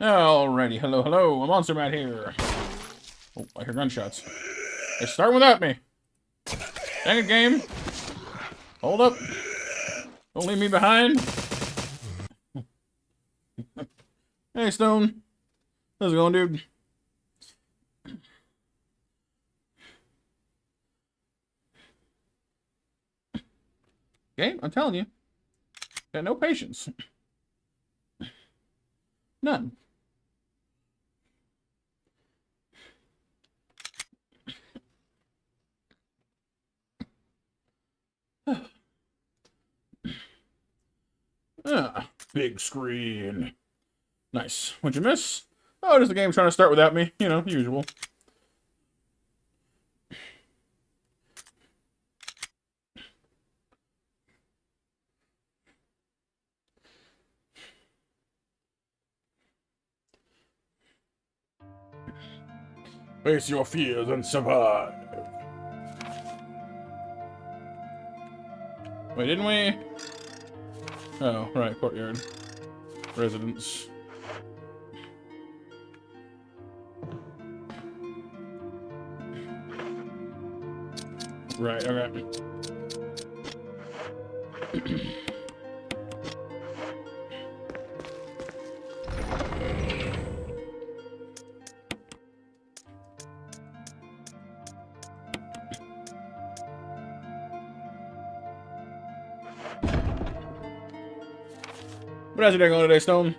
Alrighty, hello, hello, a Monster Matt here. Oh, I hear gunshots. They start without me. Dang it, game. Hold up. Don't leave me behind. Hey, Stone. How's it going, dude? Game, I'm telling you. Got no patience. None. Big screen. Nice. What'd you miss? Oh, just the game trying to start without me. You know, usual. Face your fears and survive. Wait, didn't we? Oh, right, courtyard. Residence. Right, okay. How's your day going today, Stone?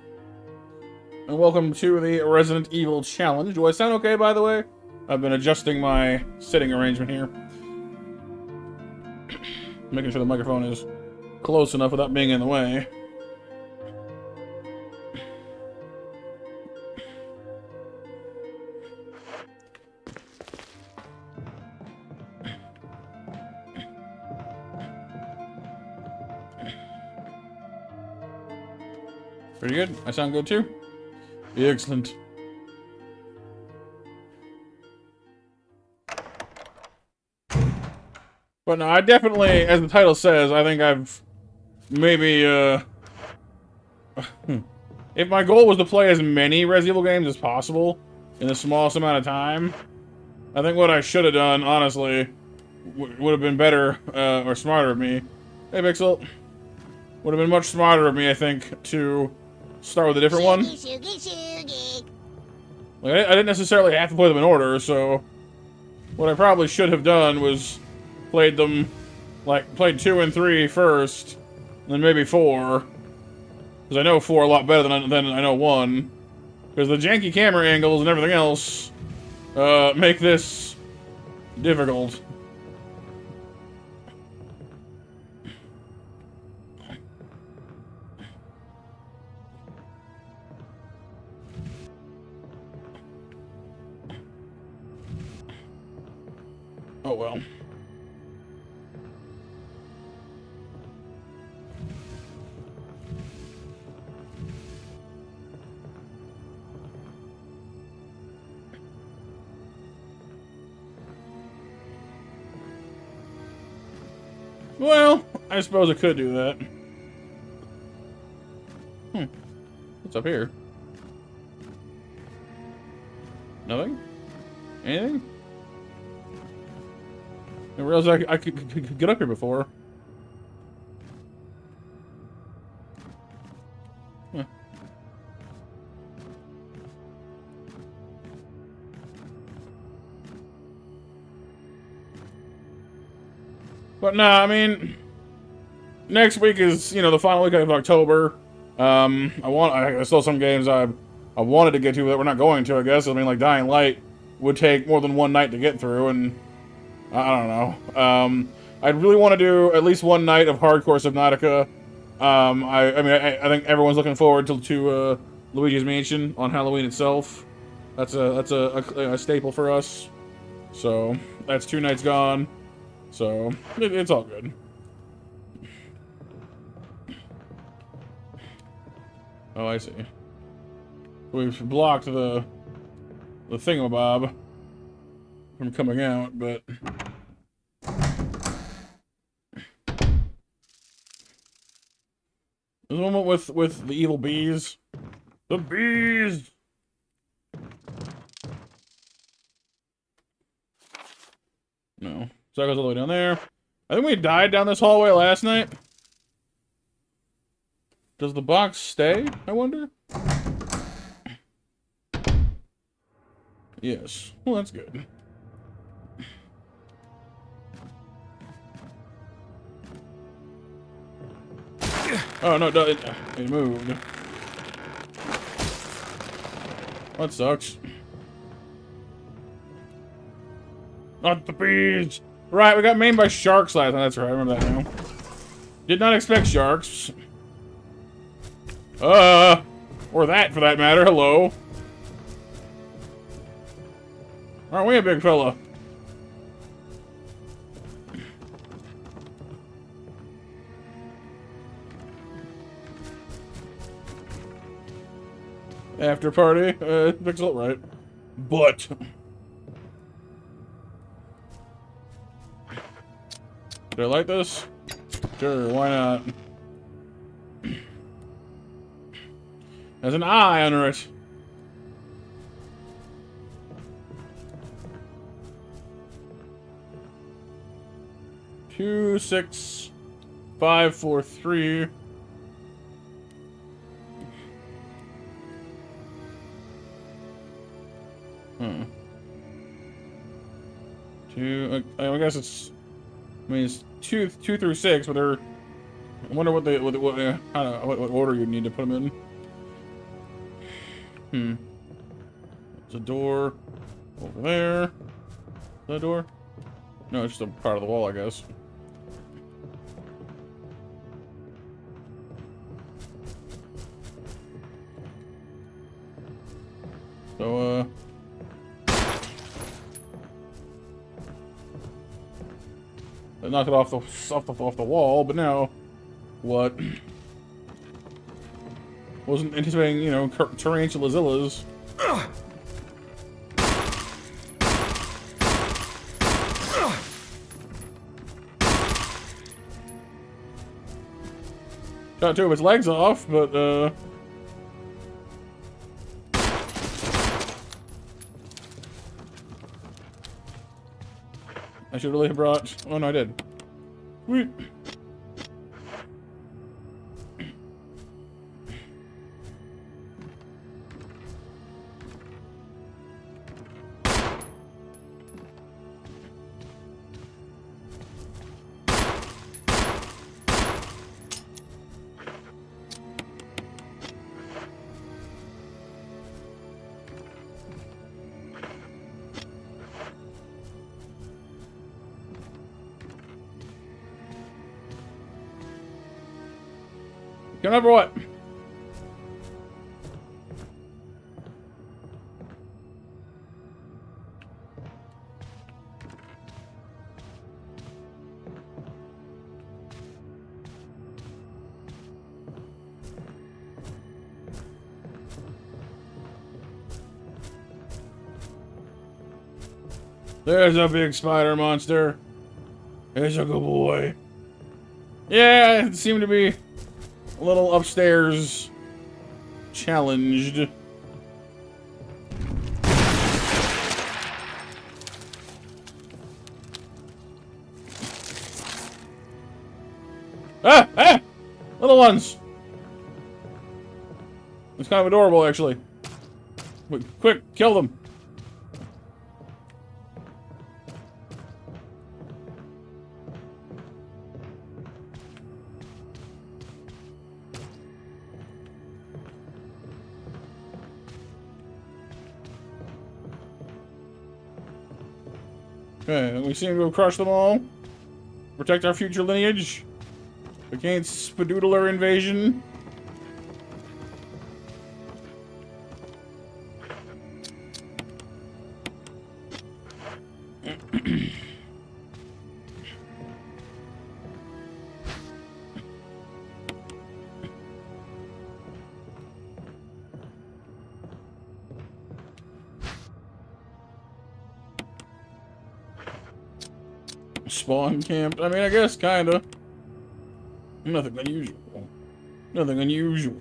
And welcome to the Resident Evil Challenge. Do I sound okay, by the way? I've been adjusting my sitting arrangement here. Making sure the microphone is close enough without being in the way. Pretty good? I sound good too? Excellent. But no, I definitely, as the title says, I think I've maybe, if my goal was to play as many Resident Evil games as possible in the smallest amount of time, I think what I should have done, honestly, would have been better, or smarter of me. Hey, Mixel. Would have been much smarter of me, I think, to start with a different one. Like, I didn't necessarily have to play them in order, so what I probably should have done was played them, like, played 2 and 3 first, and then maybe 4. Because I know 4 a lot better than I know 1. Because the janky camera angles and everything else make this difficult. Oh well. Well, I suppose I could do that. What's up here? Nothing? Anything? I realized I could get up here before. Huh. But nah, I mean, next week is, you know, the final week of October. I still some games I wanted to get to that we're not going to, I guess. I mean, like Dying Light would take more than one night to get through, and I don't know. I'd really want to do at least one night of hardcore Subnautica. I think everyone's looking forward to Luigi's Mansion on Halloween itself. That's a staple for us. So that's 2 nights gone. So it's all good. Oh, I see. We've blocked the thingamabob from coming out, but there's one with the evil bees. The bees! No. So that goes all the way down there. I think we died down this hallway last night. Does the box stay, I wonder? Yes. Well, that's good. Oh, no, it moved. That sucks. Not the bees! Right, we got maimed by sharks last night. That's right, I remember that now. Did not expect sharks. Or that, for that matter. Hello. Aren't we a big fella? After party? Pixel, right. But... do I like this? Sure, why not? There's an eye under it. Two, 6, 5, 4, 3. Two. I guess it's. I mean, it's two through 6, but they're. I wonder what I don't know what order you need to put them in. There's a door over there. Is that a door? No, it's just a part of the wall, I guess. So, I knocked it off the wall, but now, what? Wasn't anticipating, you know, tarantulas. Shot two of its legs off, but, I should really have brought... oh, no, I did. Sweet. Can I remember what? There's a big spider monster. There's a good boy. Yeah, it seemed to be a little upstairs challenged. Ah! Little ones! It's kind of adorable, actually. Quick, kill them. Okay, we seem to have crushed them all. Protect our future lineage against spadoodler invasion. Spawn camped. I mean, I guess kinda. Nothing unusual. Nothing unusual.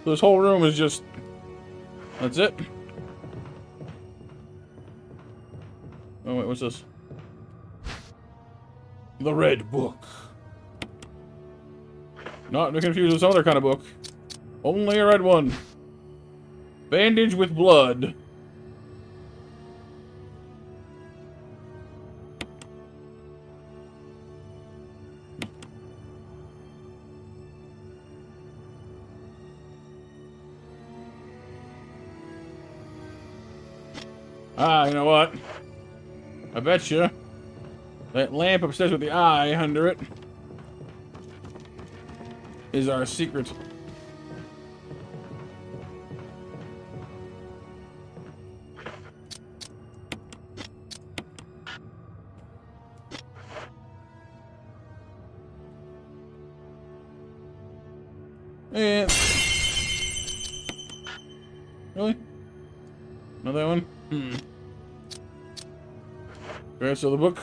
This whole room is just... That's it. Oh, wait, what's this? The Red Book. Not to confuse with some other kind of book. Only a red one. Bandage with blood. Ah, you know what? I bet you that lamp upstairs with the eye under it is our secret. And really? Another one? Okay, so the book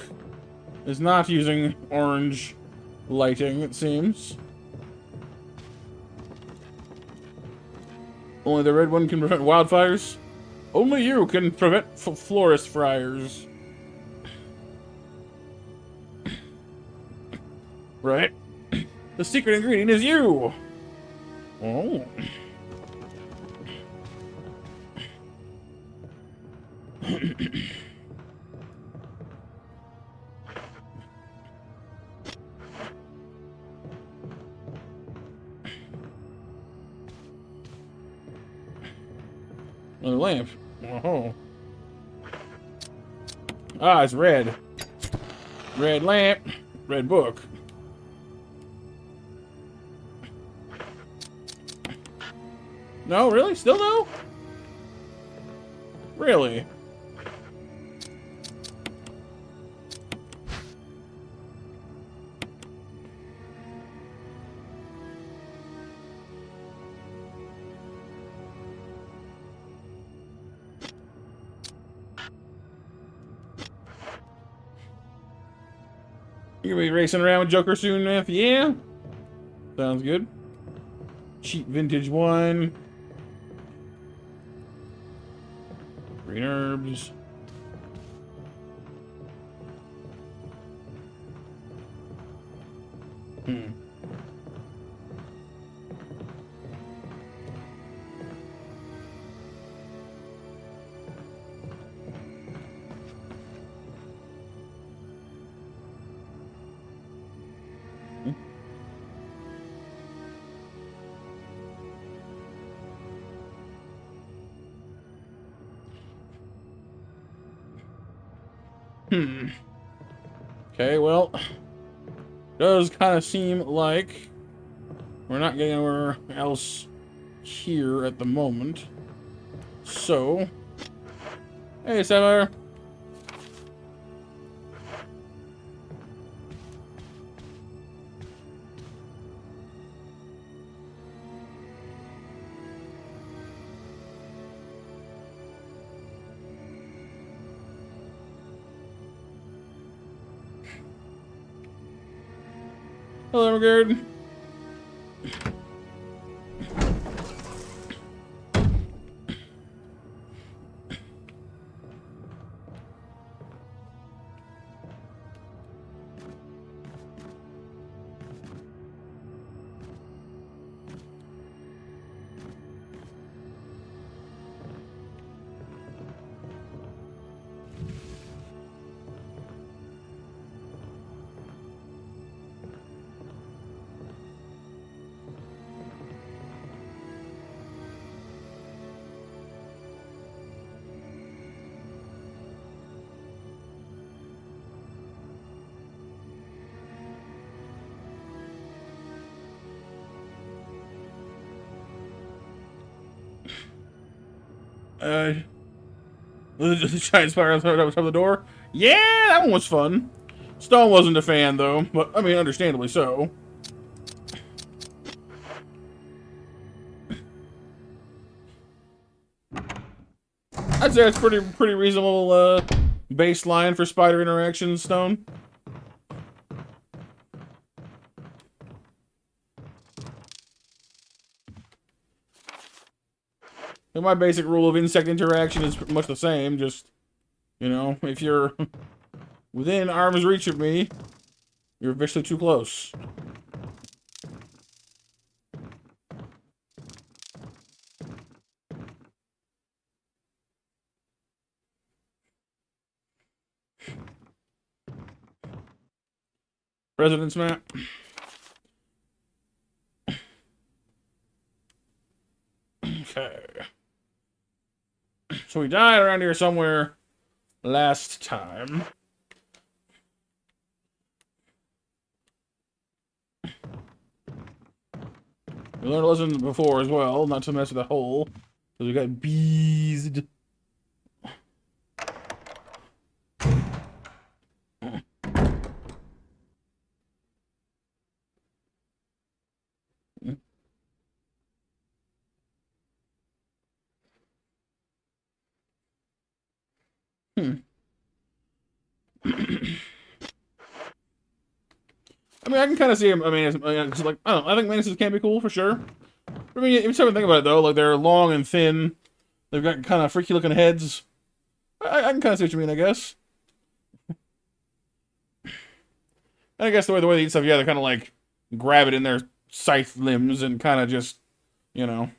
is not using orange lighting, it seems. Only the red one can prevent wildfires. Only you can prevent florist fires. Right? The secret ingredient is you! Oh. Another lamp. Oh. Ah, it's red. Red lamp. Red book. No, really? Still no? Really? You gonna be racing around with Joker soon, F? Yeah? Sounds good. Cheap vintage wine. Green herbs. Okay, well, does kind of seem like we're not getting anywhere else here at the moment. So, hey, Sapphire. Hello, Regard. The giant spider on top of the door. Yeah, that one was fun. Stone wasn't a fan, though, but, I mean, understandably so. I'd say it's pretty reasonable, baseline for spider interactions, Stone. So my basic rule of insect interaction is pretty much the same. Just, you know, if you're within arm's reach of me, you're officially too close. President's map. Okay. So we died around here somewhere last time. We learned a lesson before as well, not to mess with the hole. Because we got beezed. I mean, I can kind of see him. I mean, it's like, I don't know. I think Menaces can be cool for sure. I mean, if you think about it, though, like, they're long and thin. They've got kind of freaky looking heads. I can kind of see what you mean, I guess. And I guess the way they eat stuff, yeah, they kind of like grab it in their scythe limbs and kind of just, you know,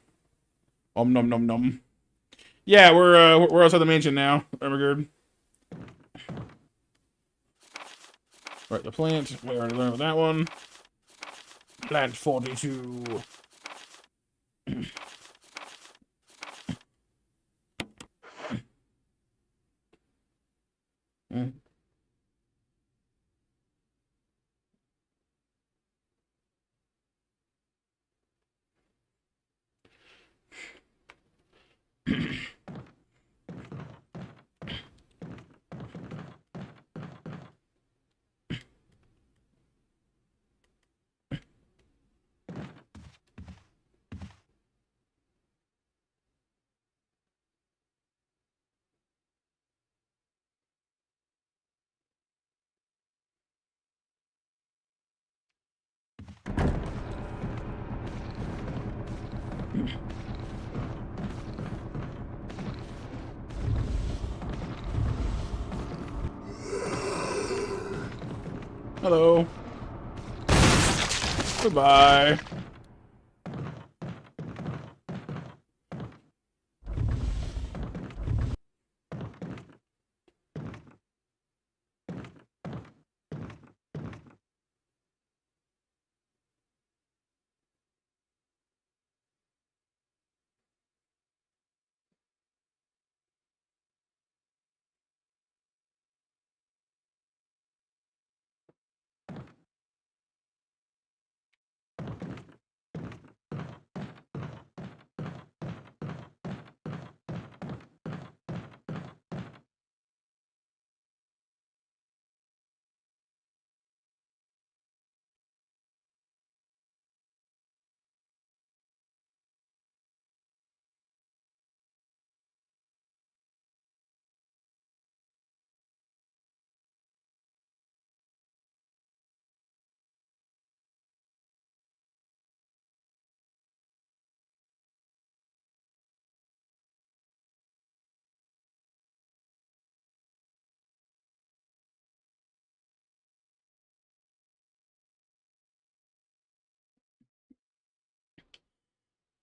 nom nom nom. Yeah, we're outside the mansion now. Remember, right, the plant. We already learned with that one. Plant 42. Hello. Goodbye.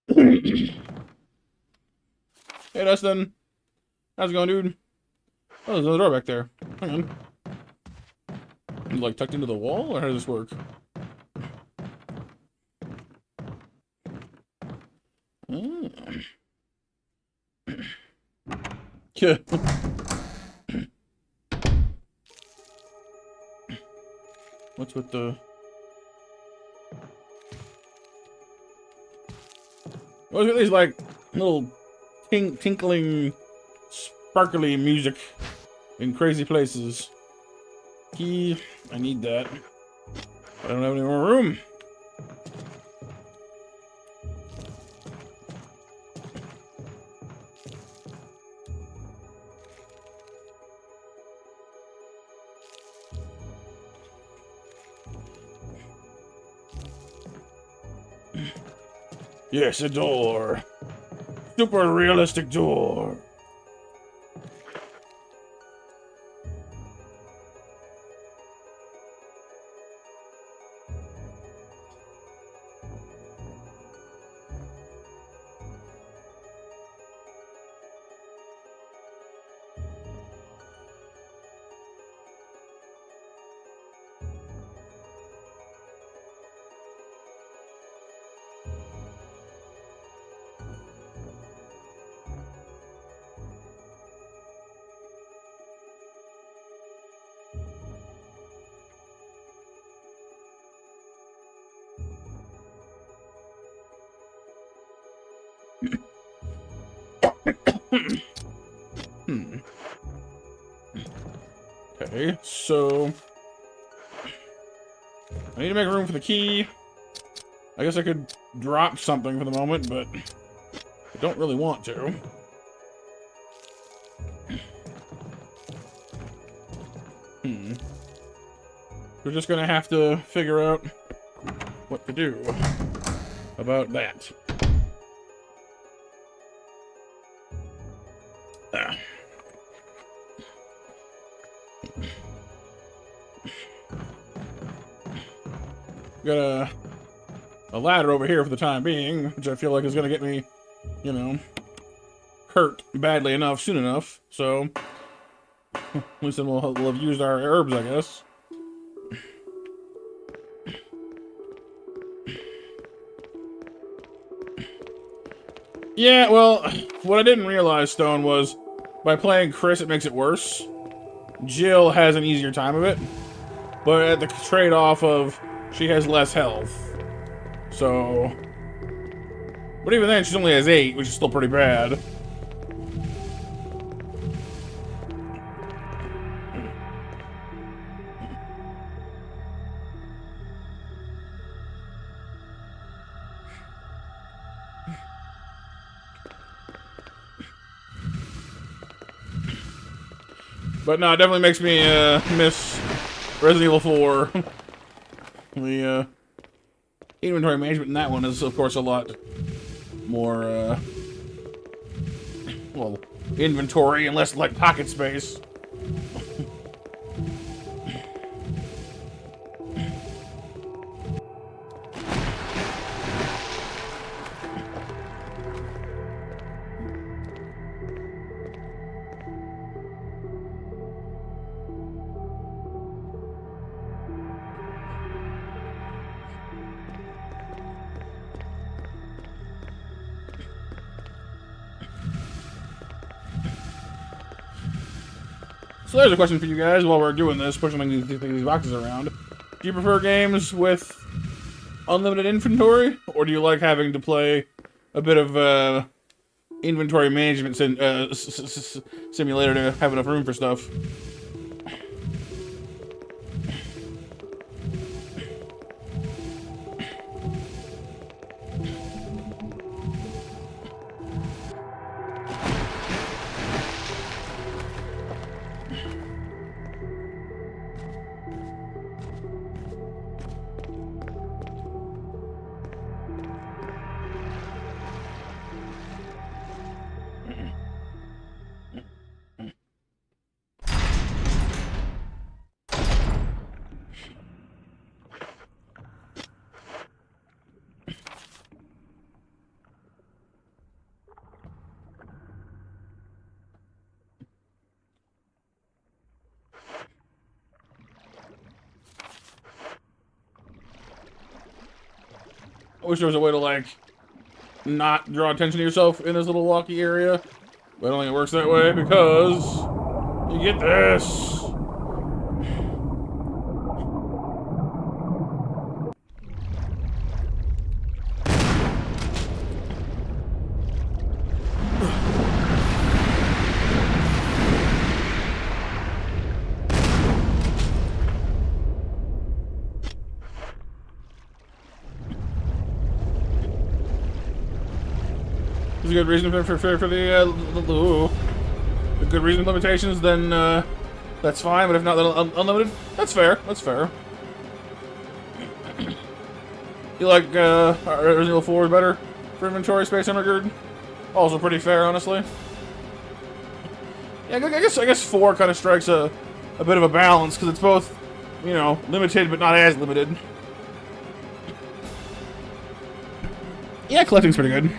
Hey, Dustin. How's it going, dude? Oh, there's another door back there. Hang on. You, like, tucked into the wall, or how does this work? Yeah. What's with the... What's with these, like, little tinkling, sparkly music in crazy places? Key. I need that. I don't have any more room. Yes, a door. Super realistic door. Okay, so I need to make room for the key. I guess I could drop something for the moment, but I don't really want to. We're just gonna have to figure out what to do about that. Got a ladder over here for the time being, which I feel like is gonna get me, you know, hurt badly enough soon enough. So at least then we'll have used our herbs, I guess. Yeah, well, what I didn't realize, Stone, was by playing Chris, it makes it worse. Jill has an easier time of it, but at the trade-off of she has less health. So, but even then, she only has 8, which is still pretty bad. But no, it definitely makes me miss Resident Evil 4. The inventory management in that one is, of course, a lot more, well, inventory and less, like, pocket space. So there's a question for you guys while we're doing this, pushing these boxes around. Do you prefer games with unlimited inventory, or do you like having to play a bit of inventory management simulator to have enough room for stuff? I wish there was a way to, like, not draw attention to yourself in this little walkie area. But I don't think it works that way because you get this. There's a good reason for the good reason limitations, then that's fine. But if not, then unlimited, that's fair. That's fair. You like Resident Evil 4 better for inventory space, Undergird? Also pretty fair, honestly. Yeah, I guess 4 kind of strikes a bit of a balance, because it's both, you know, limited but not as limited. Yeah, collecting's pretty good.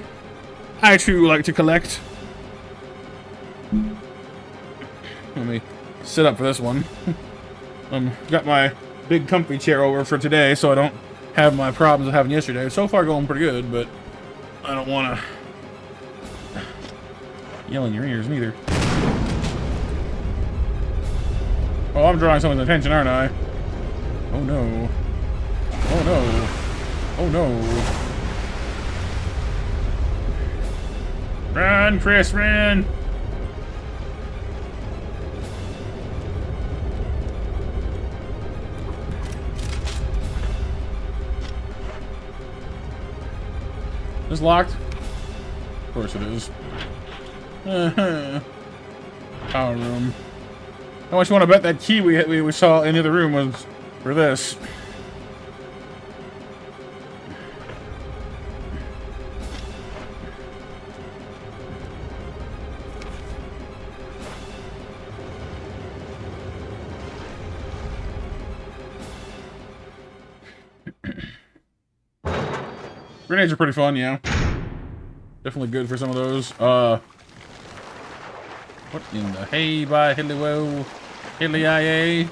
I too like to collect. Let me sit up for this one. Got my big comfy chair over for today, so I don't have my problems of having yesterday. So far going pretty good, but I don't want to yell in your ears neither. Oh, I'm drawing someone's attention, aren't I? Oh no. Oh no. Oh no. Run, Chris, run! Is it locked? Of course it is. Power room. How much you want to bet that key we saw in the other room was for this? Grenades are pretty fun, yeah. Definitely good for some of those. What in the hey by Hilly-wo? Hilly-IA?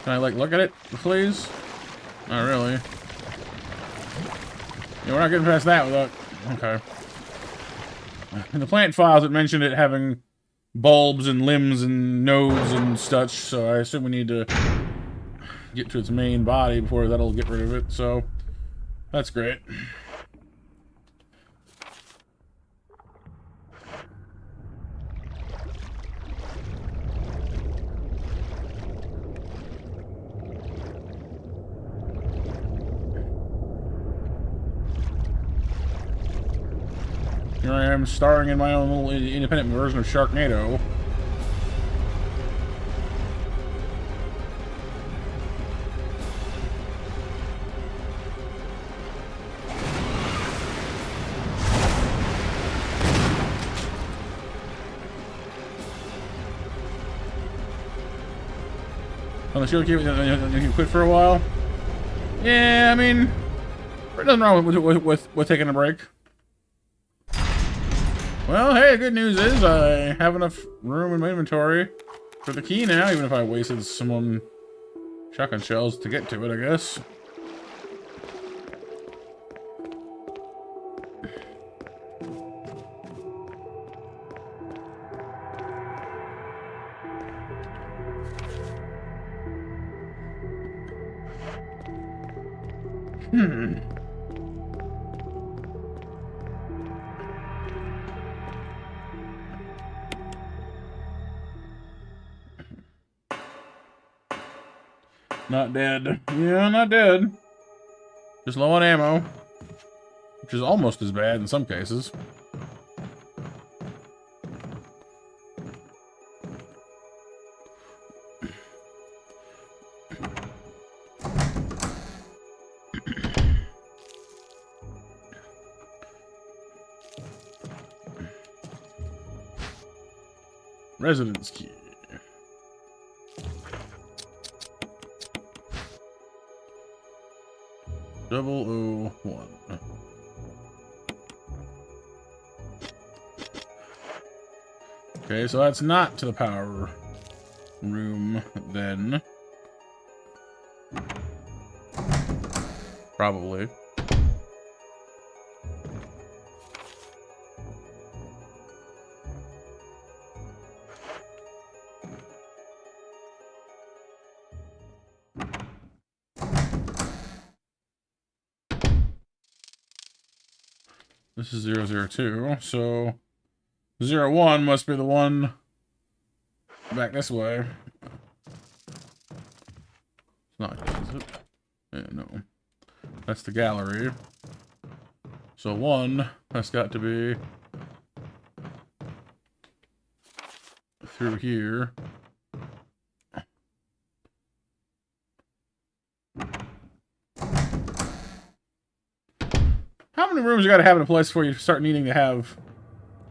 Can I, like, look at it, please? Not really. Yeah, we're not getting past that without... Okay. In the plant files, it mentioned it having bulbs and limbs and nodes and such, so I assume we need to get to its main body before that'll get rid of it, so that's great. Here I am starring in my own little independent version of Sharknado. Unless you quit for a while. Yeah, I mean, there's nothing wrong with taking a break. Well, hey, good news is I have enough room in my inventory for the key now, even if I wasted some shotgun shells to get to it, I guess. Not dead. Yeah, not dead. Just low on ammo. Which is almost as bad in some cases. Residence key. .001. Okay, so that's not to the power room then. Probably. This is 002, so 01 must be the one back this way. It's not, is it? Yeah, no. That's the gallery. So 1, that's got to be through here. How many rooms you gotta have in a place before you start needing to have,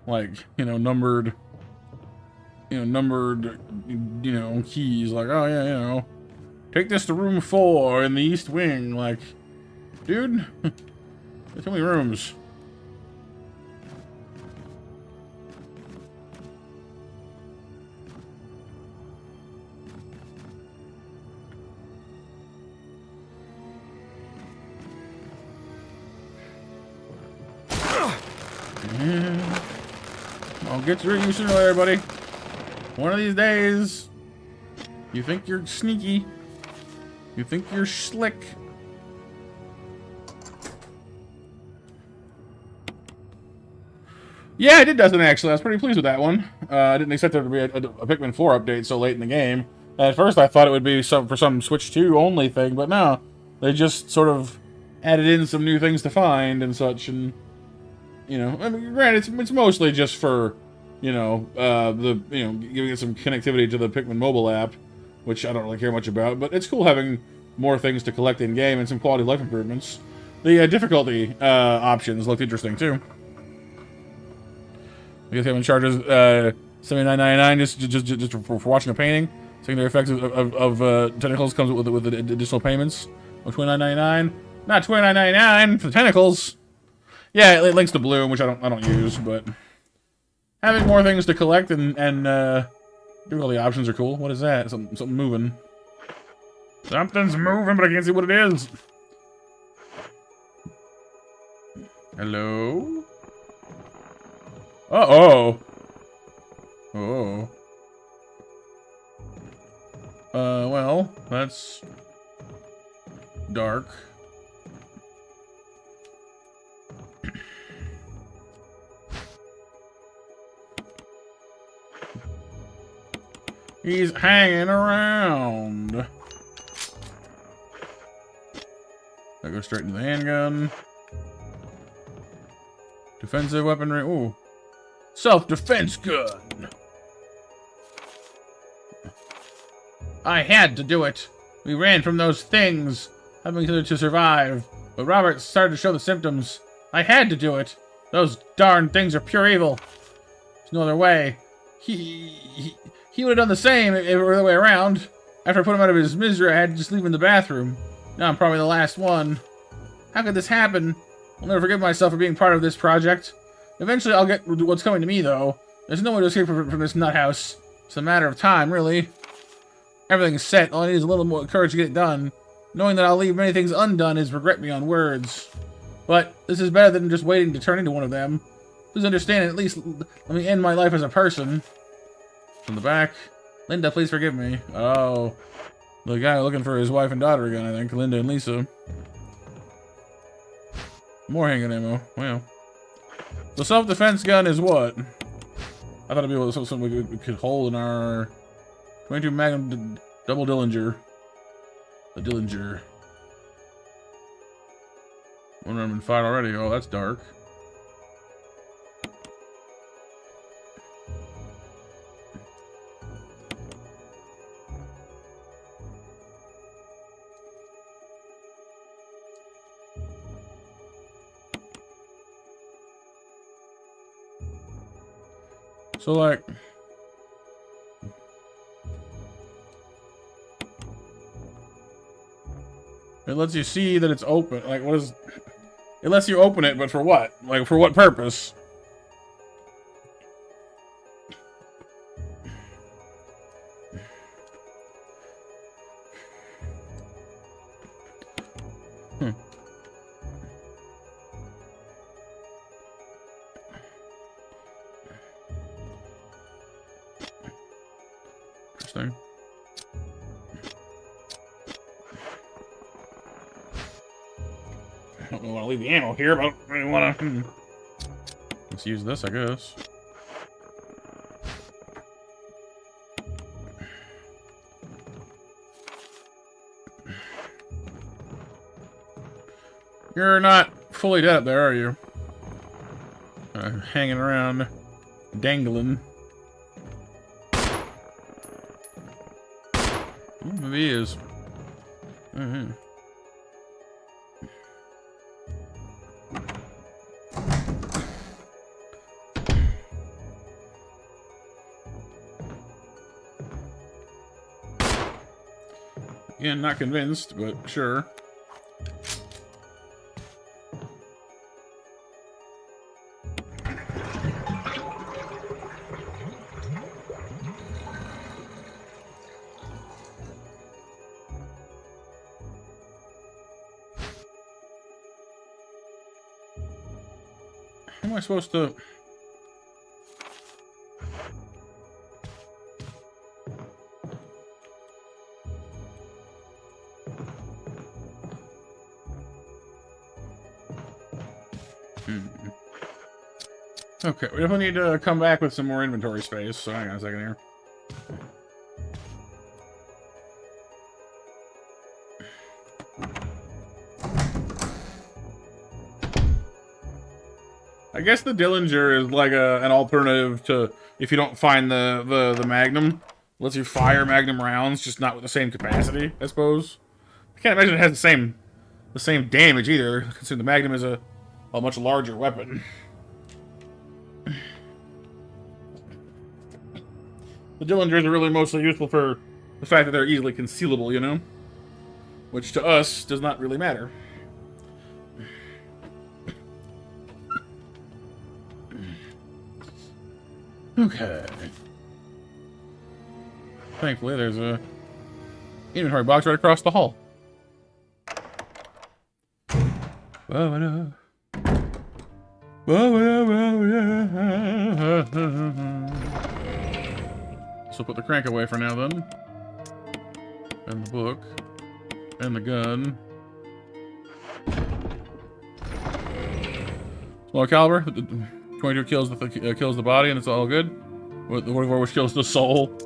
like, numbered, keys? Like, oh yeah, take this to room 4 in the East Wing. Like, dude, there's too many rooms. I'll get through you sooner or later, buddy. One of these days. You think you're sneaky. You think you're slick. Yeah, I did Dustin, actually. I was pretty pleased with that one. I didn't expect there to be a Pikmin 4 update so late in the game. At first, I thought it would be for some Switch 2 only thing, but no. They just sort of added in some new things to find and such, and I mean, granted, it's mostly just for, giving it some connectivity to the Pikmin mobile app, which I don't really care much about, but it's cool having more things to collect in-game and some quality of life improvements. The difficulty options looked interesting, too. I guess having charges $79.99 just for watching a painting. Secondary effects of tentacles comes with additional payments of $29.99. Not $29.99 for the tentacles. Yeah, it links to Bloom, which I don't use, but having more things to collect and difficulty options are cool. What is that? Something moving. Something's moving, but I can't see what it is. Hello? Uh-oh. Oh. Well, that's dark. He's hanging around. I go straight into the handgun. Defensive weaponry. Ooh. Self-defense gun. I had to do it. We ran from those things, having to survive. But Robert started to show the symptoms. I had to do it. Those darn things are pure evil. There's no other way. He would have done the same if it were the other way around. After I put him out of his misery, I had to just leave him in the bathroom. Now I'm probably the last one. How could this happen? I'll never forgive myself for being part of this project. Eventually I'll get what's coming to me, though. There's no way to escape from this nut house. It's a matter of time, really. Everything's set. All I need is a little more courage to get it done. Knowing that I'll leave many things undone is regret beyond words. But this is better than just waiting to turn into one of them. Please understand, at least let me end my life as a person. From the back. Linda, please forgive me. Oh. The guy looking for his wife and daughter again, I think. Linda and Lisa. More handgun ammo. Wow. The self-defense gun is what? I thought it'd be something we could hold in our 22 Magnum double Dillinger. The Dillinger. One of them been fired already. Oh, that's dark. So, like, it lets you see that it's open. Like, what is... It lets you open it, but for what? Like, for what purpose? Interesting. I don't really want to leave the ammo here, but I don't really want to... Let's use this, I guess. You're not fully dead up there, are you? Hanging around, dangling. Ooh, maybe he is. Again, not convinced, but sure. How am I supposed to... Okay, we definitely need to come back with some more inventory space, so hang on a second here. I guess the Dillinger is like an alternative to if you don't find the Magnum. Lets you fire Magnum rounds, just not with the same capacity, I suppose. I can't imagine it has the same damage either, considering the Magnum is a much larger weapon. The Dillingers are really mostly useful for the fact that they're easily concealable, you know? Which to us does not really matter. Okay. Thankfully, there's a inventory box right across the hall. So put the crank away for now, then. And the book. And the gun. Small caliber. 22 kills the body, and it's all good. The 44 which kills the soul.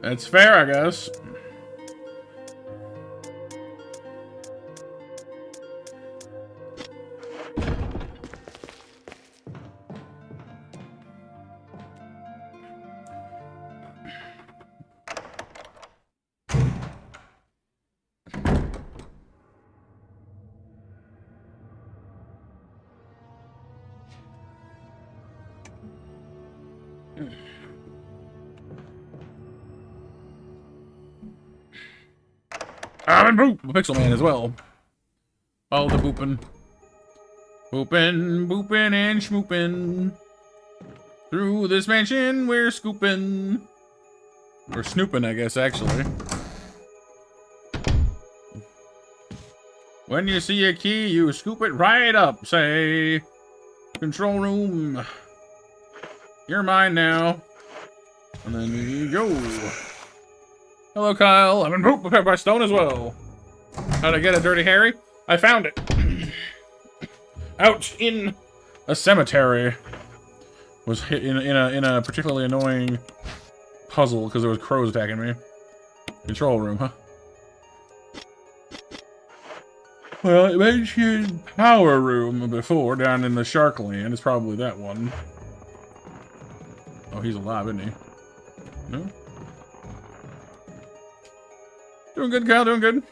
That's fair, I guess. And boop! Pixel Man as well. All the booping. Booping, booping, and schmooping. Through this mansion, we're scooping. Or snooping, I guess, actually. When you see a key, you scoop it right up. Say, control room. You're mine now. And then you go. Hello, Kyle. I've been prepared by stone as well. How'd I get it, Dirty Harry? I found it. Out in a cemetery. Was hit in a particularly annoying puzzle because there was crows attacking me. Control room, huh? Well, it mentioned power room before down in the Shark Land. It's probably that one. Oh, he's alive, isn't he? No? Doing good, Kyle. Doing good.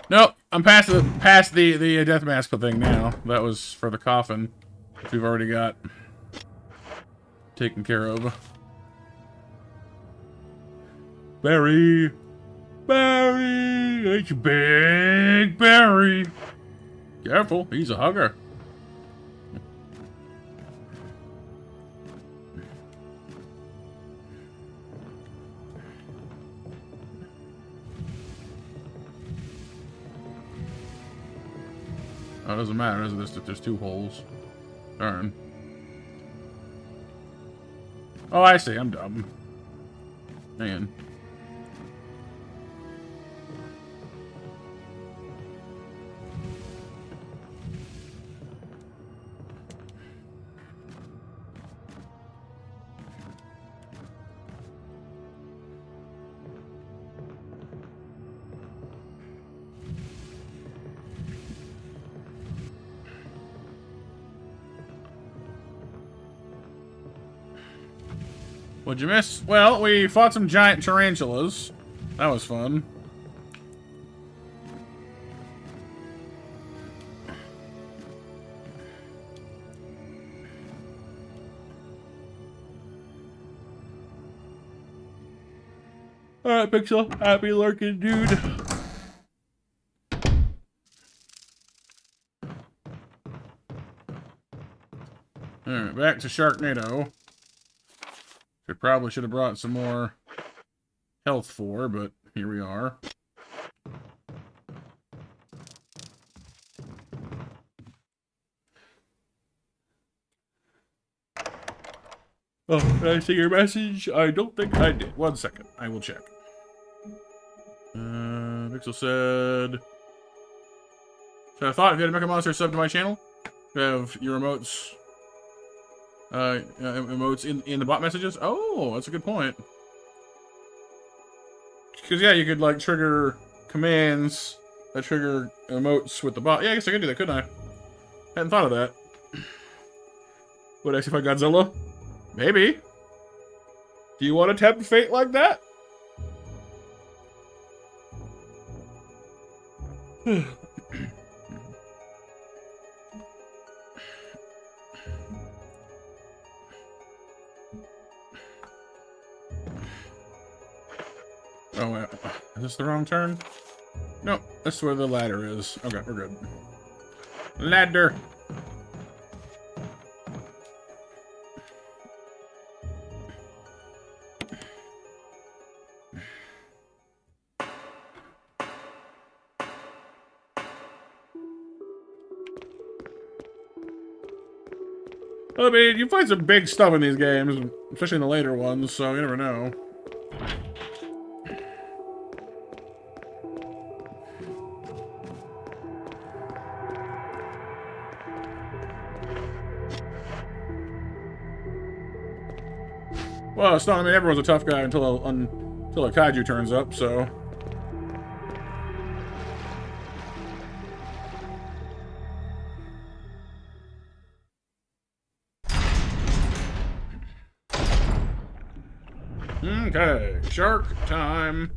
Nope, I'm past the death mask thing now. That was for the coffin, which we've already got taken care of. Barry, it's Big Barry. Careful, he's a hugger. Oh, it doesn't matter, does it? If there's two holes. Darn. Oh, I see. I'm dumb. Man. What'd you miss? Well, we fought some giant tarantulas. That was fun. Alright, Pixel. Happy lurking, dude. Alright, back to Sharknado. I probably should have brought some more health for, but here we are. Oh, did I see your message? I don't think I did. 1 second. I will check. Pixel said... So I thought if you had a Mecha Monster sub to my channel, you have your emotes... emotes in the bot messages? Oh, that's a good point. Because, yeah, you could, like, trigger commands that trigger emotes with the bot. Yeah, I guess I could do that, couldn't I? Hadn't thought of that. Would I see if I Godzilla? Maybe. Do you want to tempt fate like that? Oh, wait. Is this the wrong turn? No, that's where the ladder is. Okay, we're good. Ladder! I mean, you find some big stuff in these games, especially in the later ones, so you never know. Well, it's not, I mean, everyone's a tough guy until a kaiju turns up, so... Okay, shark time.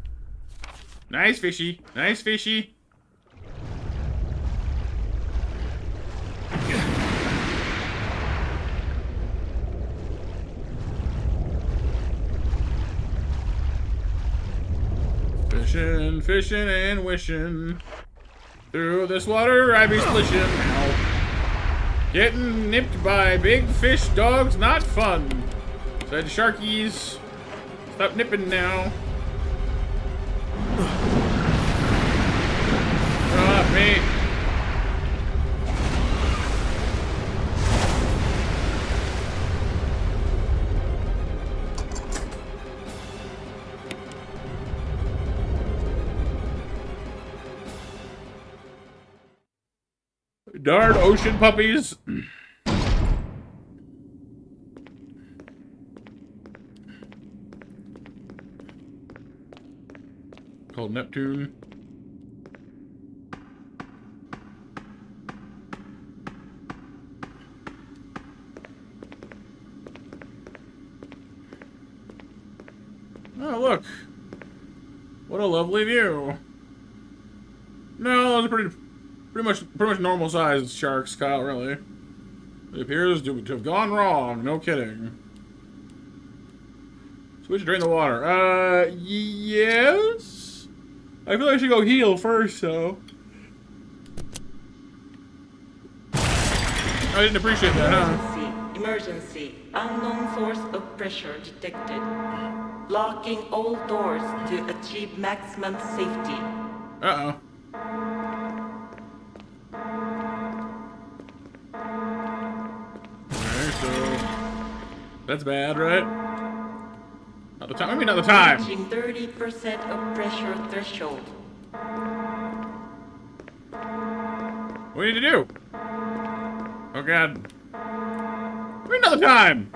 Nice fishy, nice fishy. Fishing, fishing, and wishing. Through this water I be splishing. Ow. Getting nipped by big fish dogs, not fun. Said sharkies. Stop nipping now. Stop me. Darn ocean puppies. Called Neptune. Oh, look. What a lovely view. No, those are pretty much normal sized sharks, Kyle, really. It appears to have gone wrong, no kidding. So we should drain the water. Yes? I feel like I should go heal first, though. I didn't appreciate that, huh? Emergency. Unknown source of pressure detected. Locking all doors to achieve maximum safety. Uh-oh. Okay, so... That's bad, right? Not the time. Maybe not the time. Reaching 30% of pressure threshold. What do we need to do? Oh god. Maybe not the time.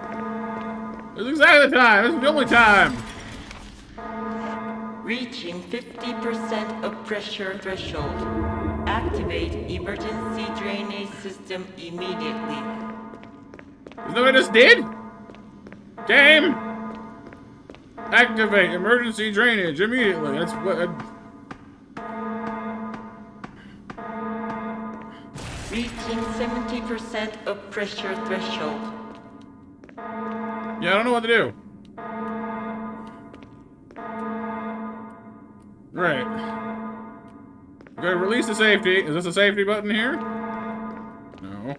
This is exactly the time. This is the only time. Reaching 50% of pressure threshold. Activate emergency drainage system immediately. Isn't that what I just did? Game! Activate emergency drainage immediately. That's what... Reaching 70% of pressure threshold. Yeah, I don't know what to do. Right. Okay, release the safety. Is this a safety button here? No.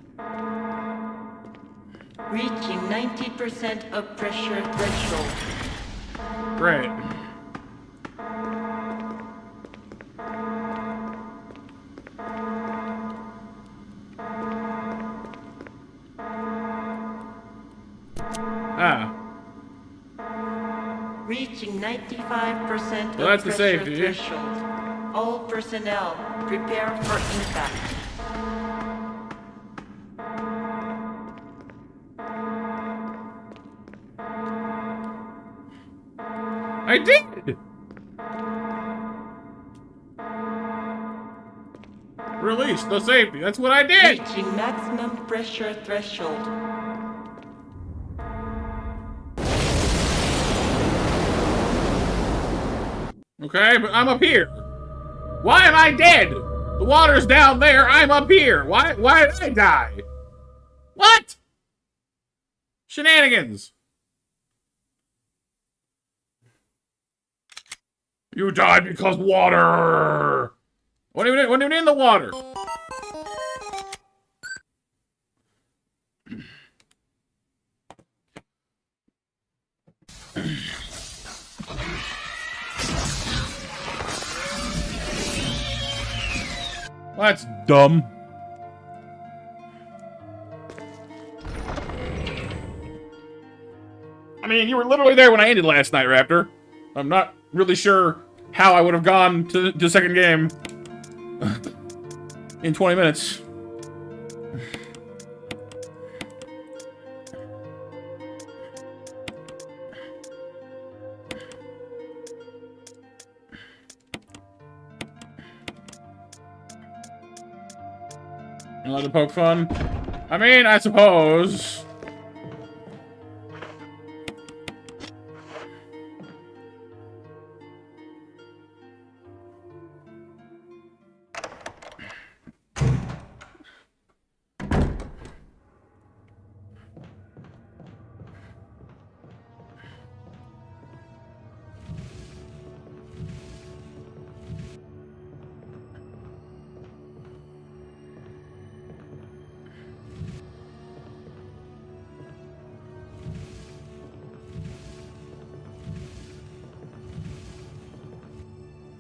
Reaching 90% of pressure threshold. Great. Ah. Reaching 95% Well, that's of the pressure safety. threshold. All personnel, prepare for impact. I did! Release the safety. That's what I did! Reaching maximum pressure threshold. Okay, but I'm up here. Why am I dead? The water's down there. I'm up here. Why did I die? What? Shenanigans. You died because water. What do you mean in the water? That's dumb. I mean, you were literally there when I ended last night, Raptor. I'm not really sure how I would have gone to the second game in 20 minutes. You like to poke fun? I mean, I suppose.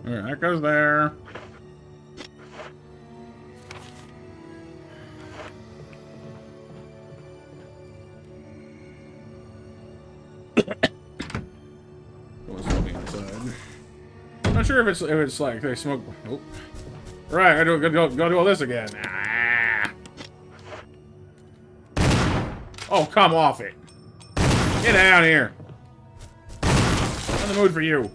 Alright, that goes there. What's smoking inside? I'm not sure if it's like they smoke. Oh. Right, I gotta go do all this again. Ah. Oh, come off it. Get down here. I'm in the mood for you.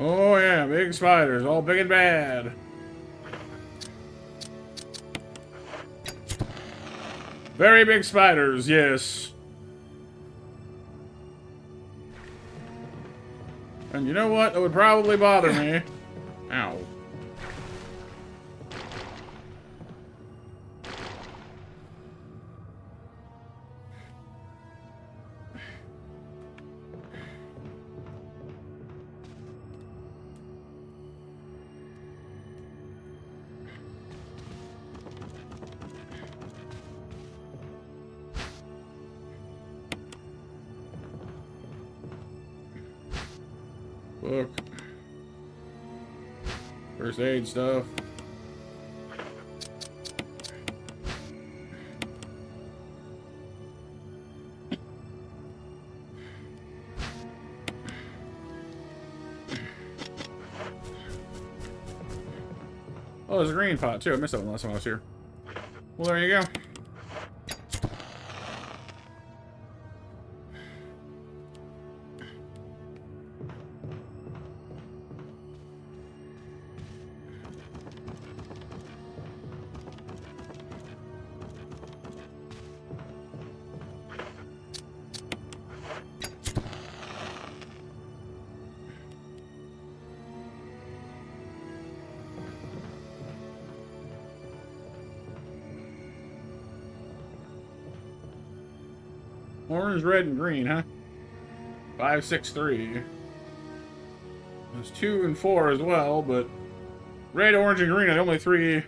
Oh yeah, big spiders, all big and bad. Very big spiders, yes. And you know what? That would probably bother me. Ow. Book. First aid stuff. Oh, there's a green pot too. I missed that one last time I was here. Well, there you go. Orange, red, and green, huh? 5, 6, 3. There's 2 and 4 as well, but red, orange, and green are the only 3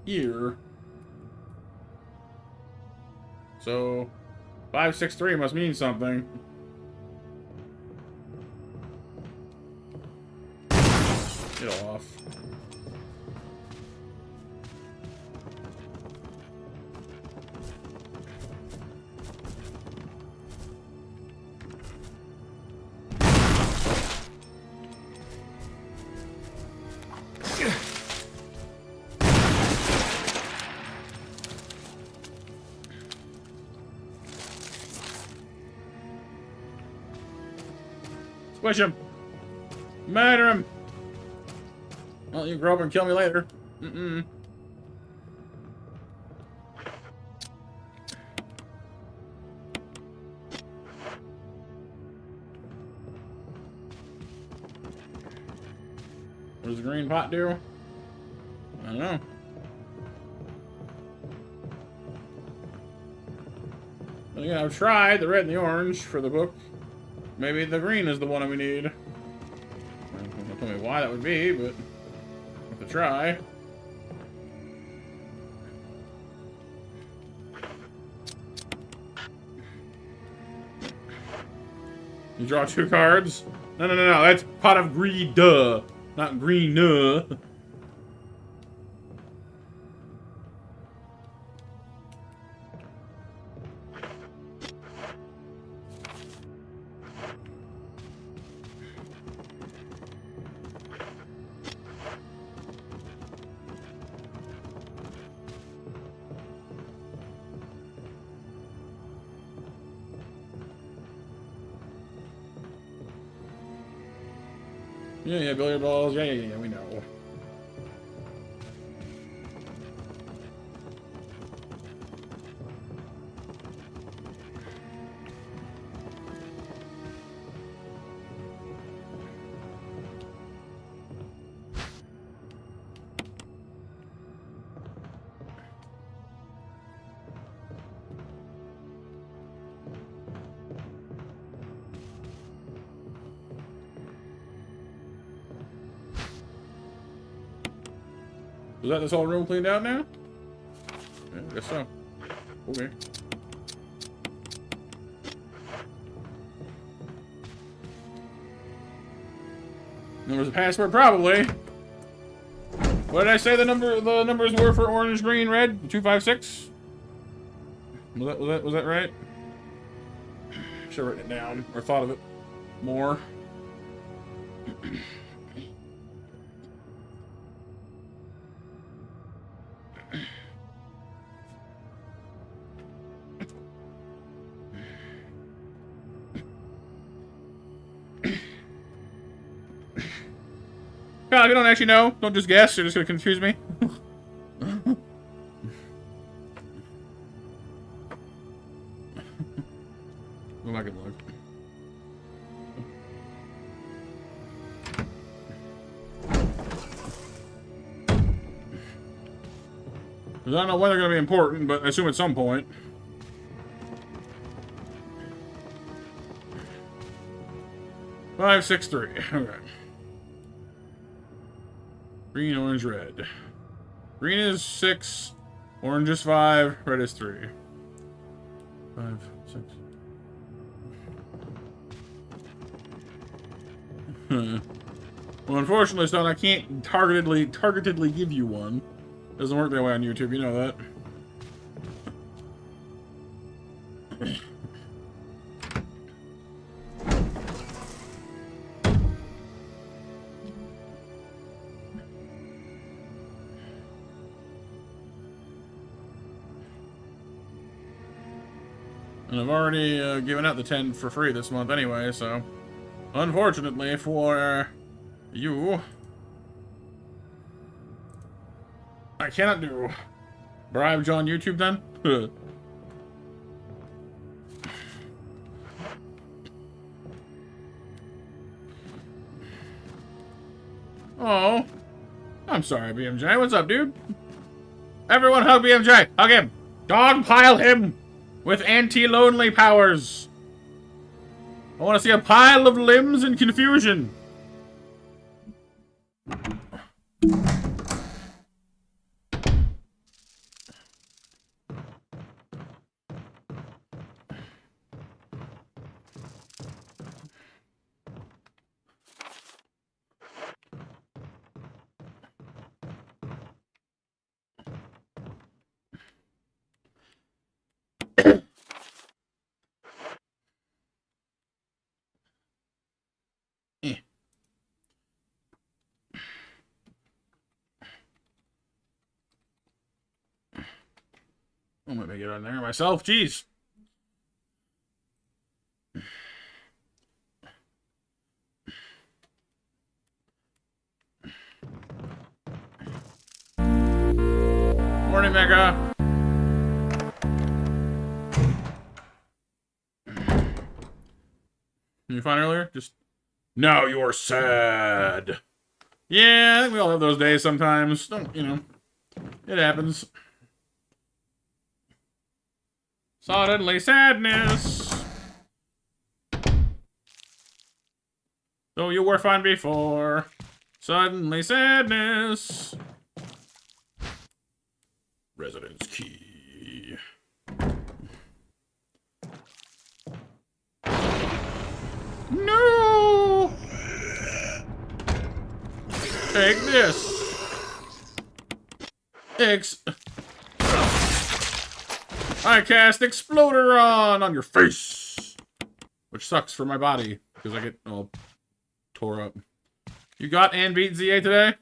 here. So 5, 6, 3 must mean something. Get off. Squish him! Murder him! Well, you grow up and kill me later. Mm-mm. What does the green pot do? I don't know. But again, I've tried the red and the orange for the book. Maybe the green is the one that we need. Don't tell me why that would be, but have to try. You draw 2 cards? No, no, no, no. That's pot of greed, duh. Not green, duh. Yeah, yeah, billiard balls. Yeah, yeah, yeah, we know. Is that this whole room cleaned out now? Yeah, I guess so. Okay. Numbers of password, probably. What did I say the numbers were for orange, green, red? 256? Was that right? Should have written it down or thought of it more. God, if you don't actually know, don't just guess. You're just gonna confuse me. Go back and look. I don't know when they're gonna be important, but I assume at some point. Five, 6, 3. Okay. Green, orange, red. Green is 6, orange is 5, red is 3. 5, 6. Well, unfortunately, son, I can't targetedly give you one. Doesn't work that way on YouTube, you know that. And I've already given out the 10 for free this month anyway, so... Unfortunately for you... I cannot do... Bribe John YouTube then? Oh. I'm sorry, BMJ. What's up, dude? Everyone hug BMJ! Hug him! Dogpile him! With anti-lonely powers. I want to see a pile of limbs in confusion. Eh. I'm gonna get on there myself. Jeez. Morning, Mega. You find earlier? Just now you're sad. Yeah, I think we all have those days sometimes. Don't you know? It happens. Suddenly sadness. Though you were fine before. Suddenly sadness. Residence key. No! Take this. I cast Exploderon on your face. Which sucks for my body, because I get all tore up. You got and beat ZA today?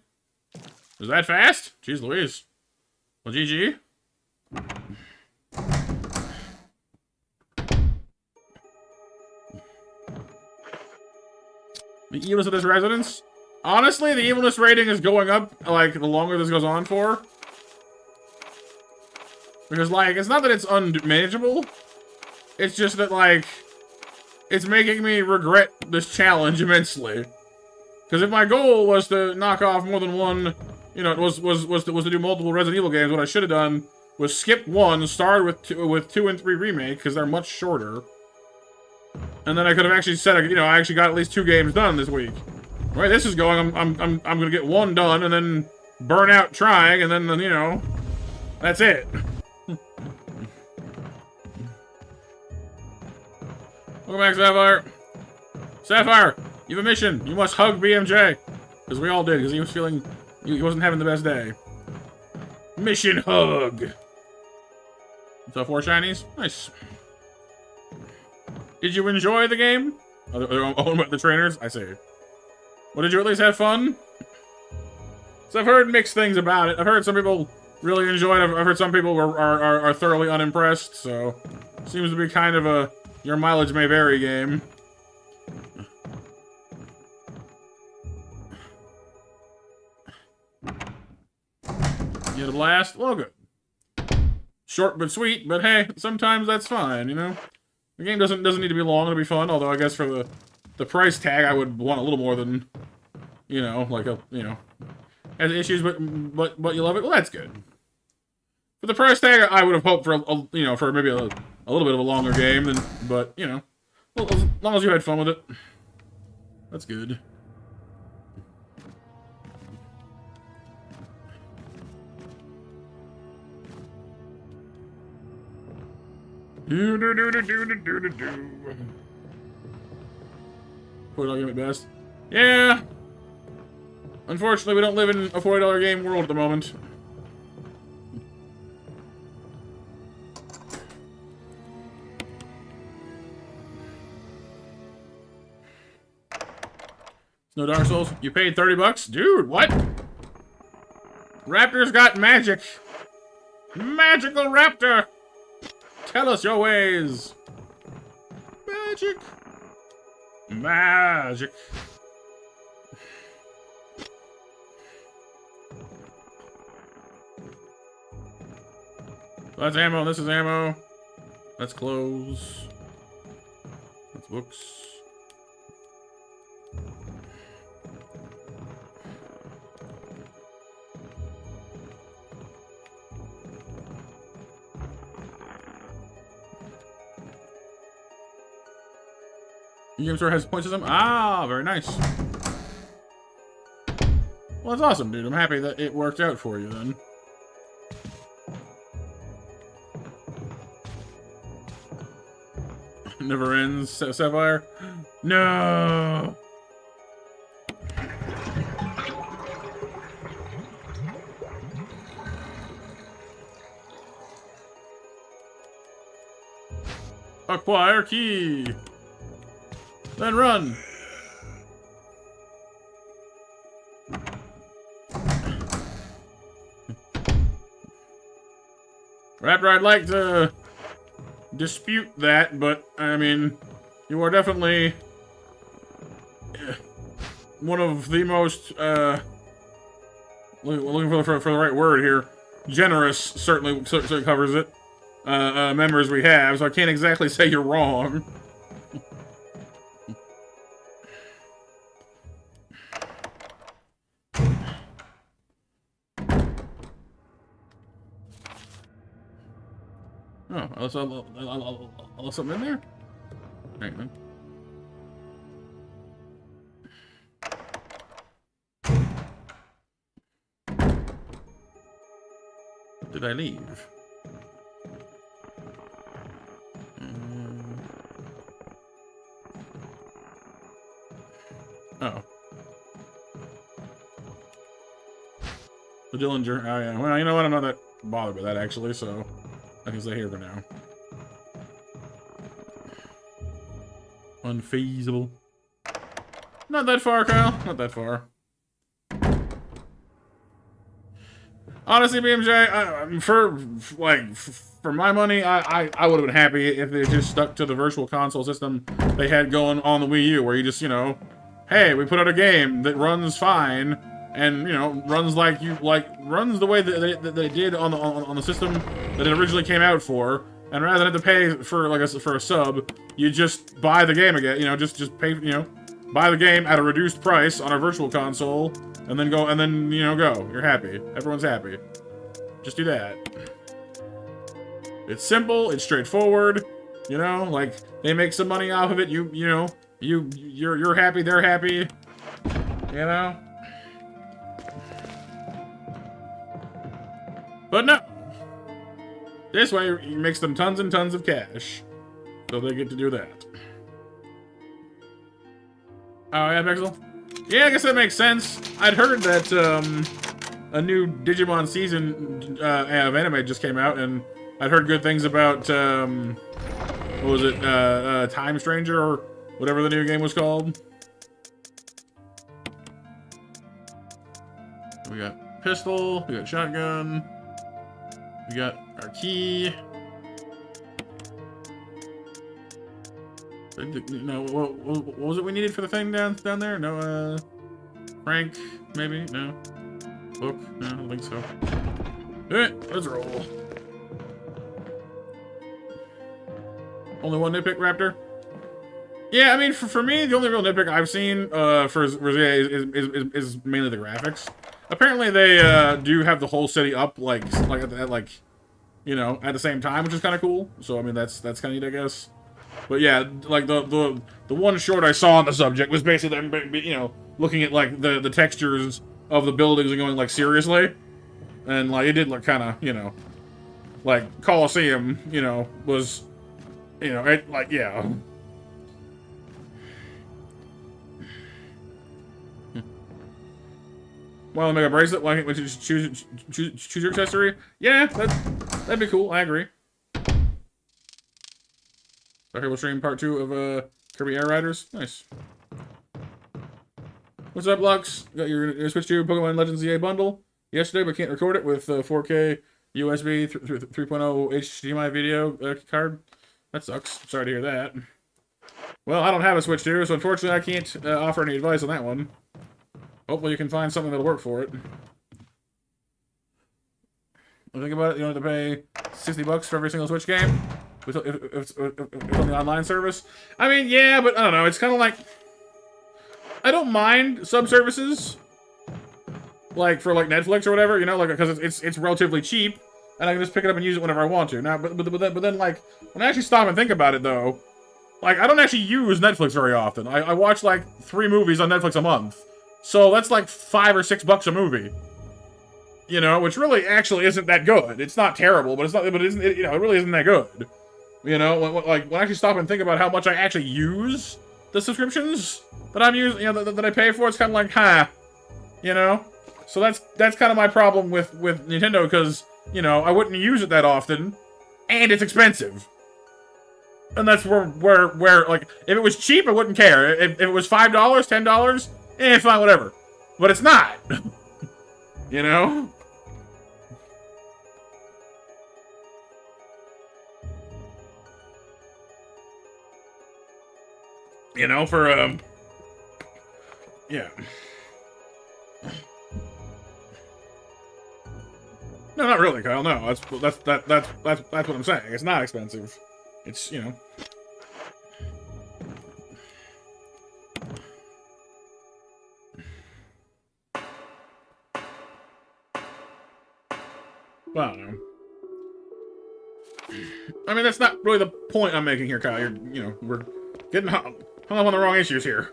Was that fast? Jeez Louise. Well, GG. The evilness of this residence? Honestly, the evilness rating is going up, like, the longer this goes on for. Because, like, it's not that it's unmanageable. It's just that, like, it's making me regret this challenge immensely. Because if my goal was to knock off more than one, you know, was to do multiple Resident Evil games, what I should have done was skip one, started with 2 and 3 Remake, because they're much shorter. And then I could have actually said, you know, I actually got at least 2 games done this week. The way this is going, I'm gonna get 1 done, and then burn out trying, and then, you know, that's it. Welcome back, Sapphire. Sapphire, you have a mission. You must hug BMJ. Because we all did, because he was feeling... He wasn't having the best day. Mission hug. So 4 shinies? Nice. Did you enjoy the game? Oh, the trainers? I see. Well, did you at least have fun? So I've heard mixed things about it. I've heard some people really enjoyed it. I've heard some people are thoroughly unimpressed, so... Seems to be kind of a... Your mileage may vary game. You had a blast? Well, good. Short but sweet, but hey, sometimes that's fine, you know? The game doesn't need to be long to be fun, although I guess for the price tag, I would want a little more than, you know, like a, you know, has issues, but you love it. Well, that's good. For the price tag, I would have hoped for you know, for maybe a little bit of a longer game, than, but you know, well, as long as you had fun with it, that's good. $40 game at best. Yeah. Unfortunately, we don't live in a $40 game world at the moment. No Dark Souls. You paid 30 bucks? Dude, what? Raptor's got magic. Magical Raptor. Tell us your ways. Magic. Magic. That's ammo. This is ammo. That's clothes. That's books. Game store has point system. Ah, very nice. Well, that's awesome, dude. I'm happy that it worked out for you then. Never ends, Sapphire. No. Acquire key. Then run. Raptor, I'd like to dispute that, but I mean, you are definitely one of the most looking for the right word here. Generous certainly covers it. Members we have, so I can't exactly say you're wrong. Oh, I'll let something in there? Hang on. Did I leave? Oh. The Dillinger. Oh, yeah. Well, you know what? I'm not that bothered by that, actually, so I can stay here for now. Unfeasible. Not that far, Kyle. Not that far. Honestly, BMJ, for my money, I would have been happy if they just stuck to the virtual console system they had going on the Wii U, where you just, you know, hey, we put out a game that runs fine, and you know, runs runs the way that they did on the system that it originally came out for, and rather than have to pay for for a sub, you just buy the game again. You know, just pay, you know, buy the game at a reduced price on a virtual console, and then go, you know, go. You're happy. Everyone's happy. Just do that. It's simple. It's straightforward. You know, like they make some money off of it. You're happy. They're happy. You know. But no. This way, it makes them tons and tons of cash. So they get to do that. Oh, yeah, Pixel? Yeah, I guess that makes sense. I'd heard that a new Digimon season of anime just came out, and I'd heard good things about, what was it, Time Stranger, or whatever the new game was called. We got pistol, we got shotgun, we got our key. No, what was it we needed for the thing down there? No, Frank, maybe? No. Book? No, I don't think so. Alright, let's roll. Only one nitpick, Raptor? Yeah, I mean, for me, the only real nitpick I've seen for Rosé is mainly the graphics. Apparently, they do have the whole city up, like you know, at the same time, which is kind of cool. So, I mean, that's kind of neat, I guess. But yeah, like the one short I saw on the subject was basically them, you know, looking at like the textures of the buildings and going like, seriously, and like it did look kind of, you know, like Colosseum, you know, was, you know, it, like, yeah. Well, make a bracelet. Why can't we just choose your accessory? Yeah, that'd be cool. I agree. Okay, we'll stream part 2 of Kirby Air Riders. Nice. What's up, Lux? Got your Switch 2 Pokemon Legends EA bundle yesterday, but can't record it with 4K USB 3.0 HDMI video card. That sucks. Sorry to hear that. Well, I don't have a Switch 2, so unfortunately I can't offer any advice on that one. Hopefully you can find something that'll work for it. Think about it, you don't have to pay $60 for every single Switch game if it's on the online service. I mean, yeah, but I don't know. It's kind of like, I don't mind sub-services, like for like Netflix or whatever, you know, like because it's relatively cheap, and I can just pick it up and use it whenever I want to. Now, but then like when I actually stop and think about it, though, Like, I don't actually use Netflix very often. I watch, like, 3 movies on Netflix a month. So that's like $5 or $6 a movie. You know, which really actually isn't that good. It's not terrible, but it's not, but it really isn't that good. You know, when I actually stop and think about how much I actually use the subscriptions that I'm using, you know, that I pay for, it's kind of like, huh, you know. So that's kind of my problem with Nintendo, because you know I wouldn't use it that often, and it's expensive. And that's where like if it was cheap, I wouldn't care. If it was $5, $10, fine, whatever. But it's not. You know. You know, for yeah. No, not really, Kyle. No, that's what I'm saying. It's not expensive. It's, you know. Well, I don't know. I mean, that's not really the point I'm making here, Kyle. You know, we're getting hung up on the wrong issues here.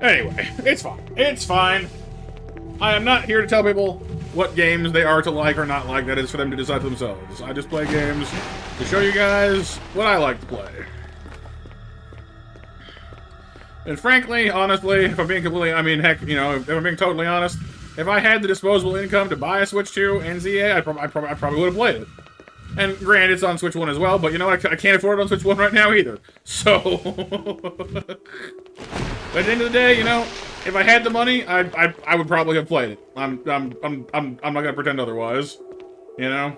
Anyway, it's fine. It's fine. I am not here to tell people what games they are to like or not like. That is for them to decide for themselves. I just play games to show you guys what I like to play. And frankly, honestly, if I'm being completely, I mean, heck, you know, if I'm being totally honest, if I had the disposable income to buy a Switch 2 and ZA, I probably would have played it. And granted, it's on Switch 1 as well, but you know what? I can't afford it on Switch 1 right now either. So, but at the end of the day, you know, if I had the money, I would probably have played it. I'm not gonna pretend otherwise. You know.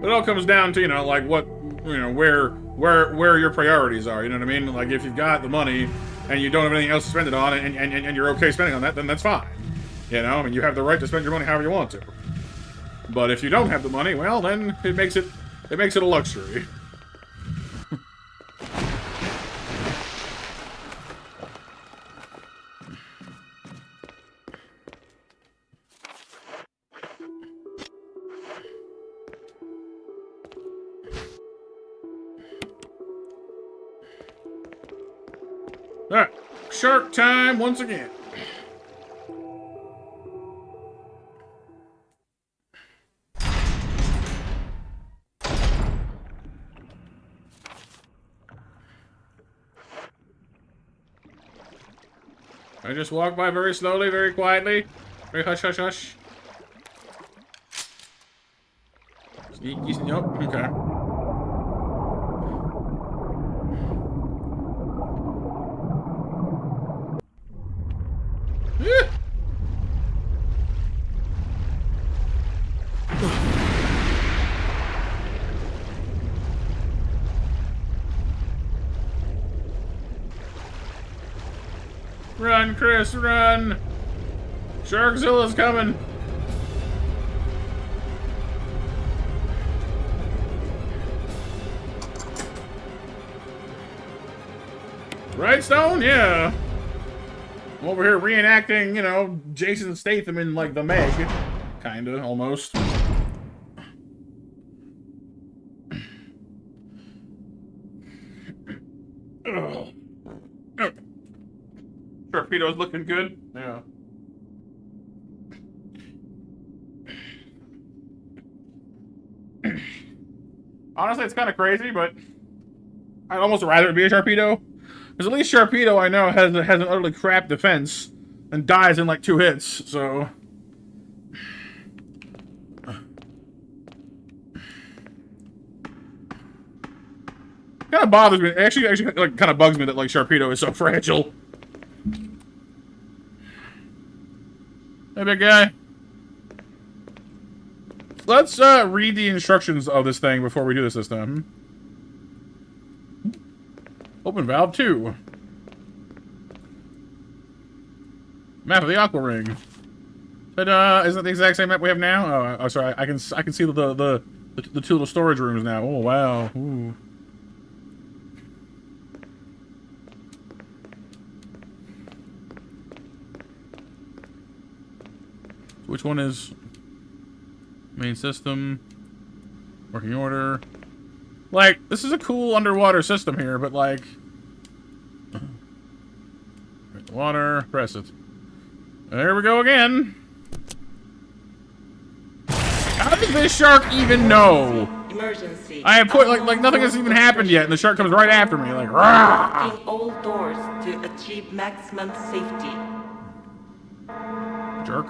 It all comes down to, you know, like what, you know, where your priorities are, you know what I mean? Like, if you've got the money and you don't have anything else to spend it on, and you're okay spending on that, then that's fine. You know, I mean, you have the right to spend your money however you want to. But if you don't have the money, well, then it makes it a luxury. Alright, shark time once again. I just walk by very slowly, very quietly. Very hush, hush, hush. Sneaky, nope, okay. Run, Chris, run! Sharkzilla's coming! Right, Stone? Yeah. I'm over here reenacting, you know, Jason Statham in, like, The Meg. Kinda, almost. Ugh. Torpedo's looking good. Yeah. Honestly, it's kind of crazy, but I'd almost rather it be a Sharpedo. Because at least Sharpedo, I know, has an utterly crap defense and dies in like 2 hits, so. Kind of bothers me. Actually, like, kind of bugs me that like Sharpedo is so fragile. Hey, big guy. Let's read the instructions of this thing before we do this time. Open valve 2. Map of the Aqua Ring. But isn't it the exact same map we have now? Oh, sorry. I can see the two little storage rooms now. Oh wow. Ooh. Which one is main system? Working order. Like, this is a cool underwater system here, but like, water, press it. There we go again. How did this shark even know? Emergency. I have put like nothing has even happened yet, and the shark comes right after me, like rah! Locking all doors to achieve maximum safety. Jerk.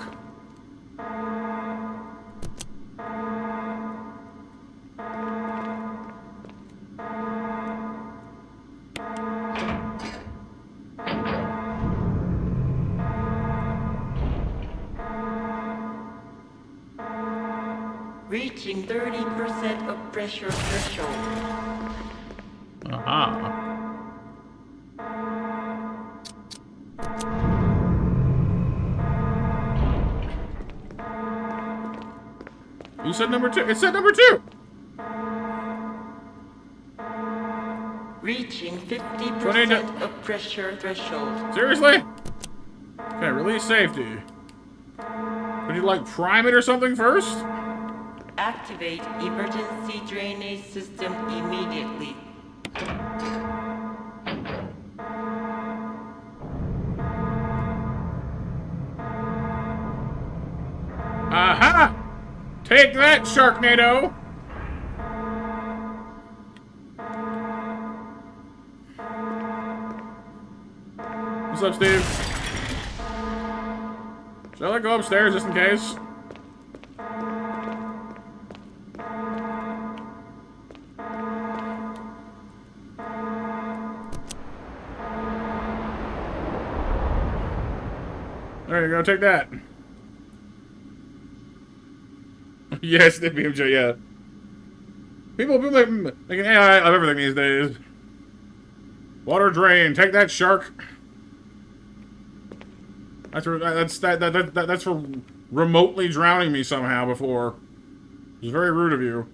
Reaching 30% of pressure threshold. Aha. You said number 2. It said number 2. Reaching 50% of pressure threshold. Seriously? Okay, release safety. Would you like prime it or something first? Activate emergency drainage system immediately. Aha! Take that, Sharknado! What's up, Steve? Shall I go upstairs just in case? There you go, take that. Yes, the BMJ, yeah. People making AI of everything these days. Water drain, take that, shark. That's for remotely drowning me somehow before. It was very rude of you.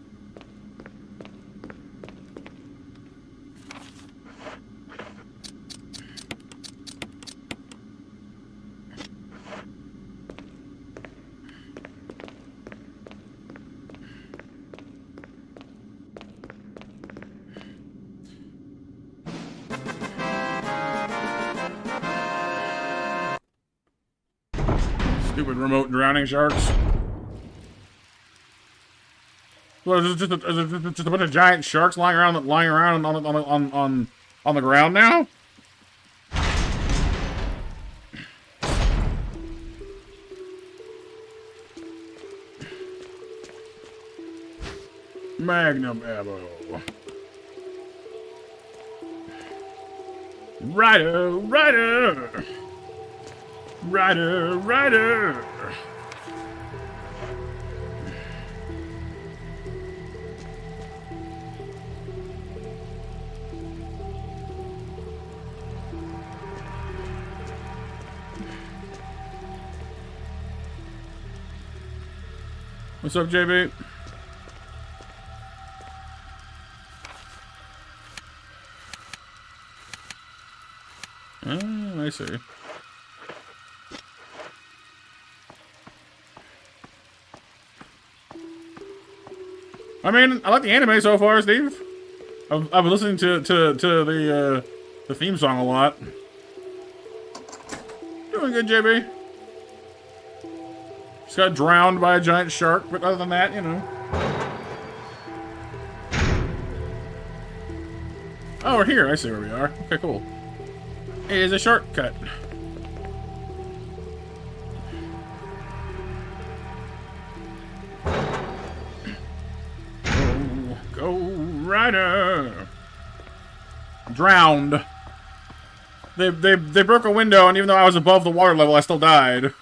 Stupid remote drowning sharks. Well, is it just a bunch of giant sharks lying around on the ground now? Magnum ammo. Rider, rider. Rider, rider. What's up, JB? Oh, I see. I mean, I like the anime so far, Steve. I've been listening to the theme song a lot. Doing good, JB. Just got drowned by a giant shark, but other than that, you know. Oh, we're here. I see where we are. Okay, cool. It is a shortcut. Go, Rider. Drowned. They broke a window, and even though I was above the water level, I still died.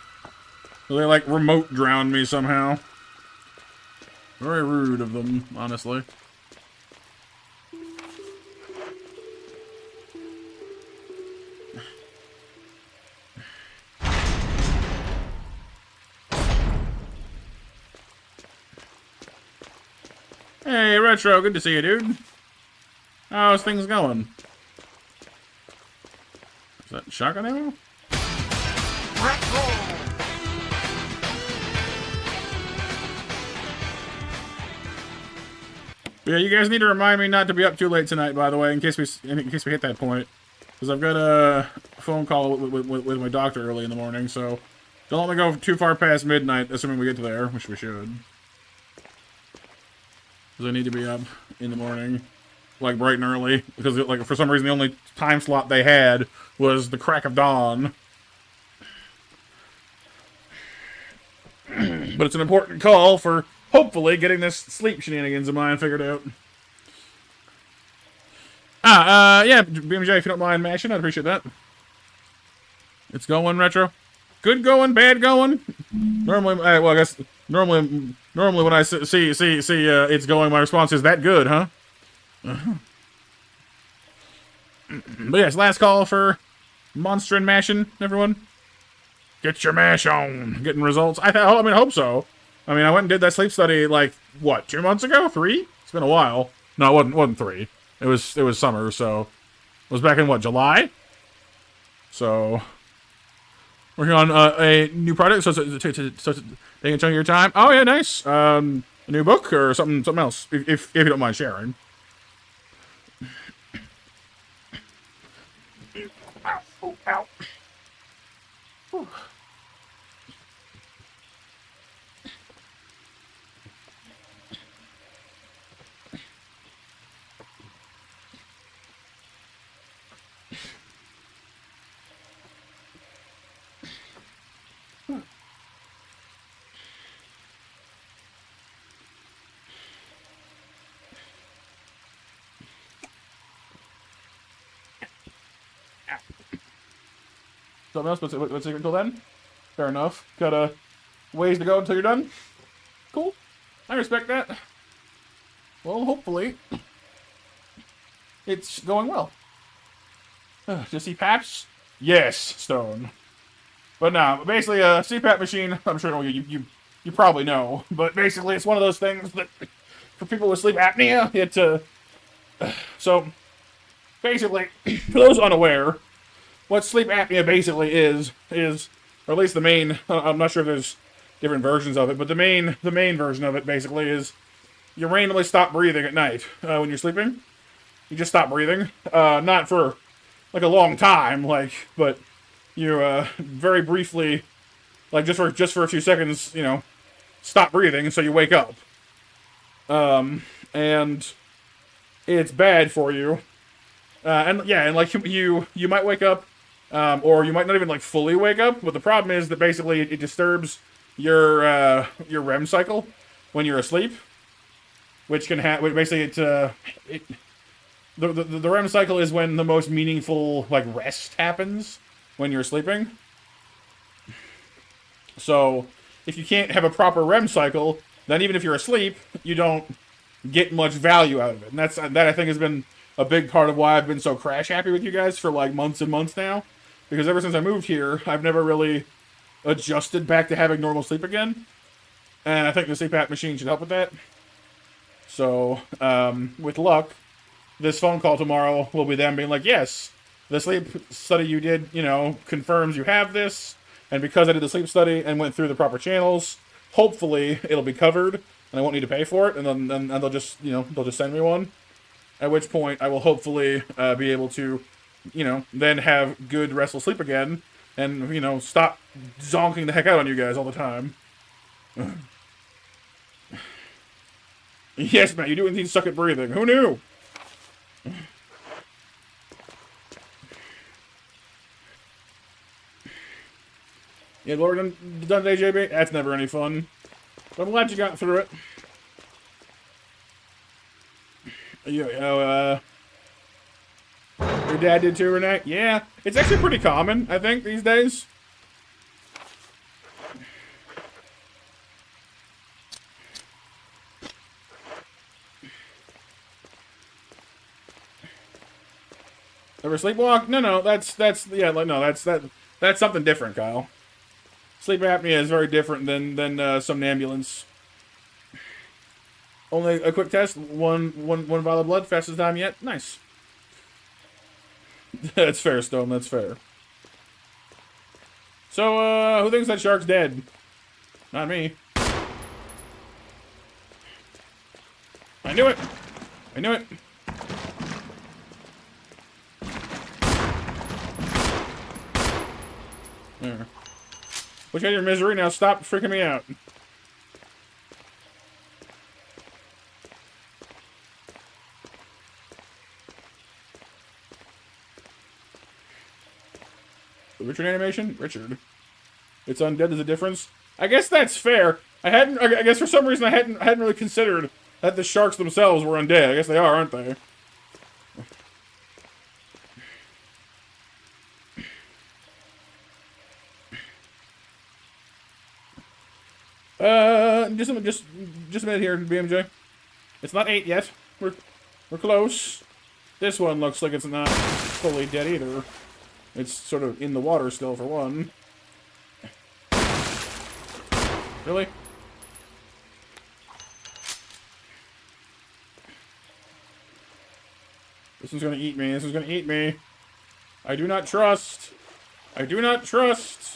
So they like remote drowned me somehow. Very rude of them, honestly. Hey, Retro, good to see you, dude. How's things going? Is that shotgun ammo? Yeah, you guys need to remind me not to be up too late tonight, by the way, in case we hit that point. Because I've got a phone call with my doctor early in the morning, so don't let me go too far past midnight, assuming we get to there, which we should. Because I need to be up in the morning, like bright and early, because like for some reason the only time slot they had was the crack of dawn. But it's an important call for hopefully getting this sleep shenanigans of mine figured out. Yeah, BMJ, if you don't mind mashing, I'd appreciate that. It's going, Retro. Good going, bad going. Normally, well, I guess normally when I see it's going, my response is that good, huh? But yes, last call for monster and mashing, everyone. Get your mash on. Getting results. I hope so. I mean, I went and did that sleep study like what, 2 months ago? 3? It's been a while. No, it wasn't 3. It was summer, so it was back in what, July? So working on a new project, so taking a chunk of your time. Oh yeah, nice. A new book or something else, if you don't mind sharing. Ow! Oh, ow! Whew. Something else? What's secret until then? Fair enough. Got a ways to go until you're done. Cool. I respect that. Well, hopefully it's going well. Just CPAPs? Yes, Stone. But no, basically a CPAP machine, I'm sure you probably know, but basically it's one of those things that for people with sleep apnea, so basically, for those unaware, what sleep apnea basically is, or at least the main, I'm not sure if there's different versions of it, but the main version of it basically is you randomly stop breathing at night when you're sleeping. You just stop breathing, not for like a long time, but you very briefly, like just for a few seconds, stop breathing, so you wake up. And it's bad for you. And like you might wake up, or you might not even like fully wake up. But the problem is that basically it disturbs your REM cycle when you're asleep, which can have basically the REM cycle is when the most meaningful like rest happens when you're sleeping. So if you can't have a proper REM cycle, then even if you're asleep, you don't get much value out of it. And that I think has been a big part of why I've been so crash happy with you guys for like months and months now. Because ever since I moved here, I've never really adjusted back to having normal sleep again. And I think the CPAP machine should help with that. So, with luck, this phone call tomorrow will be them being like, yes, the sleep study you did, confirms you have this. And because I did the sleep study and went through the proper channels, hopefully it'll be covered and I won't need to pay for it. And then they'll just, they'll just send me one. At which point I will hopefully be able to, then have good restful sleep again and, stop zonking the heck out on you guys all the time. Yes, Matt, you do indeed suck at breathing. Who knew? Yeah, Lord, done today, JB? That's never any fun. But I'm glad you got through it. Your dad did too, Renee? Yeah, it's actually pretty common, I think, these days. Ever sleepwalk? No, that's something different, Kyle. Sleep apnea is very different than somnambulance. Only a quick test. One vial of blood. Fastest time yet. Nice. That's fair, Stone. That's fair. So, who thinks that shark's dead? Not me. I knew it. I knew it. There. Which had your misery. Now stop freaking me out. The Richard animation? Richard. It's undead. There's a difference. I guess that's fair. I guess for some reason I hadn't really considered that the sharks themselves were undead. I guess they are, aren't they? Just a minute here, BMJ. It's not 8 yet. We're close. This one looks like it's not fully dead either. It's sort of in the water still, for one. Really? This one's gonna eat me. This one's gonna eat me. I do not trust. I do not trust.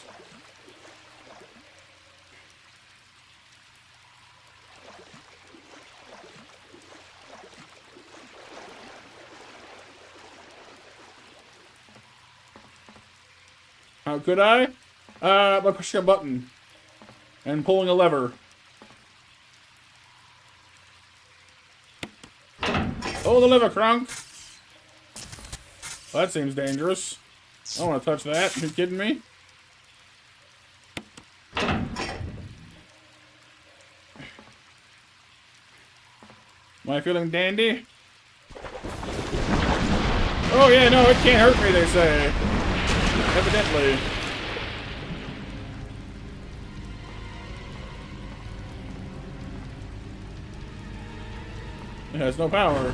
How could I? By pushing a button. And pulling a lever. Oh, the lever, Kronk! Well, that seems dangerous. I don't want to touch that. Are you kidding me? Am I feeling dandy? Oh yeah, no, it can't hurt me, they say. Evidently. It has no power.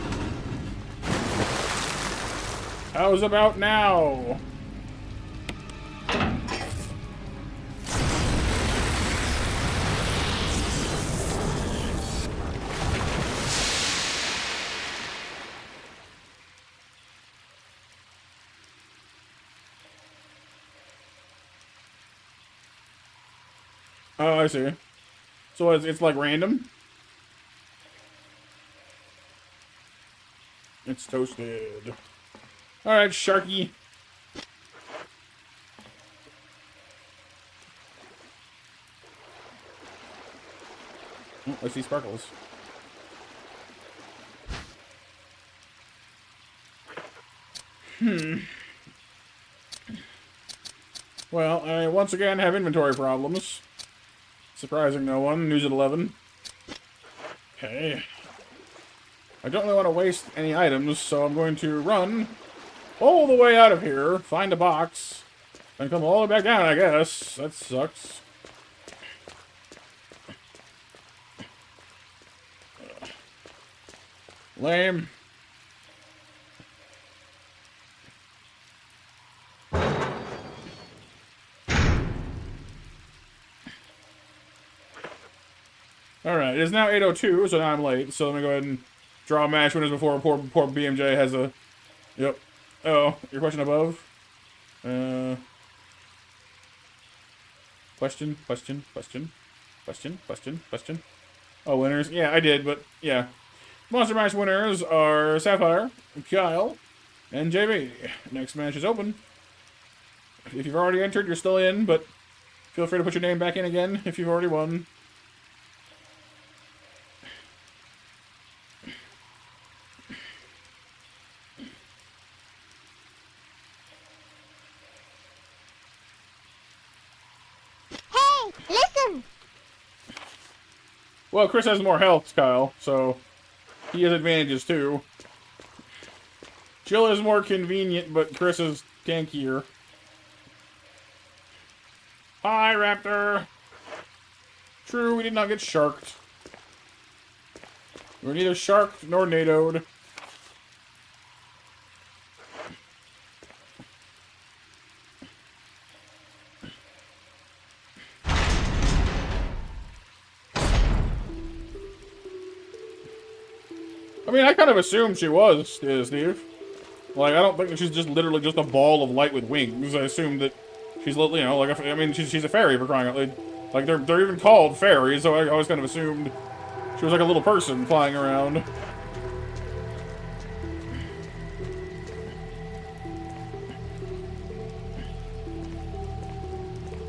How's about now? Oh, I see. So it's like random? It's toasted. Alright, Sharky. Oh, I see sparkles. Well, I once again have inventory problems. Surprising no one. News at 11. Okay. I don't really want to waste any items, so I'm going to run all the way out of here, find a box, and come all the way back down, I guess. That sucks. Lame. Alright, it is now 8:02, so now I'm late, so let me go ahead and draw match winners before poor BMJ has a... Yep. Oh, your question above? Question. Oh, winners? Yeah, I did, but yeah. Monster Mash winners are Sapphire, Kyle, and JB. Next match is open. If you've already entered, you're still in, but feel free to put your name back in again if you've already won. Well, Chris has more health, Kyle, so he has advantages too. Jill is more convenient, but Chris is tankier. Hi, Raptor! True, we did not get sharked. We were neither sharked nor NATO'd. I mean, I kind of assumed she was, Steve. Like, I don't think that she's just literally just a ball of light with wings. I assume that she's, you know, like, I mean, she's a fairy for crying out loud. Like, they're even called fairies, so I always kind of assumed she was like a little person flying around.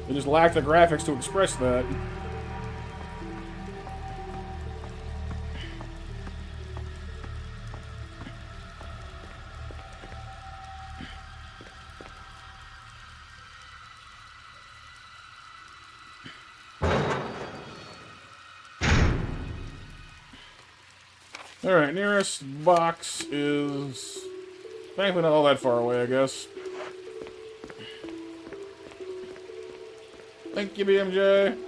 They just lack the graphics to express that. Alright, nearest box is... thankfully not all that far away, I guess. Thank you, BMJ.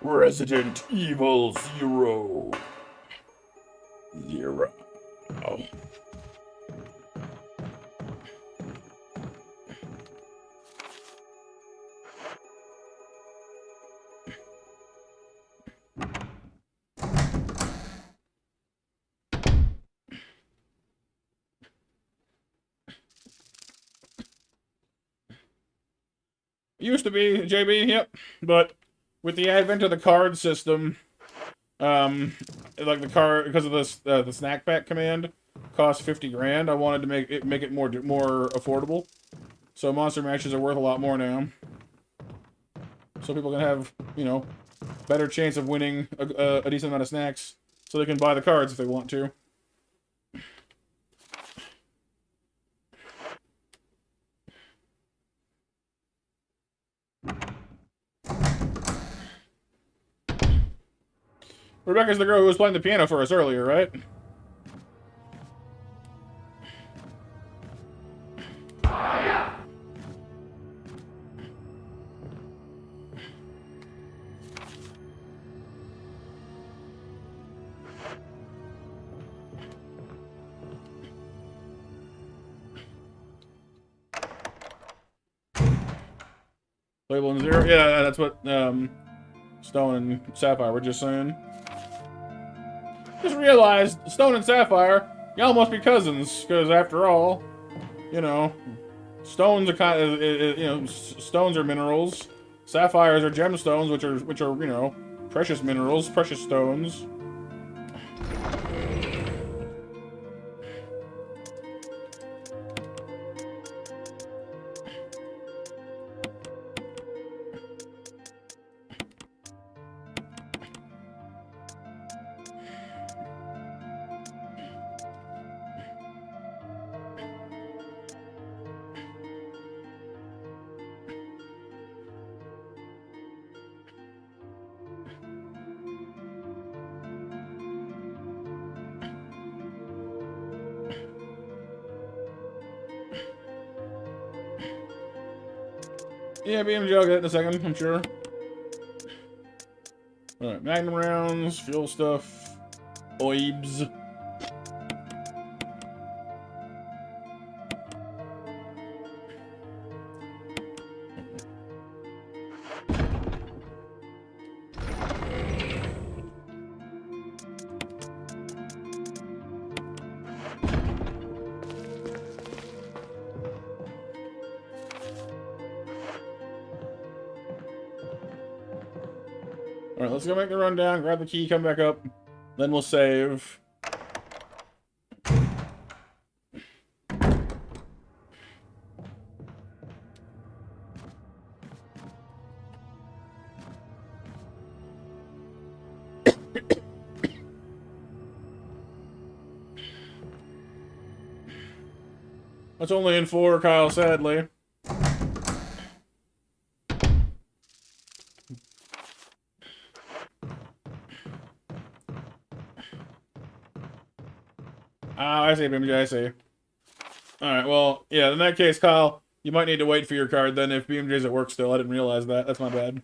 Resident Evil 0. Oh. Used to be, JB, yep. But with the advent of the card system, like the card, because of this, the snack pack command costs 50 grand, I wanted to make it more affordable. So monster matches are worth a lot more now. So people can have, you know, better chance of winning a decent amount of snacks, so they can buy the cards if they want to. Rebecca's the girl who was playing the piano for us earlier, right? Label in 0? Yeah, that's what Stone and Sapphire were just saying. Just realized, Stone and Sapphire, y'all must be cousins, because after all, you know, stones are kind of, you know, stones are minerals. Sapphires are gemstones, which are, you know, precious minerals, precious stones. Yeah, BMG, I'll get it in a second, I'm sure. Alright, Magnum rounds, fuel stuff, oibs. Alright, let's go make the rundown, grab the key, come back up, then we'll save. That's only in 4, Kyle, sadly. Ah, I see, BMJ, I see. Alright, well, yeah, in that case, Kyle, you might need to wait for your card then if BMJ's at work still. I didn't realize that. That's my bad.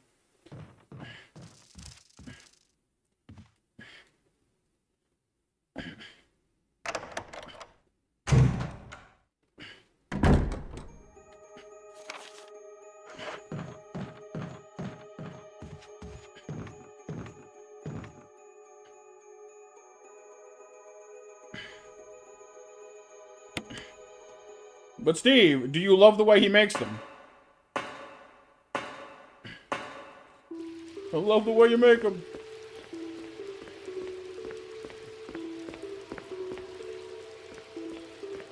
But Steve, do you love the way he makes them? I love the way you make them.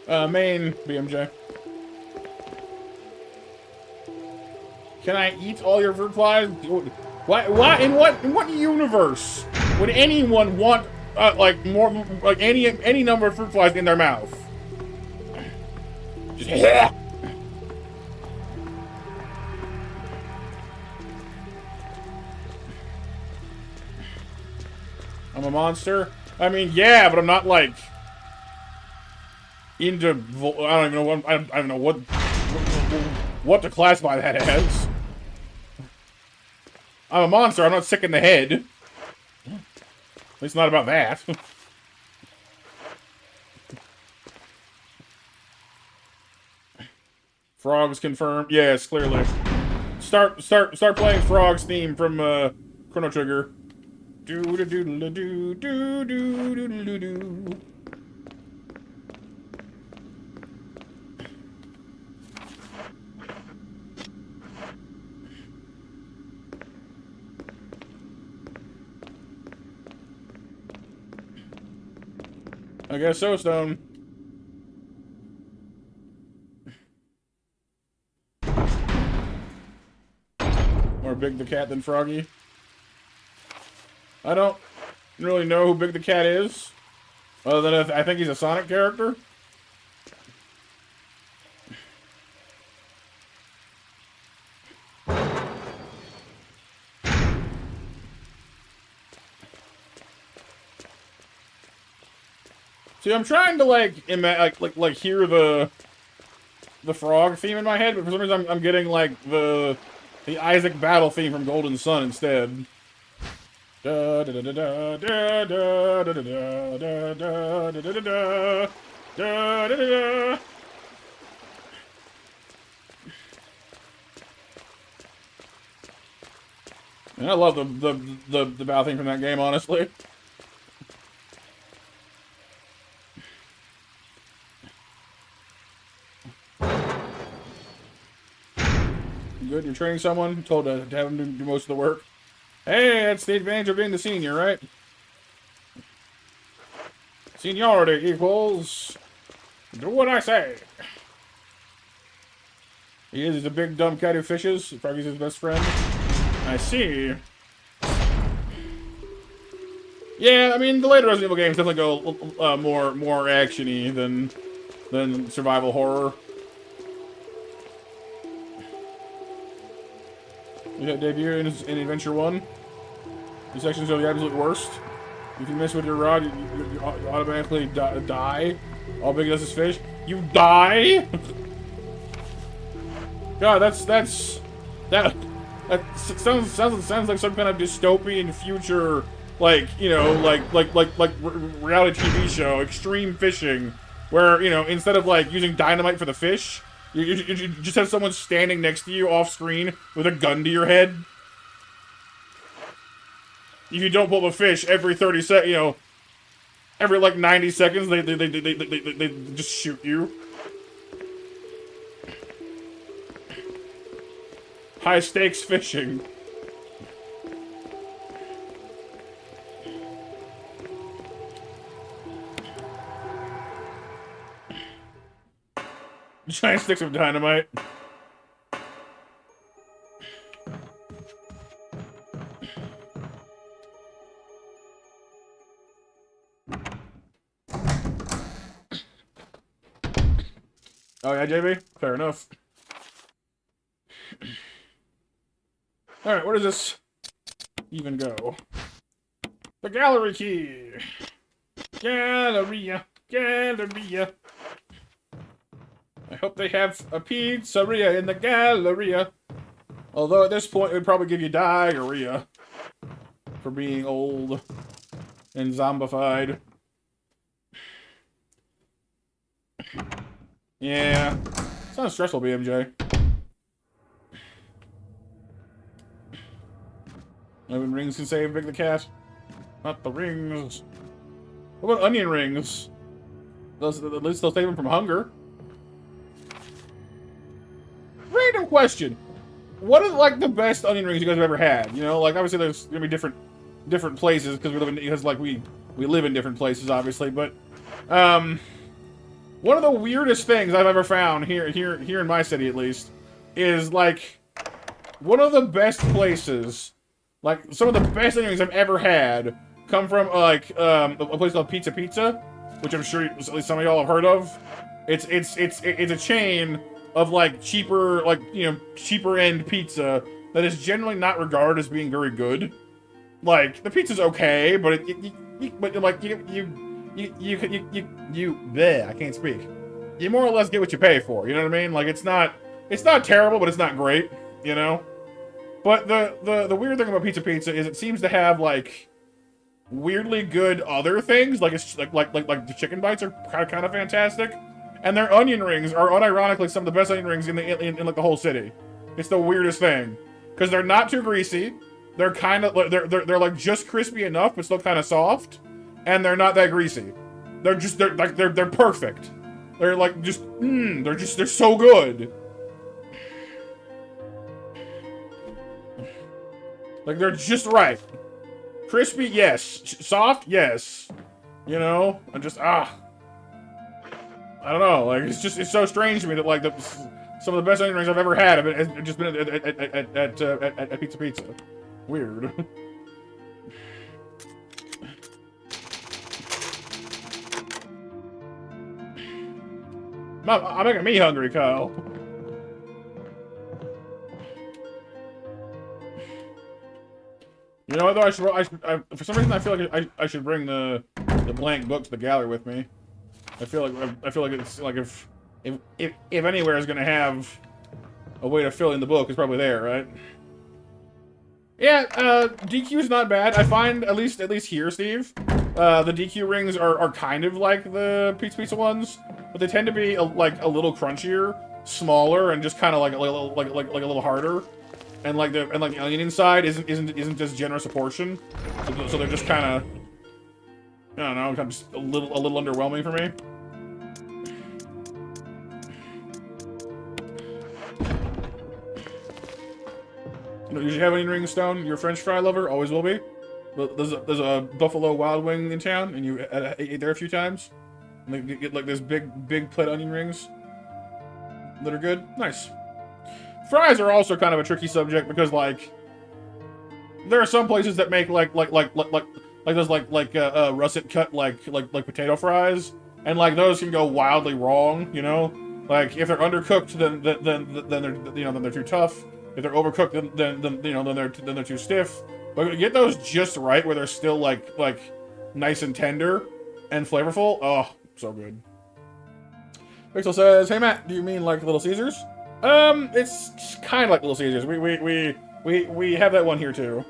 Main BMJ. Can I eat all your fruit flies? What? In what universe would anyone want like more like any number of fruit flies in their mouth? Just I'm a monster. I mean, yeah, but I'm not like into. I don't even know what. I don't know what to classify that as. I'm a monster. I'm not sick in the head. At least not about that. Frogs confirmed. Yes, clearly. Start playing Frogs theme from Chrono Trigger. Do do do do do do do do do. I guess so, Stone. More Big the Cat than Froggy. I don't really know who Big the Cat is, other than I think he's a Sonic character. See, I'm trying to like hear the frog theme in my head, but for some reason I'm getting like the Isaac battle theme from Golden Sun instead. Da da da da da da da da da da da da da da da da. And I love the battle theme from that game, honestly. Good, you're training someone, told to have them do most of the work. Hey, that's the advantage of being the senior, right? Seniority equals do what I say. He is a big dumb cat who fishes. Froggy's his best friend. I see. Yeah, I mean the later Resident Evil games definitely go more action-y than survival horror. Yeah, debut in Adventure 1. These sections are the absolute worst. If you miss with your rod, you automatically die. All big does is fish. You die? God, that sounds like some kind of dystopian future, like, you know, like reality TV show, extreme fishing, where, you know, instead of like using dynamite for the fish, you just have someone standing next to you off screen with a gun to your head. If you don't pull a fish every 30 seconds, you know, every like 90 seconds, they just shoot you. High stakes fishing. Giant sticks of dynamite. Oh yeah, JB? Fair enough. Alright, where does this even go? The gallery key! Galleria! Galleria! I hope they have a pizzeria in the Galleria. Although at this point it would probably give you diarrhea for being old and zombified. Yeah. Sounds stressful, BMJ. Maybe rings can save Big the Cat. Not the rings. What about onion rings? Those, at least they'll save him from hunger. random question. What are, like, the best onion rings you guys have ever had? You know, like, obviously there's gonna be different places, because we live in different places, obviously, but, one of the weirdest things I've ever found here in my city, at least, is, like, one of the best places, like, some of the best onion rings I've ever had come from, like, a place called Pizza, which I'm sure at least some of y'all have heard of. It's a chain of, like, cheaper, like, you know, cheaper end pizza that is generally not regarded as being very good. Like, the pizza's okay, but bleh, I can't speak. You more or less get what you pay for, you know what I mean? Like, it's not terrible, but it's not great, you know? But the weird thing about Pizza is it seems to have, like, weirdly good other things, like it's like the chicken bites are kind of fantastic, and their onion rings are unironically some of the best onion rings in like the whole city. It's the weirdest thing because they're not too greasy, they're kind of they're like just crispy enough but still kind of soft, and they're not that greasy. They're perfect. They're like just they're so good. Like they're just right. Crispy, yes. Soft, yes. You know, and just I don't know. Like it's so strange to me that like some of the best onion rings I've ever had have just been at Pizza. Weird. I'm making me hungry, Kyle. You know what, though? For some reason, I feel like I should bring the blank book to the gallery with me. I feel like it's like if anywhere is gonna have a way to fill in the book, it's probably there, right? Yeah, DQ is not bad. I find at least here, Steve, the DQ rings are kind of like the Pizza ones, but they tend to be like a little crunchier, smaller, and just kind of like a little harder. And like the onion inside isn't just generous a portion, so they're just kind of, I don't know, kind of just a little underwhelming for me. You don't usually have onion rings, Stone. You're a French fry lover, always will be. There's a Buffalo Wild Wing in town, and you ate there a few times. And they get like those big plate onion rings that are good. Nice. Fries are also kind of a tricky subject because, like, there are some places that make like those russet cut like potato fries, and like those can go wildly wrong. You know, like if they're undercooked, then they're too tough. If they're overcooked, then they're too stiff. But you get those just right where they're still like nice and tender and flavorful. Oh, so good. Pixel says, "Hey Matt, do you mean like Little Caesars?" It's kind of like Little Caesars. We have that one here too,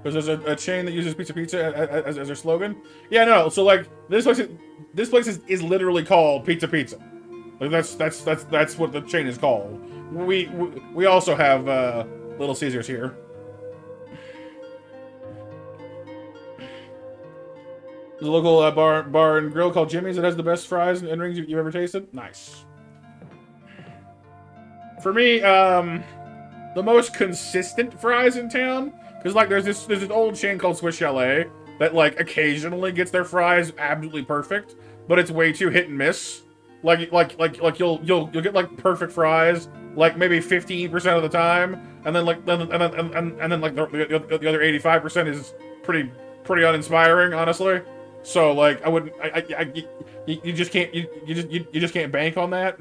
because there's a chain that uses Pizza as their slogan. Yeah, no. So like this place is literally called Pizza. Like that's what the chain is called. We also have Little Caesars here. There's a local bar and grill called Jimmy's that has the best fries and rings you've ever tasted. Nice. For me, the most consistent fries in town, because like there's this old chain called Swiss Chalet that like occasionally gets their fries absolutely perfect, but it's way too hit and miss. Like you'll get like perfect fries like maybe 15% of the time, and then like the other 85% is pretty uninspiring, honestly. So like you just can't bank on that.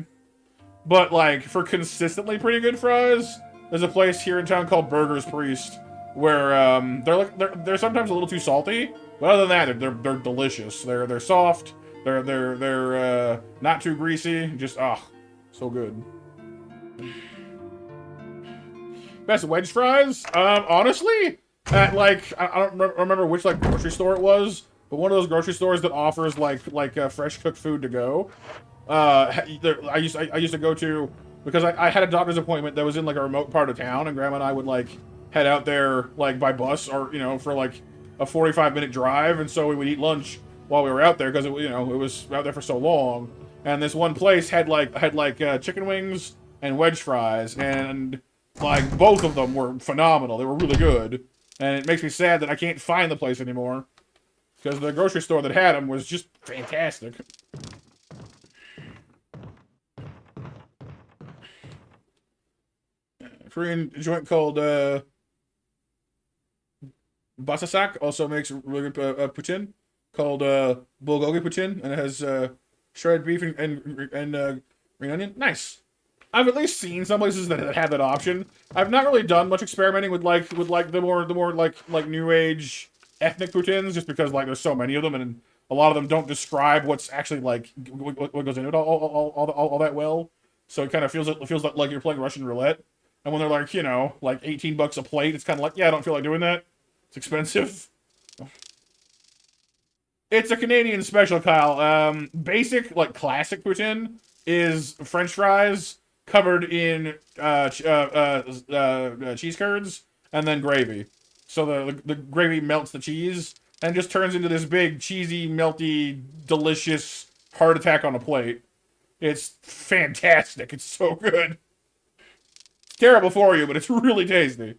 But like for consistently pretty good fries, there's a place here in town called Burger's Priest where they're sometimes a little too salty, but other than that they're delicious. They're soft. They're not too greasy. Just so good. Best wedge fries? Honestly, at like I don't remember which like grocery store it was, but one of those grocery stores that offers like fresh cooked food to go. I used to go to, because I had a doctor's appointment that was in like a remote part of town, and Grandma and I would like head out there like by bus or for like a 45-minute drive, and so we would eat lunch while we were out there because it was out there for so long. And this one place had like chicken wings and wedge fries, and like both of them were phenomenal. They were really good, and it makes me sad that I can't find the place anymore because the grocery store that had them was just fantastic. Korean joint called Basasak also makes really good poutine called bulgogi poutine, and it has shredded beef and green onion. Nice. I've at least seen some places that have that option. I've not really done much experimenting with like the more like new age ethnic poutines, just because like there's so many of them, and a lot of them don't describe what's actually like what goes into it all that well. So it kind of feels like you're playing Russian roulette. And when they're like, you know, like 18 bucks a plate, it's kind of like, yeah, I don't feel like doing that. It's expensive. It's a Canadian special, Kyle. Basic, like, classic poutine is French fries covered in cheese curds and then gravy. So the gravy melts the cheese and just turns into this big, cheesy, melty, delicious heart attack on a plate. It's fantastic. It's so good. It's terrible for you, but it's really tasty.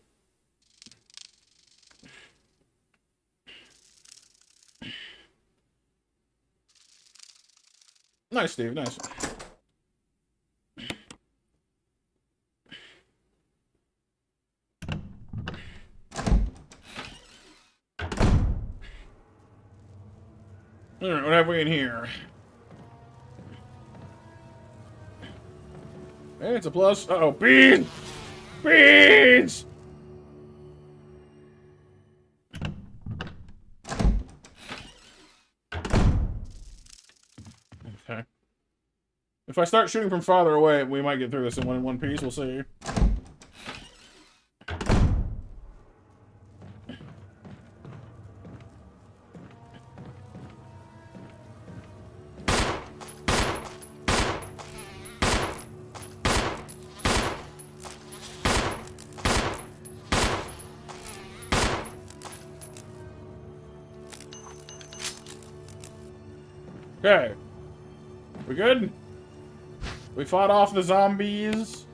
Nice, Steve. Nice. Alright, what have we in here? Hey, it's a plus. Uh-oh, beans! Beans! Okay. If I start shooting from farther away, we might get through this in one piece. We'll see. Okay. We good? We fought off the zombies?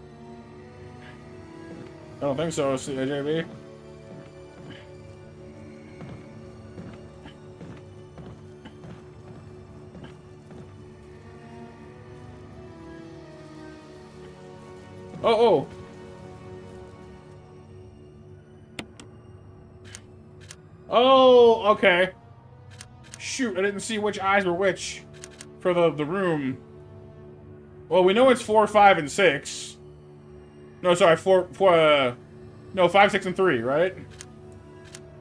I don't think so, JB. Oh, oh. Oh, okay. Shoot, I didn't see which eyes were which for the room. Well, we know it's 4, 5, and 6. No, sorry, 5, 6, and 3, right?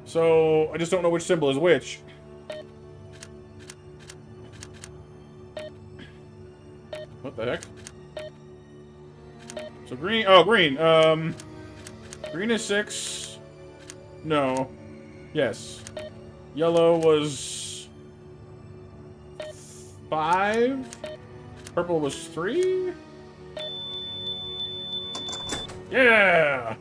So, I just don't know which symbol is which. What the heck? So green, oh, green. Green is 6. No. Yes. Yellow was 5. Purple was 3. Yeah!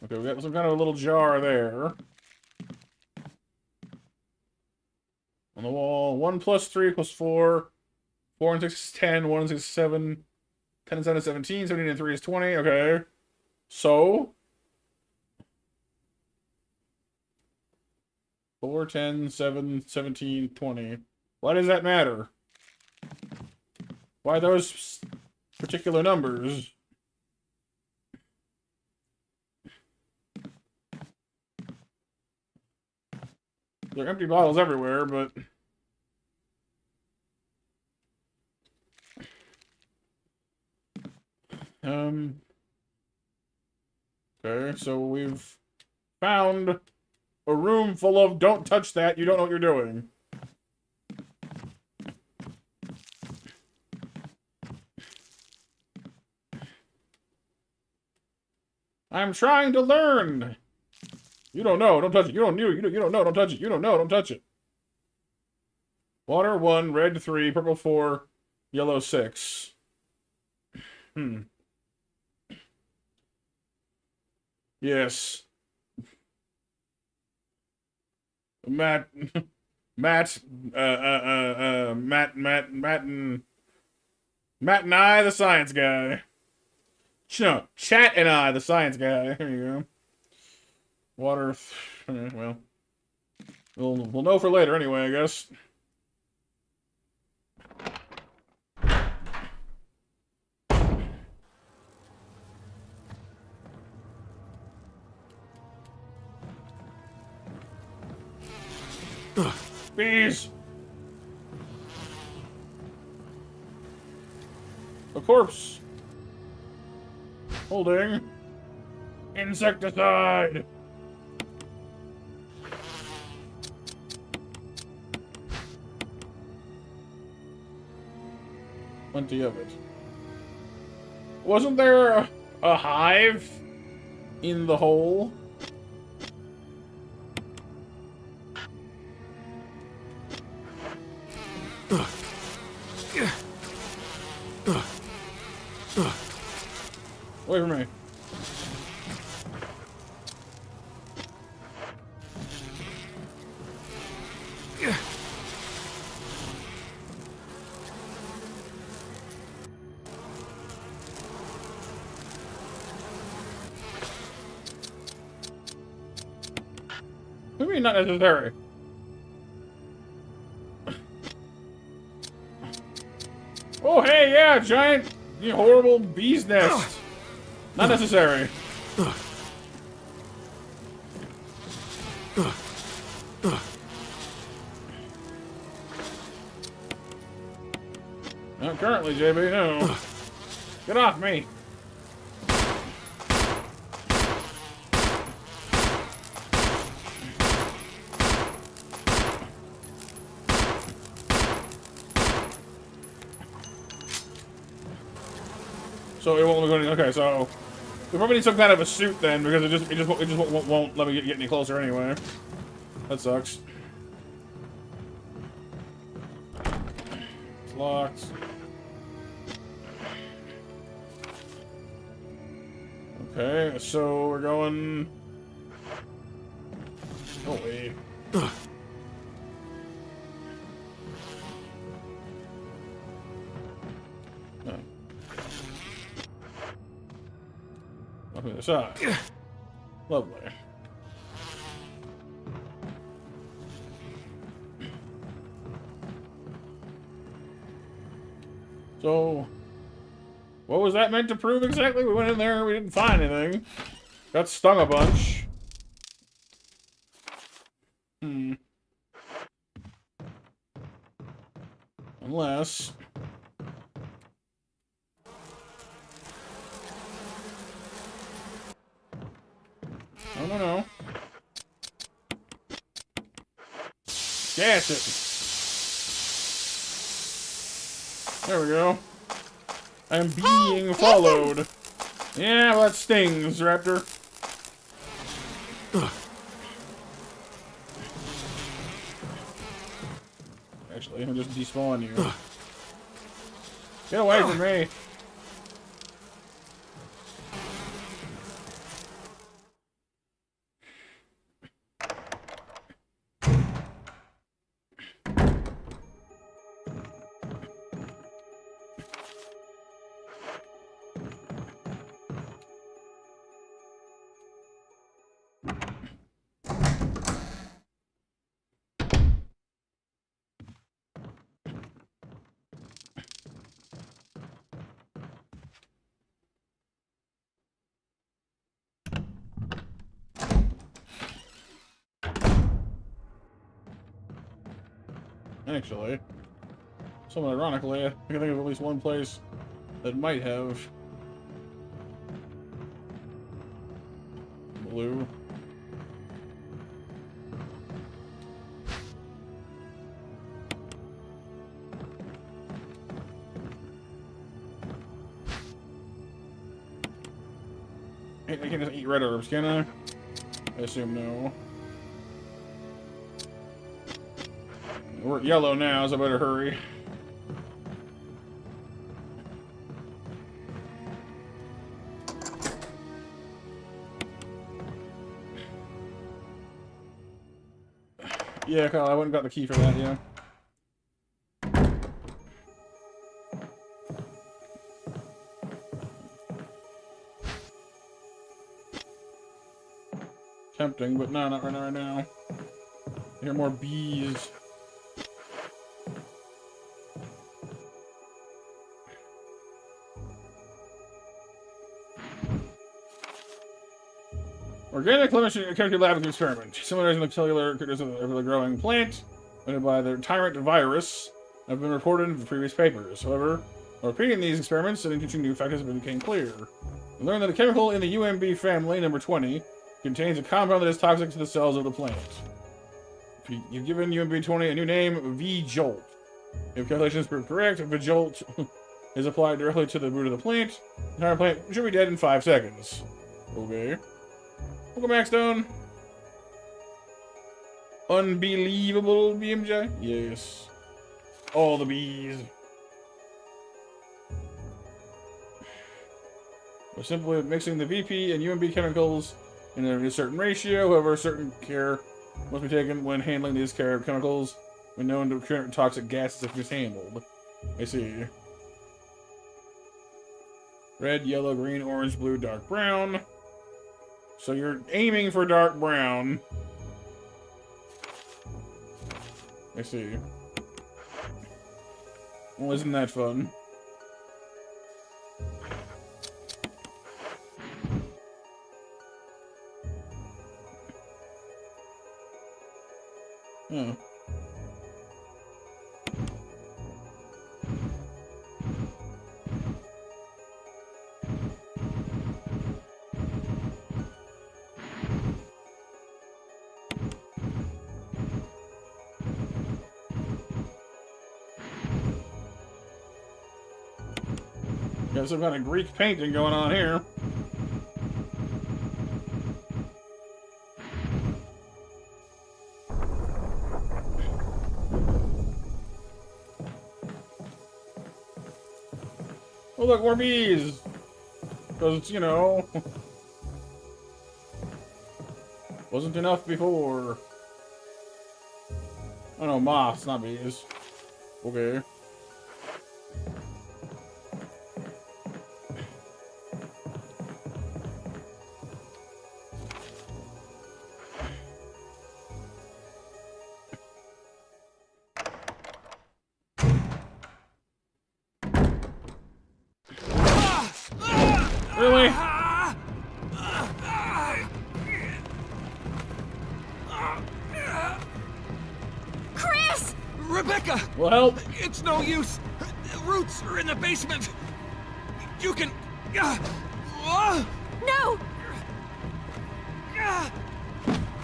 Okay, we got some kind of a little jar there. On the wall, 1 plus 3 plus 4. 4 and 6 is 10, 1 and 6 is 7. 10 and 7 is 17, 17 and 3 is 20, okay. So 4, 10, 7, 17, 20. Why does that matter? Why those particular numbers? There are empty bottles everywhere, but okay, so we've found a room full of don't touch that, you don't know what you're doing. I'm trying to learn. You don't know, don't touch it. You don't know, you don't know, don't touch it. You don't know, don't touch it. Water 1, red 3, purple 4, yellow 6. Yes. Matt, Matt, Matt and I, the science guy. No, Chat and I, the science guy. There you go. Water. Well, we'll know for later anyway, I guess. Bees! A corpse! Holding... insecticide! Plenty of it. Wasn't there a hive in the hole? Wait for me. What do you mean not necessary? Oh, hey, yeah, giant, you horrible bee's nest. Not necessary. Not currently, JB, no. Get off me. So it won't let me go any, okay, so we probably need some kind of a suit then, because it just won't let me get any closer anyway. That sucks. It's locked. Okay, so we're going. Oh wait. Up the other side. Lovely. So, what was that meant to prove exactly? We went in there, we didn't find anything. Got stung a bunch. Unless... No. Gas it. There we go. I'm being followed. Yeah, well, that stings, Raptor. Actually, I'm just despawn you. Get away from me. Actually, somewhat ironically, I can think of at least one place that might have blue. I can't just eat red herbs, can I? I assume no. We're at yellow now, so I better hurry. Yeah, Kyle, I went and got the key for that, yeah. Tempting, but no, not right now. I hear more bees. Organic chemistry lab experiment. Similar to the cellular characters of the growing plant, made by the tyrant virus, have been reported in previous papers. However, while repeating these experiments and introducing new factors became clear. We learned that a chemical in the UMB family, number 20, contains a compound that is toxic to the cells of the plant. You've given UMB-20 a new name, V-Jolt. If calculations prove correct, V-Jolt is applied directly to the root of the plant. The entire plant should be dead in 5 seconds. Okay. Welcome back, Stone. Unbelievable, BMJ? Yes. All the bees. We're simply mixing the VP and UMB chemicals in a certain ratio. However, certain care must be taken when handling these chemicals when known to create toxic gases if mishandled. I see. Red, yellow, green, orange, blue, dark brown. So you're aiming for dark brown. I see. Well, isn't that fun? Huh. Got some kind of Greek painting going on here. Oh, look, more bees! Because, you know, wasn't enough before. Oh no, moths, not bees. Okay. Really? Chris! Rebecca! Will help. It's no use. Roots are in the basement. You can... No!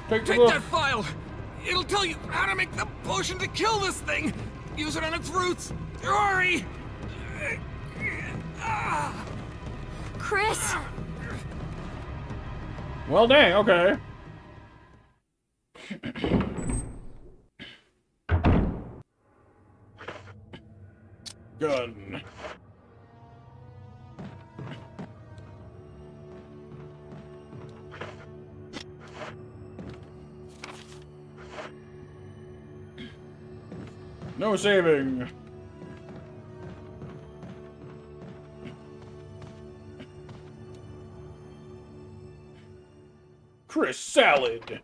Take the Take book. that file. It'll tell you how to make the potion to kill this thing. Use it on its roots. Hurry! Chris! Well, dang, okay. Gun. No saving. Chris Salad.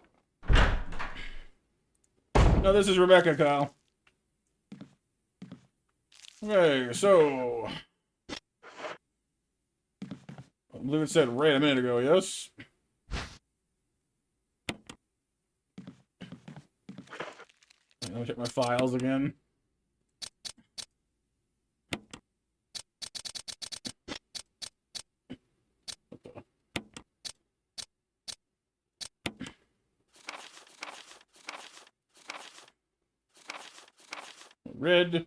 No, this is Rebecca, Kyle. Okay, so I believe it said red a minute ago, yes? Let me check my files again. Red,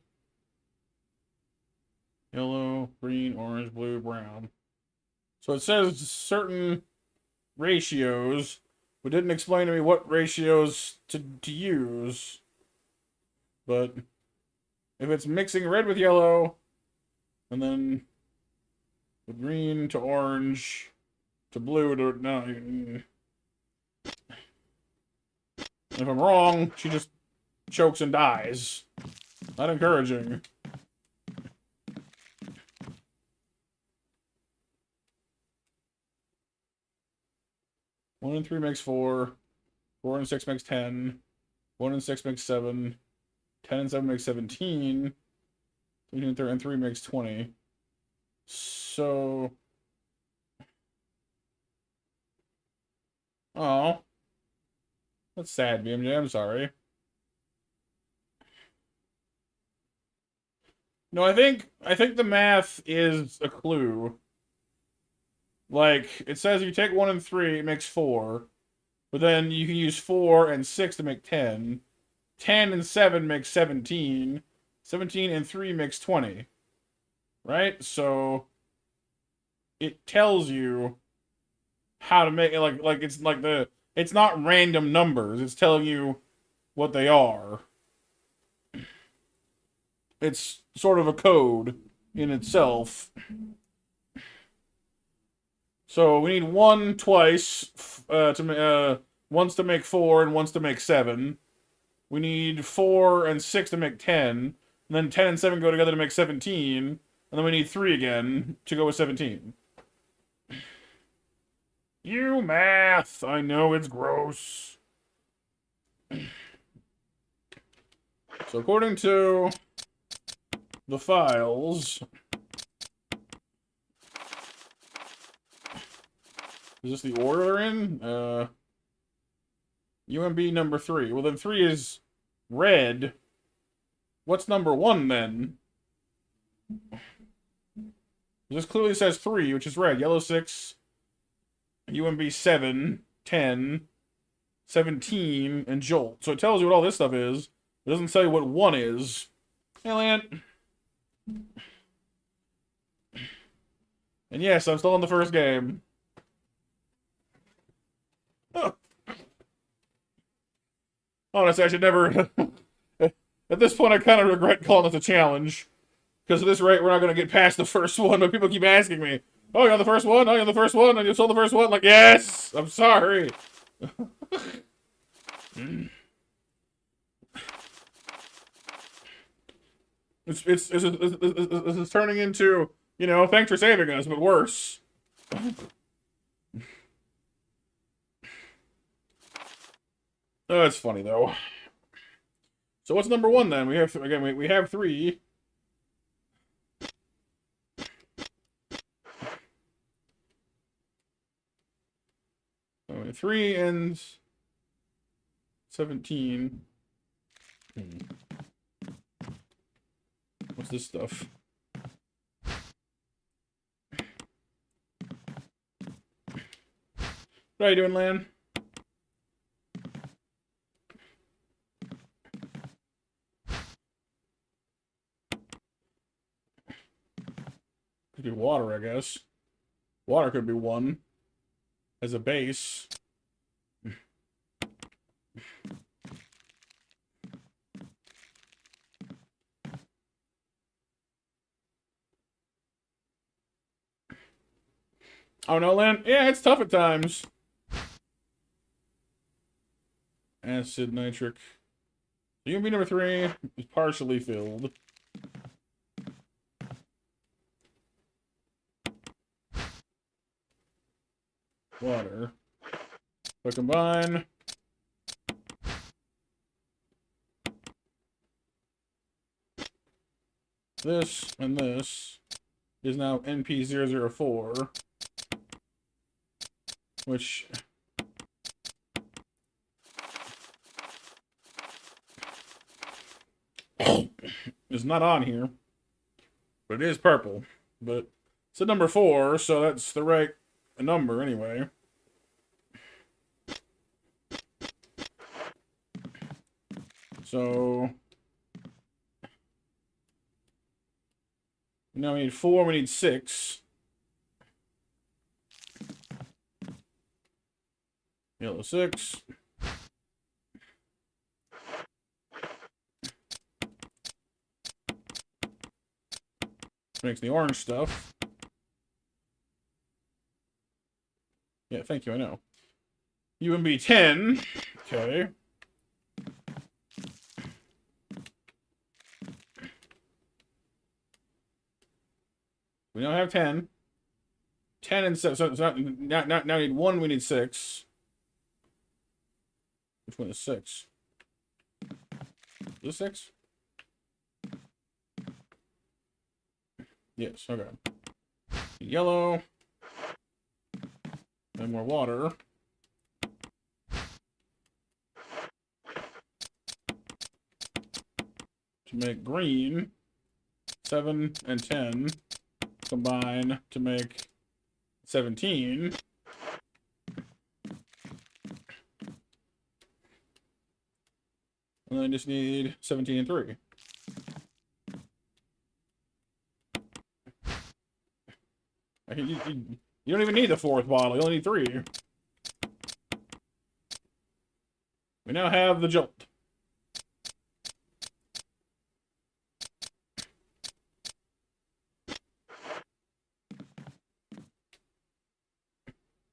yellow, green, orange, blue, brown. So it says certain ratios, but didn't explain to me what ratios to use. But if it's mixing red with yellow, and then the green to orange to blue to no. If I'm wrong, she just chokes and dies. Not encouraging. 1 and 3 makes 4. 4 and 6 makes 10. 1 and 6 makes 7. 10 and 7 makes 17. 17 and 3 makes 20. So... Oh. That's sad, BMJ. I'm sorry. No, I think the math is a clue. Like, it says if you take 1 and 3, it makes 4. But then you can use 4 and 6 to make 10. 10 and 7 makes 17. 17 and 3 makes 20. Right? So it tells you how to make it it's not random numbers. It's telling you what they are. It's sort of a code in itself. So we need 1 twice once to make 4 and once to make 7. We need 4 and 6 to make 10. And then 10 and 7 go together to make 17. And then we need 3 again to go with 17. You math! I know it's gross. So according to the files... Is this the order they're in? UMB number 3. Well, then 3 is red. What's number 1, then? This clearly says 3, which is red. Yellow 6, UMB 7, 10, 17, and Jolt. So it tells you what all this stuff is. It doesn't tell you what 1 is. Hey, Lan. And yes, I'm still in the first game. Oh. Honestly, I should never... At this point, I kind of regret calling this a challenge. Because at this rate, we're not going to get past the first one, but people keep asking me, oh, you're on the first one? Oh, you're on the first one? And you sold the first one? Like, yes! I'm sorry! This is turning into, you know, thanks for saving us, but worse. Oh, it's funny, though. So what's number 1, then? We have, again, we have 3. So 3 and 17. What's this stuff? What are you doing, Lan? Could be water, I guess. Water could be 1 as a base. Oh no, Lan? Yeah, it's tough at times. Acid, nitric. UMB number 3 is partially filled. Water. So combine. This and this is now NP004. Which is not on here, but it is purple. But it's a number 4, so that's the right number anyway. So now we need 4, we need 6. Yellow 6. Makes the orange stuff. Yeah, thank you, I know. UMB 10. Okay. We now have 10. 10 and 7. So now we need 1, we need 6. Which one is 6? Is this 6? Yes, okay. Yellow. And more water. To make green. 7 and 10 combine to make 17. And then I just need 17 and 3. You don't even need the 4th bottle. You only need 3. We now have the Jolt.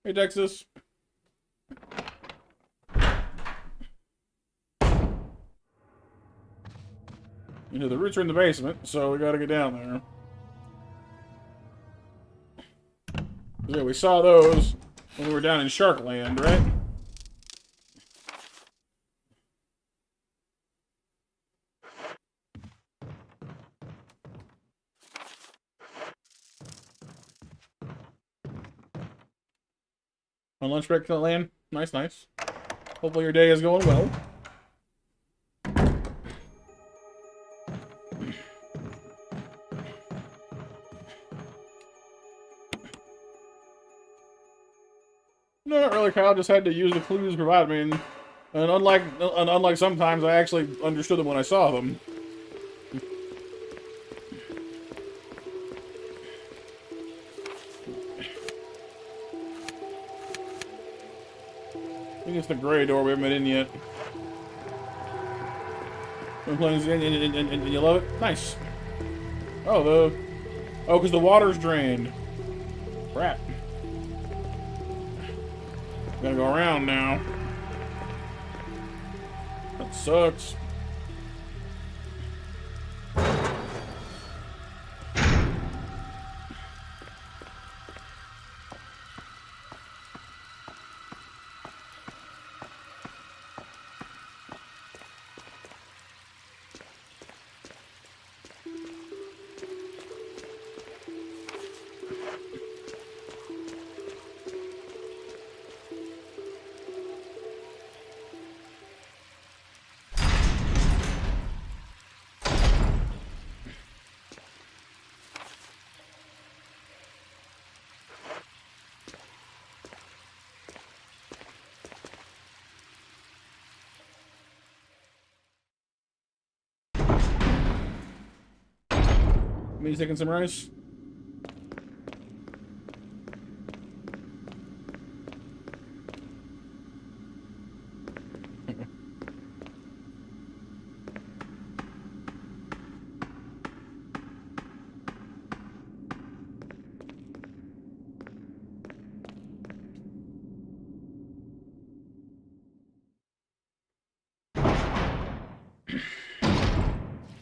Hey, Texas. You know, the roots are in the basement, so we gotta get down there. Yeah, we saw those when we were down in Sharkland, right? On lunch break to the land. Nice, nice. Hopefully your day is going well. No, not really, Kyle. Just had to use the clues provided me, and unlike sometimes, I actually understood them when I saw them. I think it's the gray door we haven't been in yet. Been playing and you love it? Nice. Oh, because the water's drained. Crap. Gotta go around now. That sucks. Me taking some rice?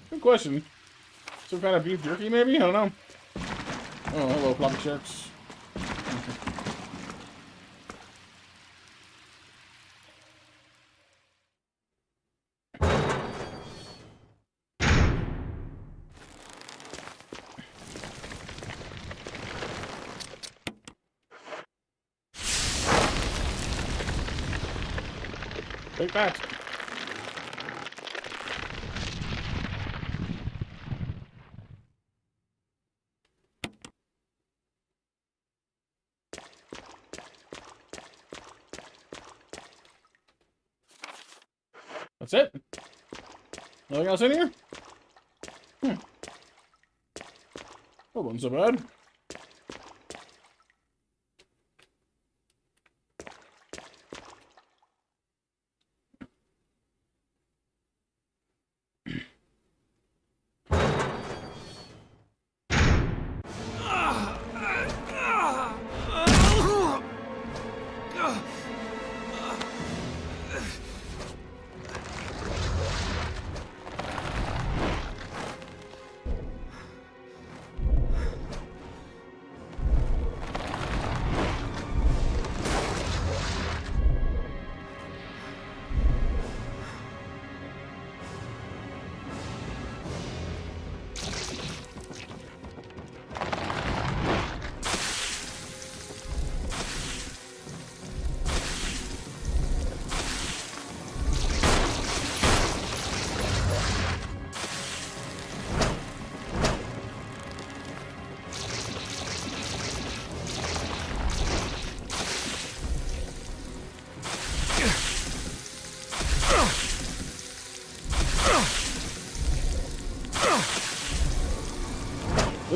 Good question. Some kind of beef jerky, maybe? I don't know. Oh, hello, floppy sharks. Take that. That's it? Nothing else in here? That wasn't so bad.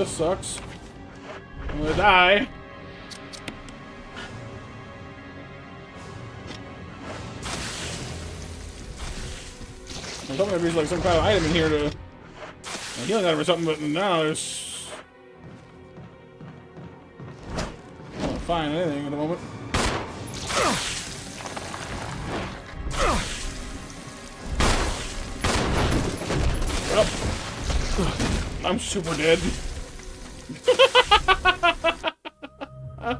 this sucks. I'm gonna die. I was hoping there's like some kind of item in here to a healing item or something, but no, there's I don't find anything at the moment. Oh, I'm super dead.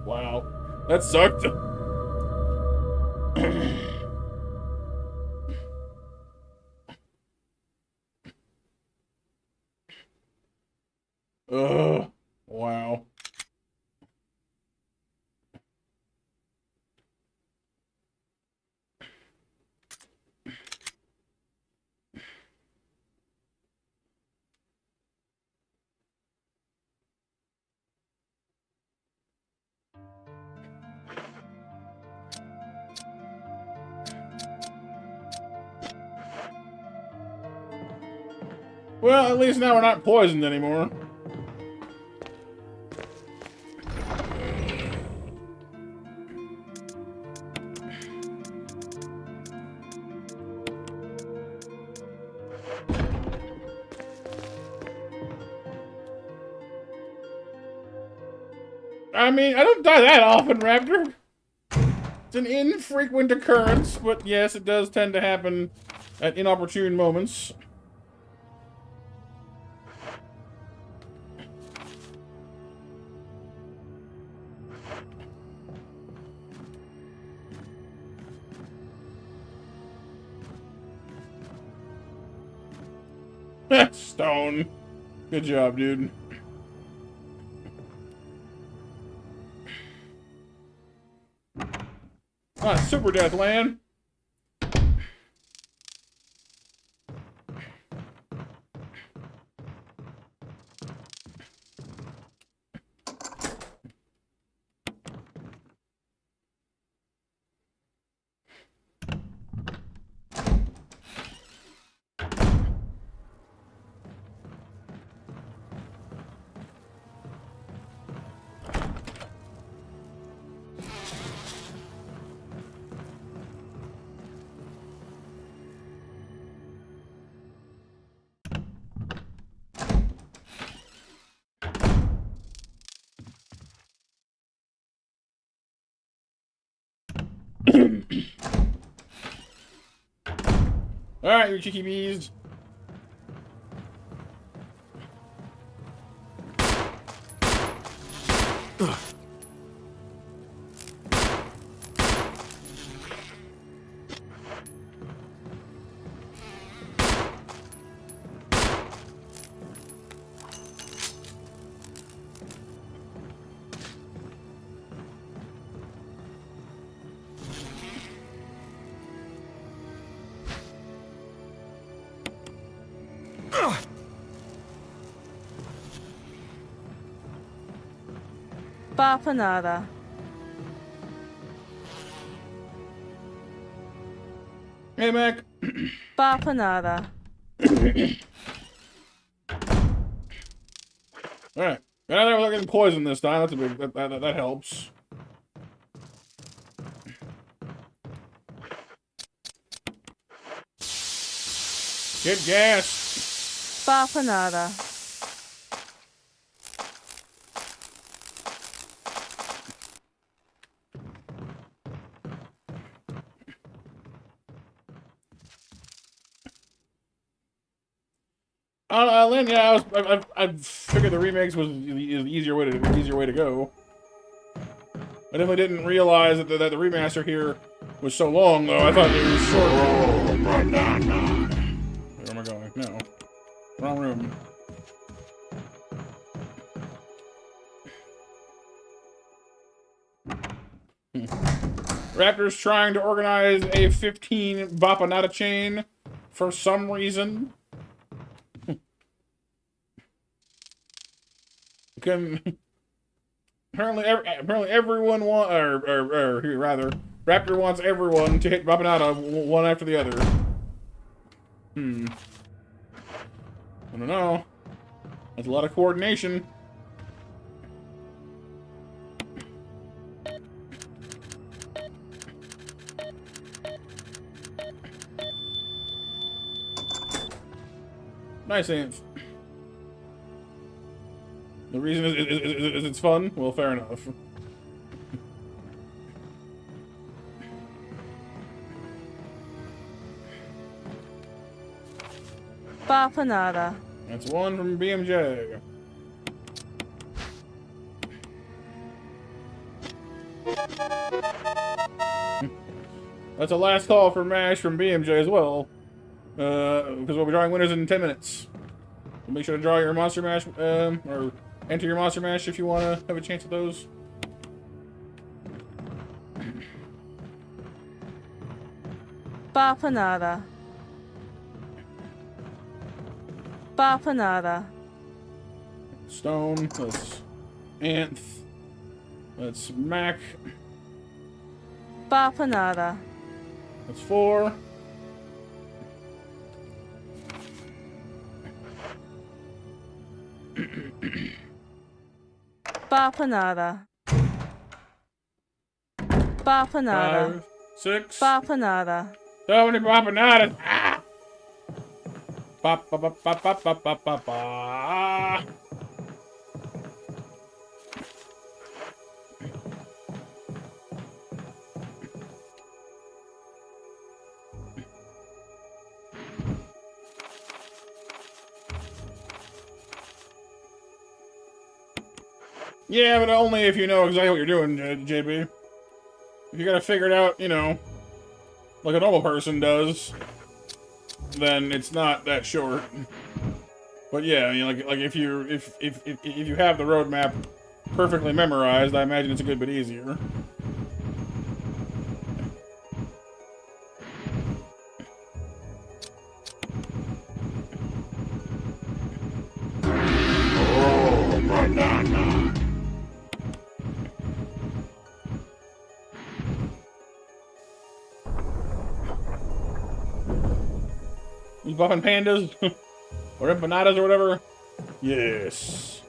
Wow, that sucked. Wow. Well, at least now we're not poisoned anymore. I mean, I don't die that often, Raptor. It's an infrequent occurrence, but yes, it does tend to happen at inopportune moments. Stone. Good job, dude. Ah, Super Death Land. Alright, you cheeky bees. Bapanada. Hey, Mac. Bapanada. Alright. Now they're getting poisoned this time. That's a big... That helps. Get gas. Bapanada. Lynn, yeah, I figured the remakes was the easier way to go. I definitely didn't realize that the remaster here was so long, though. I thought it was short. Where am I going? No, wrong room. Raptor's trying to organize a 15 Bapanada chain for some reason. Apparently everyone or rather, Raptor wants everyone to hit Bapanada one after the other. I don't know. That's a lot of coordination. Nice Anth. The reason is it's fun? Well, fair enough. Bapanada. That's one from BMJ. That's a last call for MASH from BMJ as well. Because we'll be drawing winners in 10 minutes. So make sure to draw your Monster Mash, or enter your Monster Mash if you want to have a chance at those. Bapanada. Bapanada. Stone, that's Anth, that's Mac, Bapanada. that's 4. Bapanada. Bapanada. 5, 6. Bapanada. So many papanadas. Ah! Ba ba ba ba ba ba ba ba ba. Yeah, but only if you know exactly what you're doing, JB. If you gotta figure it out, you know, like a normal person does, then it's not that short. But yeah, you know, like if you have the roadmap perfectly memorized, I imagine it's a good bit easier. Oh, banana. You buffing pandas? Or empanadas or whatever? Yes.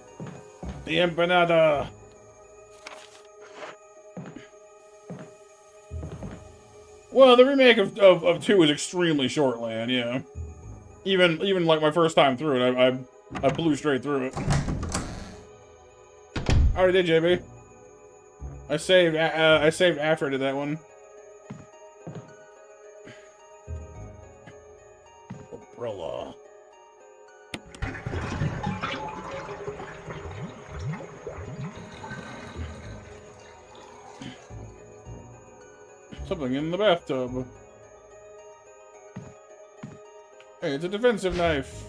The empanada. Well, the remake of 2 is extremely short, Lan, yeah. Even like my first time through it, I blew straight through it. I already did, JB. I saved after I did that one. Umbrella. Something in the bathtub. Hey, it's a defensive knife.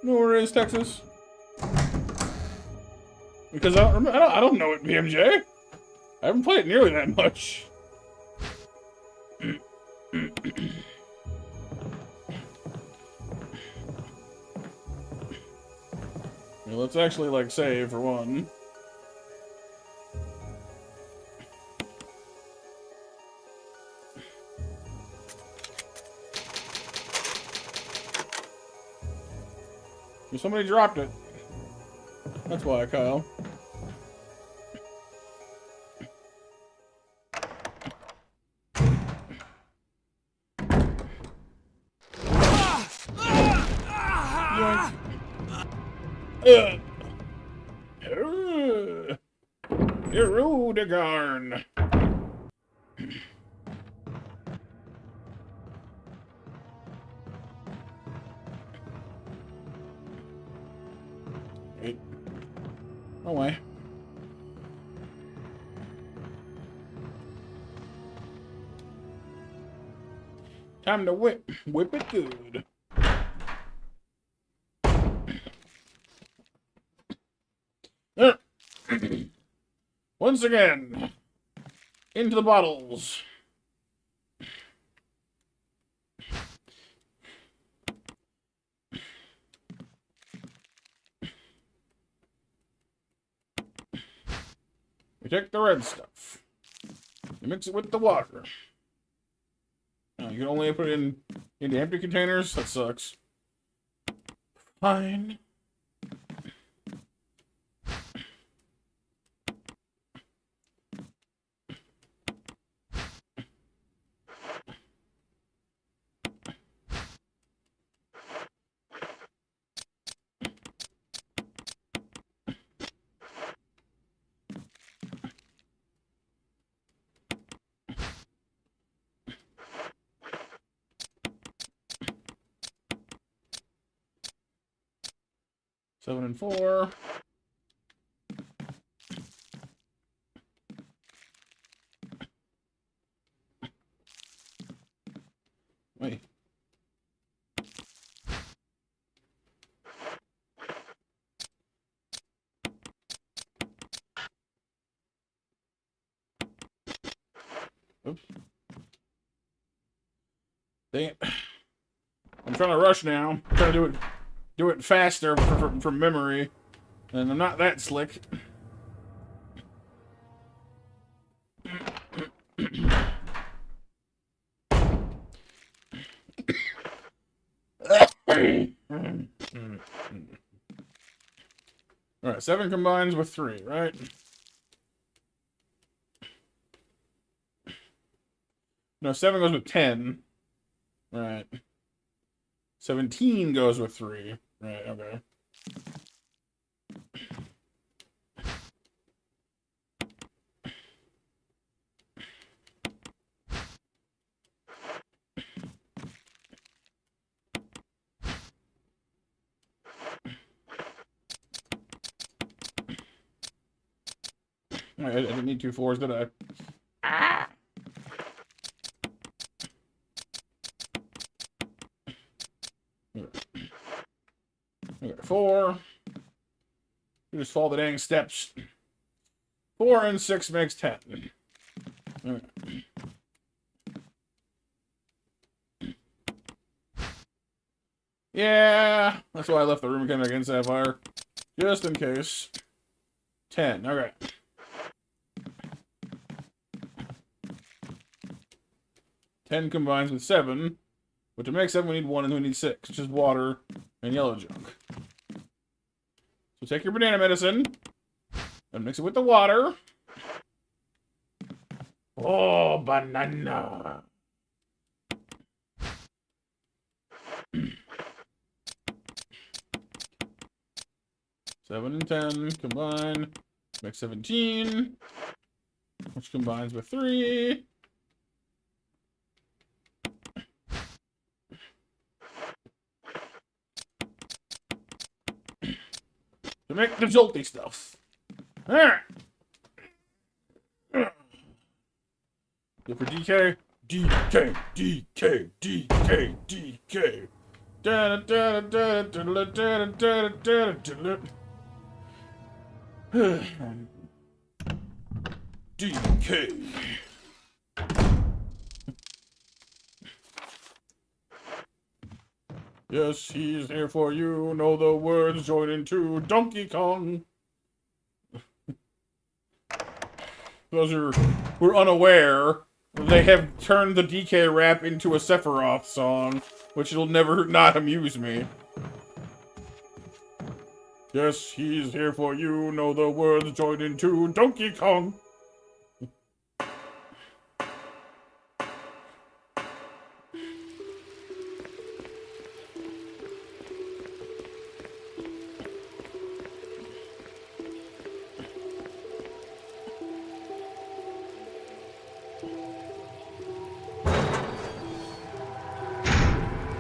You know where it is, Texas? Because I don't know it, BMJ. I haven't played it nearly that much. Well, let's actually, like, save for one. Somebody dropped it. That's why, Kyle. Erudigarn. Wait. Oh, wait. Time to whip it good. Once again, into the bottles. We take the red stuff. You mix it with the water. Now, you can only put it into empty containers? That sucks. Fine. 7 and 4. Wait. Oops. Dang it. I'm trying to rush now. I'm trying to do it faster from memory. And I'm not that slick. Alright, 7 combines with 3, right? No, 7 goes with 10. Right. 17 goes with 3. Right, okay. I didn't need 2 4s, did I? Okay, 4. You just follow the dang steps. 4 and 6 makes 10. Okay. Yeah, that's why I left the room mechanic in Sapphire. Just in case. 10, okay. 10 combines with 7. But to make 7, we need 1 and we need 6, which is water and yellow junk. So take your banana medicine and mix it with the water. Oh, banana. Seven and 10 combine. Make 17. Which combines with 3. To make the jolty stuff. Alright. Go for DK. DK. DK. DK. DK. DK. Yes, he's here for you. Know the words, join into Donkey Kong. Those we're unaware. They have turned the DK rap into a Sephiroth song, which will never not amuse me. Yes, he's here for you. Know the words, join into Donkey Kong.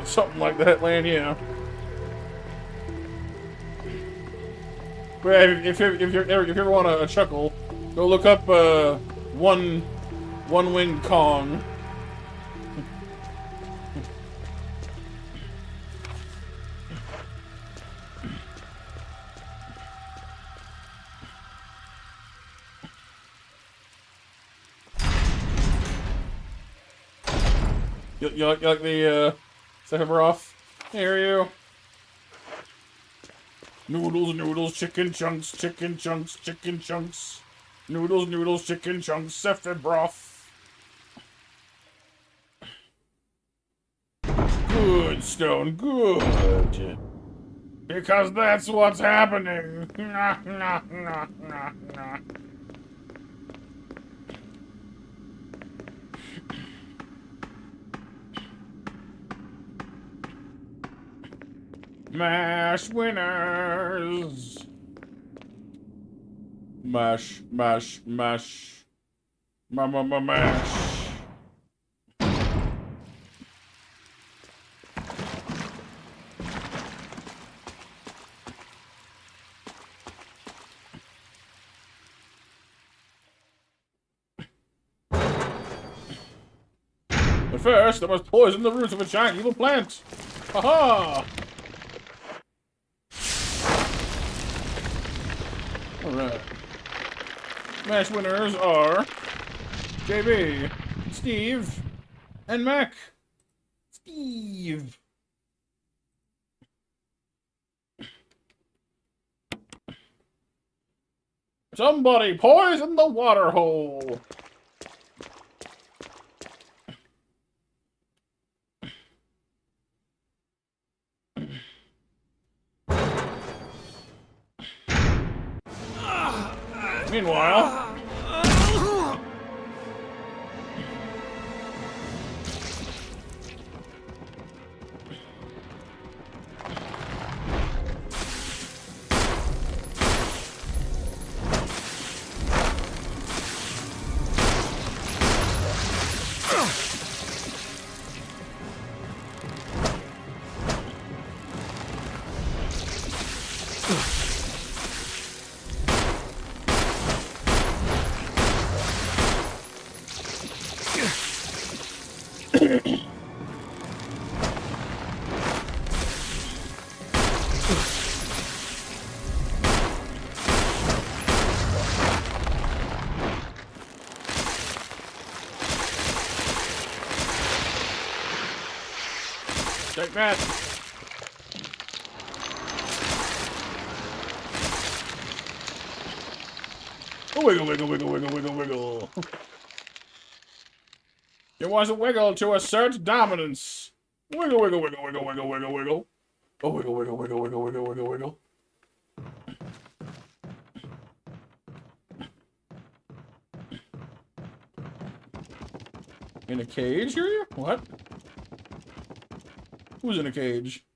Something like that, Lan, yeah. But if you ever want a chuckle, go look up one winged Kong. You like the Sephiroth? Here you. Noodles, noodles, chicken chunks, chicken chunks, chicken chunks. Noodles, noodles, chicken chunks, Sephiroth. Good, Stone, good. Because that's what's happening. Nah, nah, nah, nah, nah. Mash winners. Mash, mash, mash. Mash. But first, I must poison the roots of a giant evil plant. Haha! Alright. Match winners are JB, Steve, and Mac. Steve. Somebody poison the water hole. Meanwhile, take that. Oh, wiggle, wiggle, wiggle, wiggle, wiggle, wiggle. It was a wiggle to assert dominance. Wiggle, wiggle, wiggle, wiggle, wiggle, wiggle, wiggle. Oh, wiggle, wiggle, wiggle, wiggle, wiggle, wiggle, wiggle. In a cage here? What? Who's in a cage?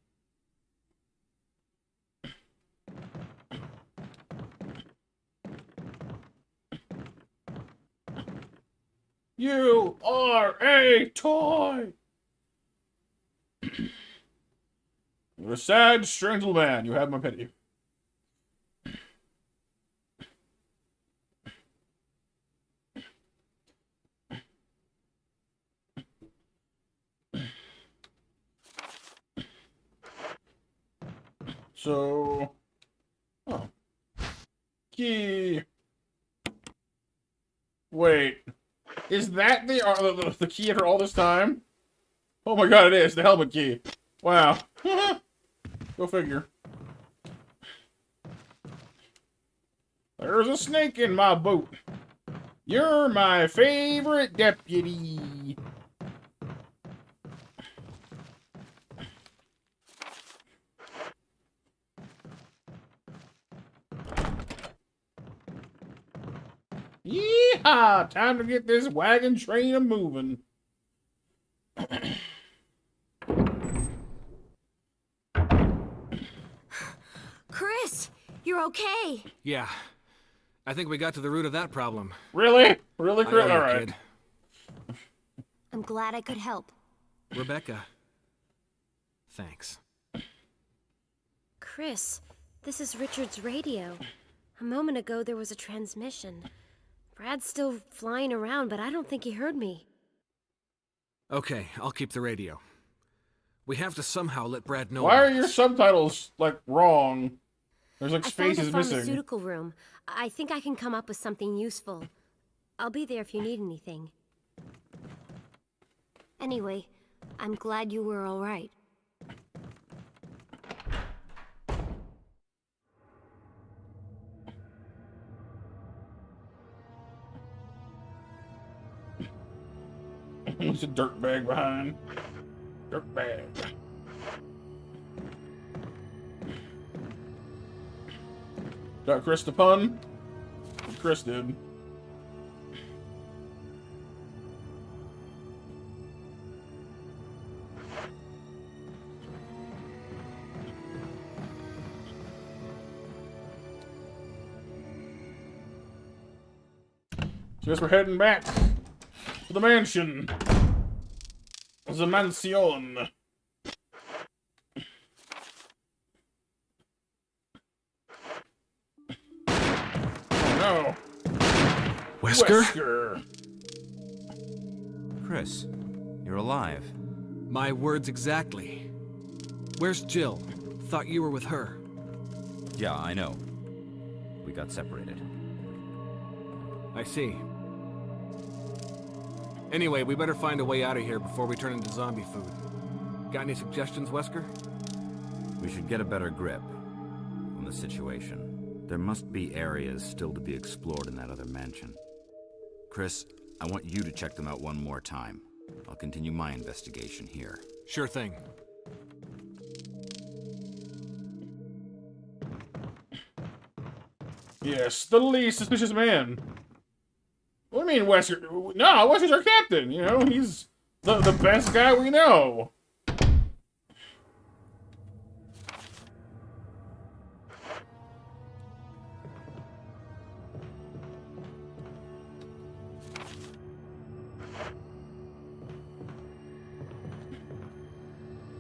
You are a toy! You're a sad, strange little man. You have my pity. So... Oh. Key. Wait. Is that the key after all this time? Oh my god, it is. The helmet key. Wow. Go figure. There's a snake in my boat. You're my favorite deputy. Yeehaw! Time to get this wagon train a-moving. Chris, you're okay. Yeah. I think we got to the root of that problem. Really? Really, Chris? I owe you, Alright. kid. I'm glad I could help. Rebecca. Thanks. Chris, this is Richard's radio. A moment ago there was a transmission. Brad's still flying around, but I don't think he heard me. Okay, I'll keep the radio. We have to somehow let Brad know. Why about are your this. subtitles, like, wrong? There's, like, I found a spaces missing. pharmaceutical room. I think I can come up with something useful. I'll be there if you need anything. Anyway, I'm glad you were all right. There's a dirt bag behind. Dirt bag. Got Chris the pun? Chris did. So I guess we're heading back to the mansion. The mansion. Oh no. Wesker? Wesker. Chris, You're alive. My words exactly. Where's Jill? Thought you were with her. Yeah, I know. We got separated. I see. Anyway, we better find a way out of here before we turn into zombie food. Got any suggestions, Wesker? We should get a better grip on the situation. There must be areas still to be explored in that other mansion. Chris, I want you to check them out one more time. I'll continue my investigation here. Sure thing. Yes, the least suspicious man. What do you mean, Wesker? No, Wesker's our captain. You know, he's the best guy we know.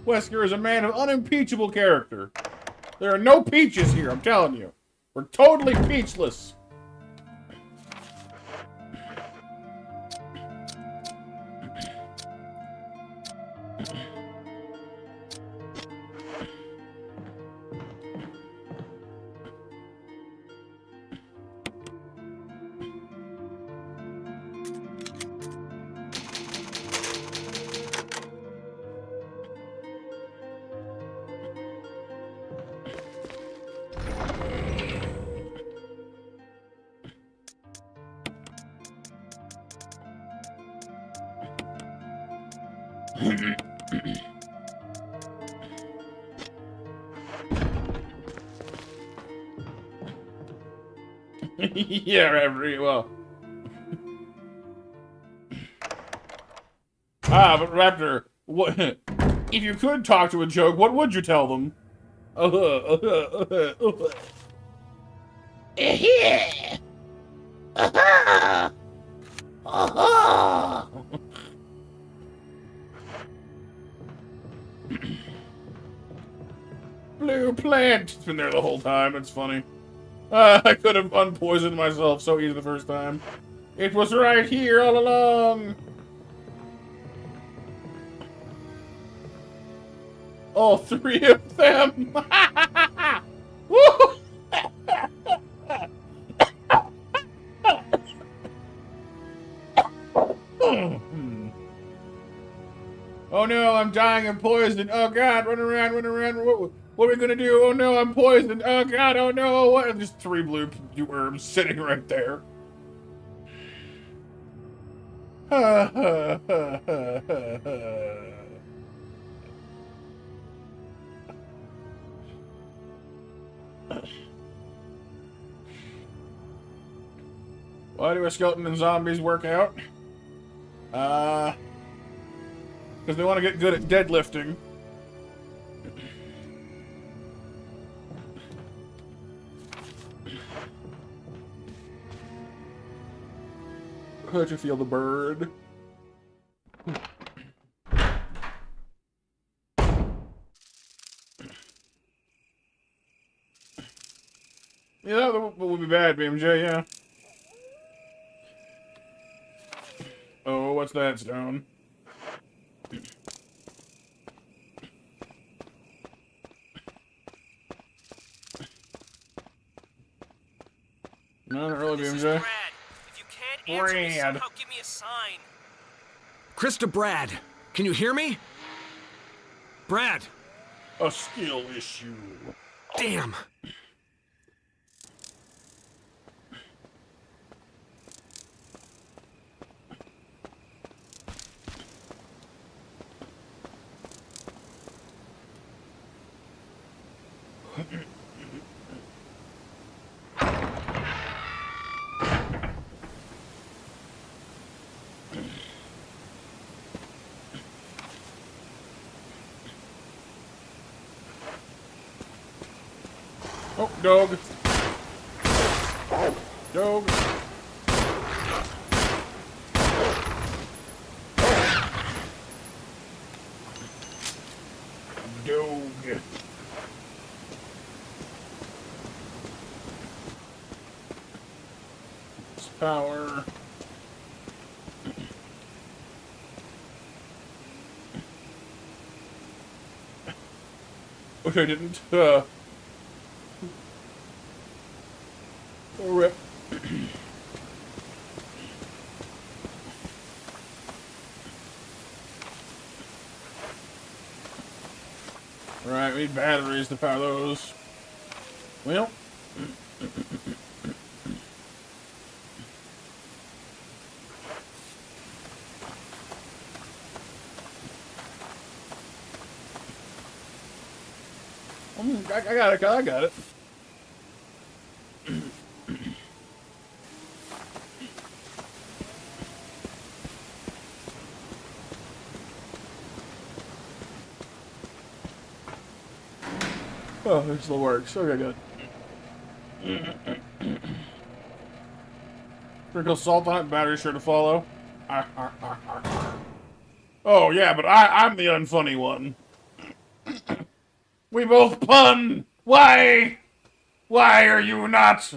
Wesker is a man of unimpeachable character. There are no peaches here, I'm telling you. We're totally peachless. Yeah, very well. But Raptor, what if you could talk to a joke? What would you tell them? Blue plant. It's been there the whole time. It's funny. I could have unpoisoned myself so easy the first time. It was right here all along. All three of them. Woo! Oh no, I'm dying of poison. Oh god, run around, run around. What are we gonna do? Oh no, I'm poisoned. Oh god, oh no. What? Just three blue worms sitting right there. Why do a skeleton and zombies work out? Because they want to get good at deadlifting. How'd you feel the bird? Yeah, that would be bad, BMJ, yeah. Oh, what's that stone? No, not really, BMJ. Brad. If you can't answer me, Brad. somehow give me a sign. Krista, Brad, can you hear me? Brad! A skill issue. Damn! Oh, dog. Dog. Dog. Power. Which I didn't. Oh, rip. Right, we need batteries to power those. Well. I got it, I got it. Oh, this still works. Okay, good. Sprinkle salt on it, battery sure to follow. Oh, yeah, but I'm the unfunny one. We both pun! Why? Why are you not?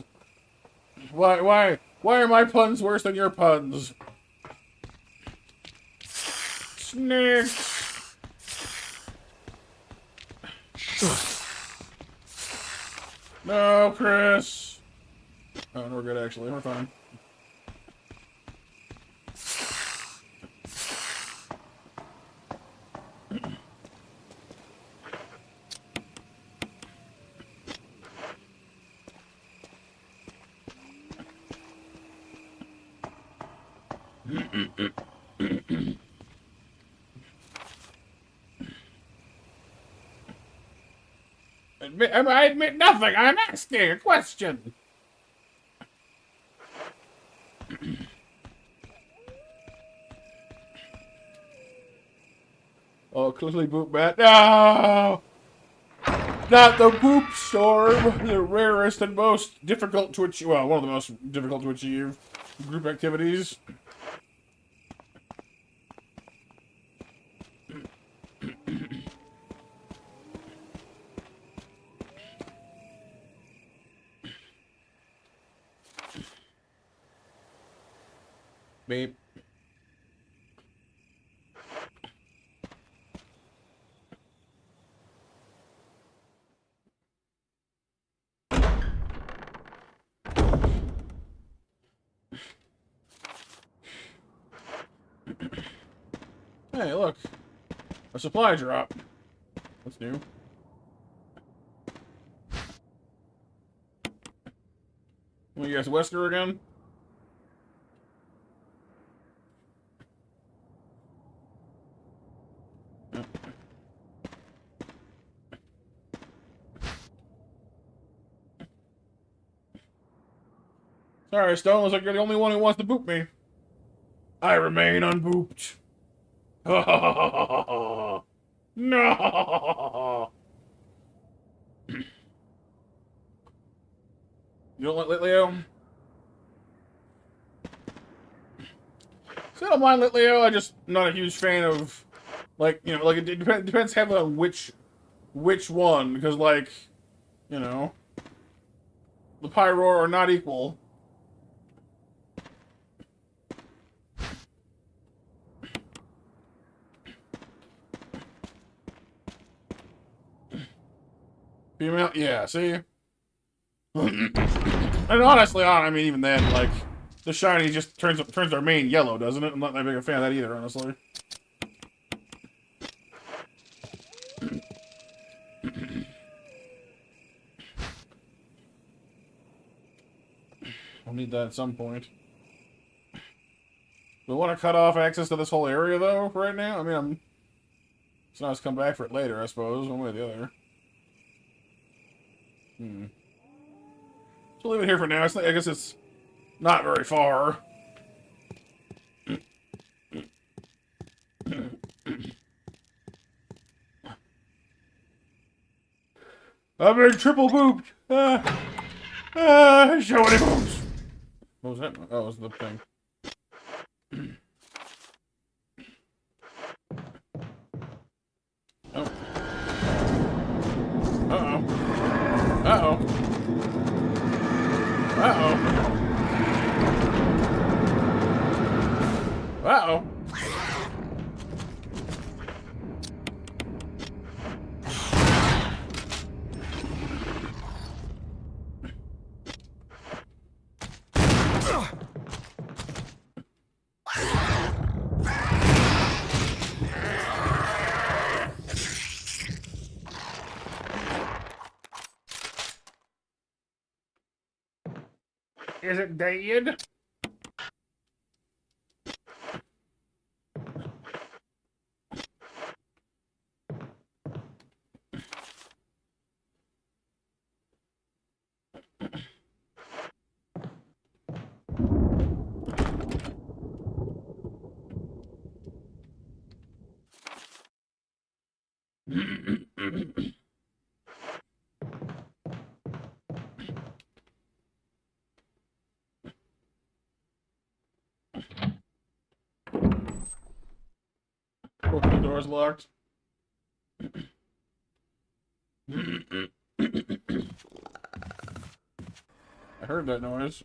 Why are my puns worse than your puns? Snakes! No, Chris! Oh, no, we're good, actually. We're fine. I admit nothing. I'm asking a question. Oh, clearly boop bat. No! Not the boop storm. The rarest and most difficult to achieve. Well, one of the most difficult to achieve group activities. Beep. Hey, look. A supply drop. That's new. Want you guys Wesker again? Sorry, Stone. Looks like you're the only one who wants to boop me. I remain unbooped. No. You don't like Leo? So I don't mind Leo. I'm just not a huge fan of, like, you know, like it depends heavily on which one, because, like, you know, the Pyro are not equal. Female? Yeah, see? And honestly, I mean, even then, like, the shiny just turns our main yellow, doesn't it? I'm not that big a fan of that either, honestly. I'll need that at some point. Do I want to cut off access to this whole area, though, right now? I mean, it's nice to come back for it later, I suppose, one way or the other. So leave it here for now. I guess it's not very far. I'm being triple booped. Show any boobs. What was that? Oh, it was the thing. Oh. Uh-oh. Uh-oh. Uh-oh. Uh-oh. Is it dead? Open the door's locked. I heard that noise.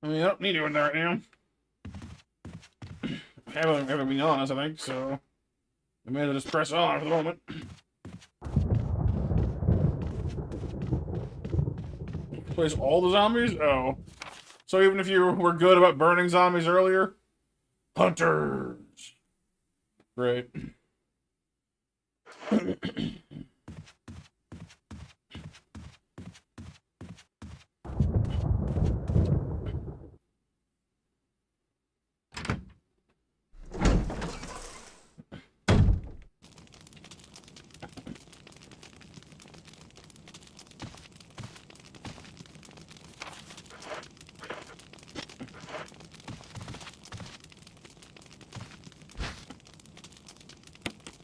I mean, I don't need you in there right now. I haven't been honest, I think, so I may as well just press on for the moment. Place all the zombies? Oh. So even if you were good about burning zombies earlier? Hunters! Great.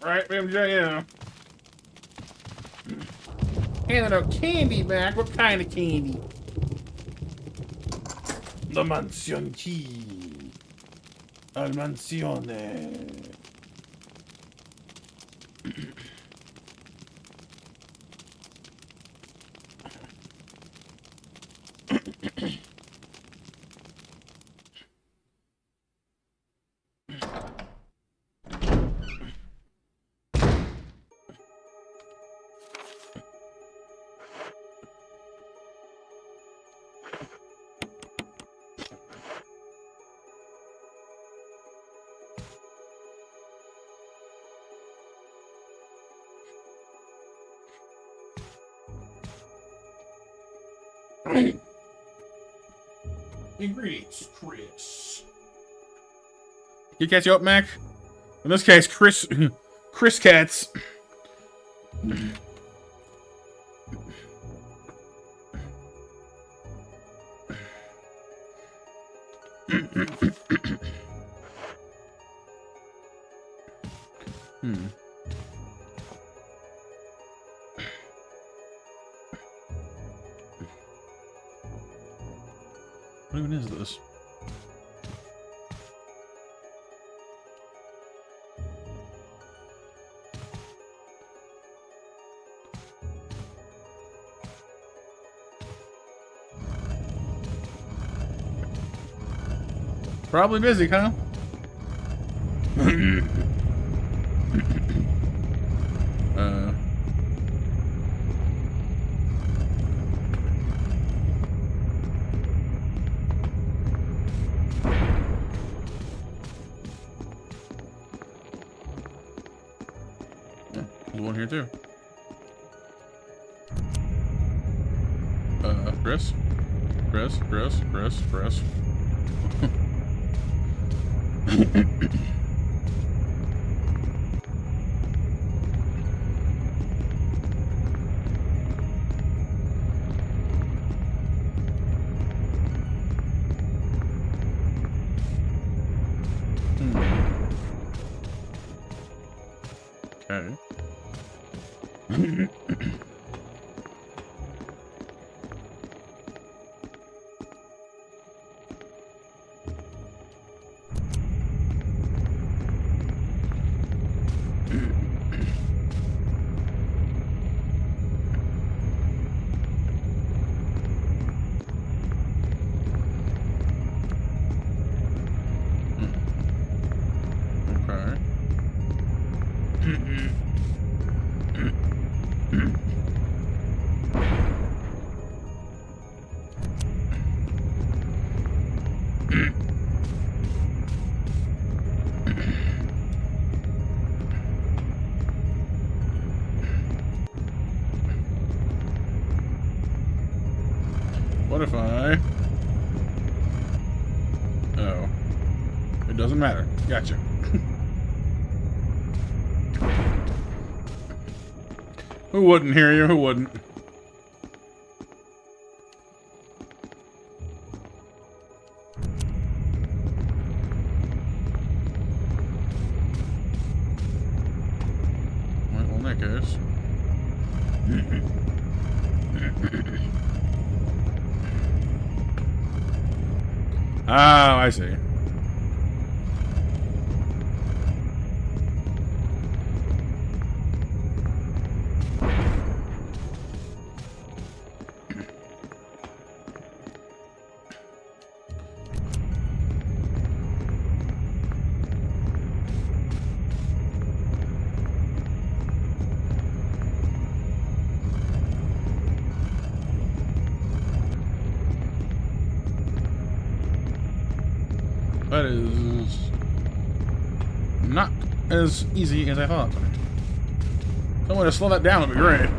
Right, MJ, yeah. Handing out candy back. What kind of candy? The mansion key. Al mansione. Ingredients, Chris. You catch you up, Mac? In this case, Chris Cats. What even is this? Probably busy, huh? There's one here too. Chris. Okay. What if I... Oh. It doesn't matter. Gotcha. Who wouldn't hear you? Who wouldn't? Right, well, in that case... Oh, I see. That is not as easy as I thought. Some way to slow that down would be great.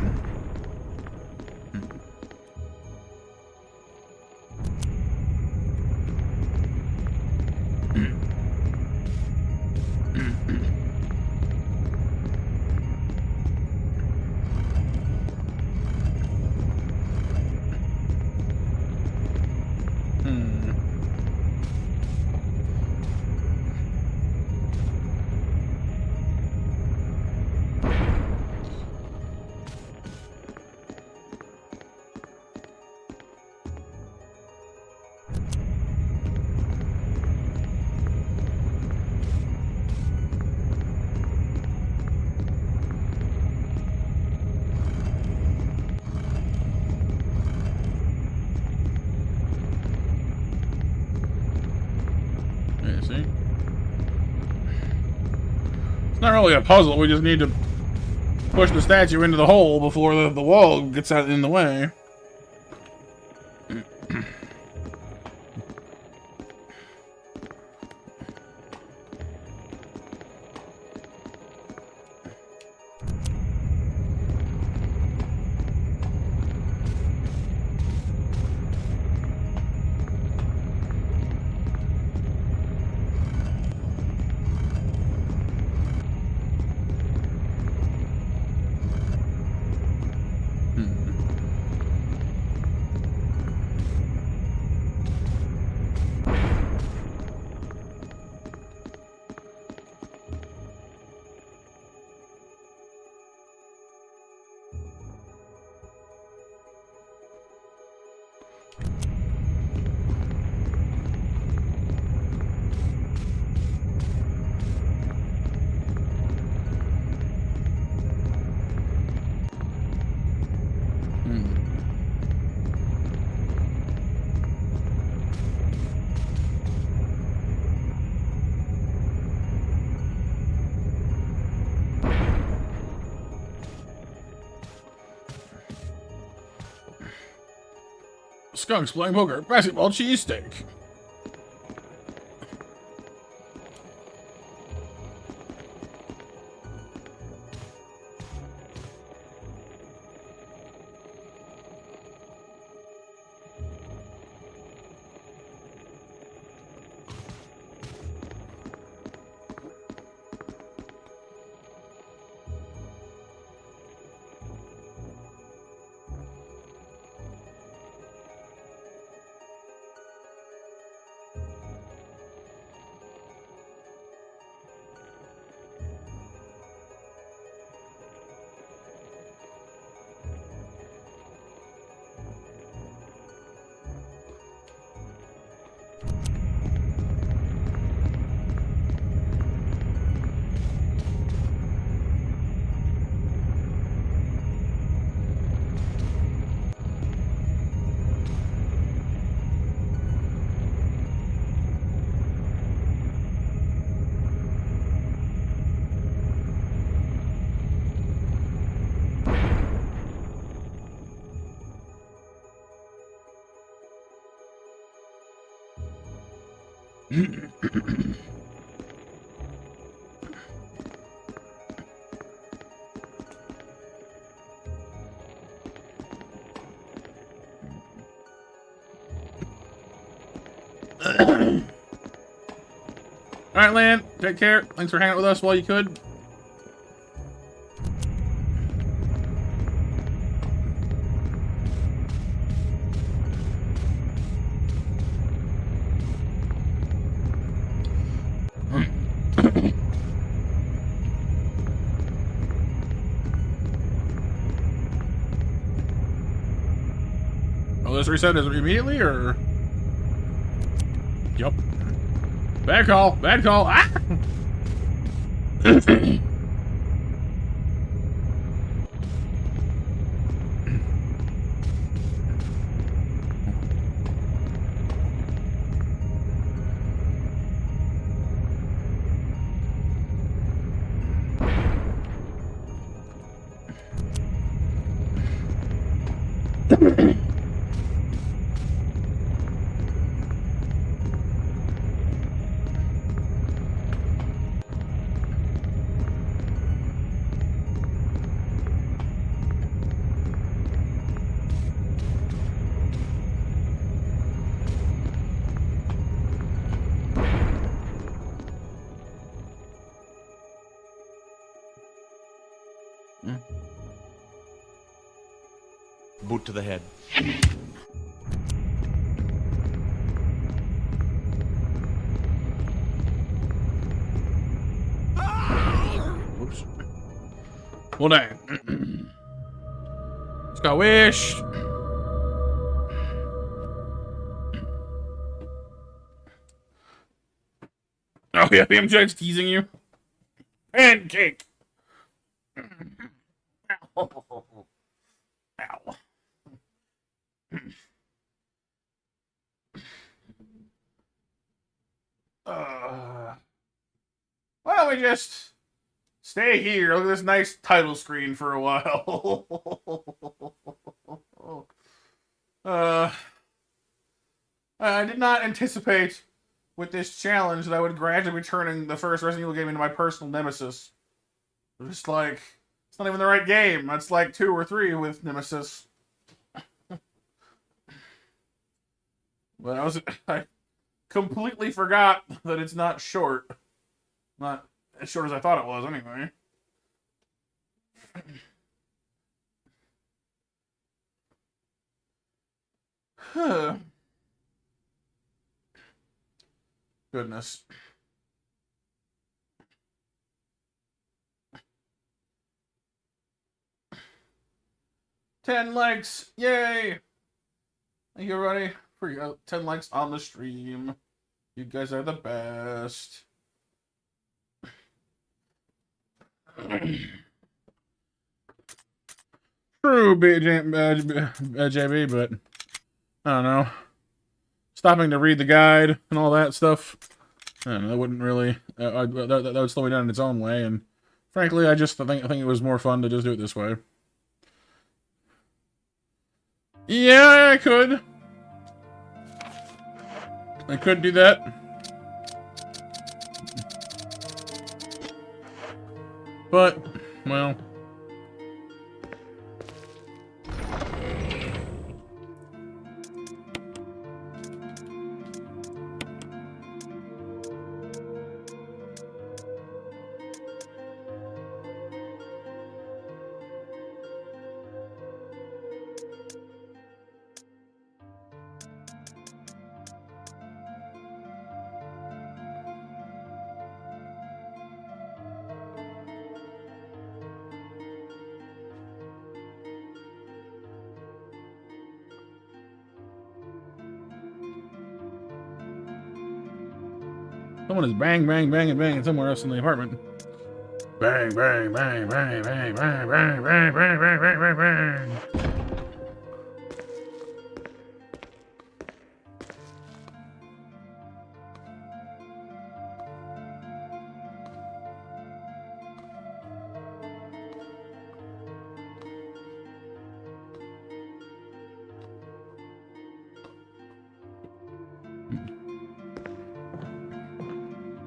Yeah, see? It's not really a puzzle, we just need to push the statue into the hole before the wall gets out in the way. Skunks playing poker. Basketball cheesesteak. Alright, Lan, take care. Thanks for hanging out with us while you could. Oh, this reset is immediately, or? Yup. Bad call. Bad call. Ah! Boot to the head. Whoops. Well, dang. Just got wished. Oh, yeah, the MJ's teasing you. Pancake. Ow. Ow. Why don't we just stay here? Look at this nice title screen for a while. I did not anticipate with this challenge that I would gradually be turning the first Resident Evil game into my personal nemesis. Just like, it's not even the right game. It's like 2 or 3 with Nemesis. But I completely forgot that it's not short. Not as short as I thought it was, anyway. Goodness. $10 likes! Yay! Thank you, everybody, for your 10 likes on the stream. You guys are the best. True, JB, but I don't know. Stopping to read the guide and all that stuff, I don't know, that wouldn't really. That would slow me down in its own way, and frankly, I think it was more fun to just do it this way. Yeah, I could. I could do that. But, well. Someone is bang, bang, banging, banging somewhere else in the apartment. Bang, bang, bang, bang, bang, bang, bang, bang, bang, bang, bang, bang, bang.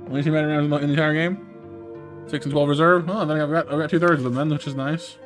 Only 2 mana rounds in the entire game. 6 and 12 reserve. Oh, then I've got 2/3 of them then, which is nice.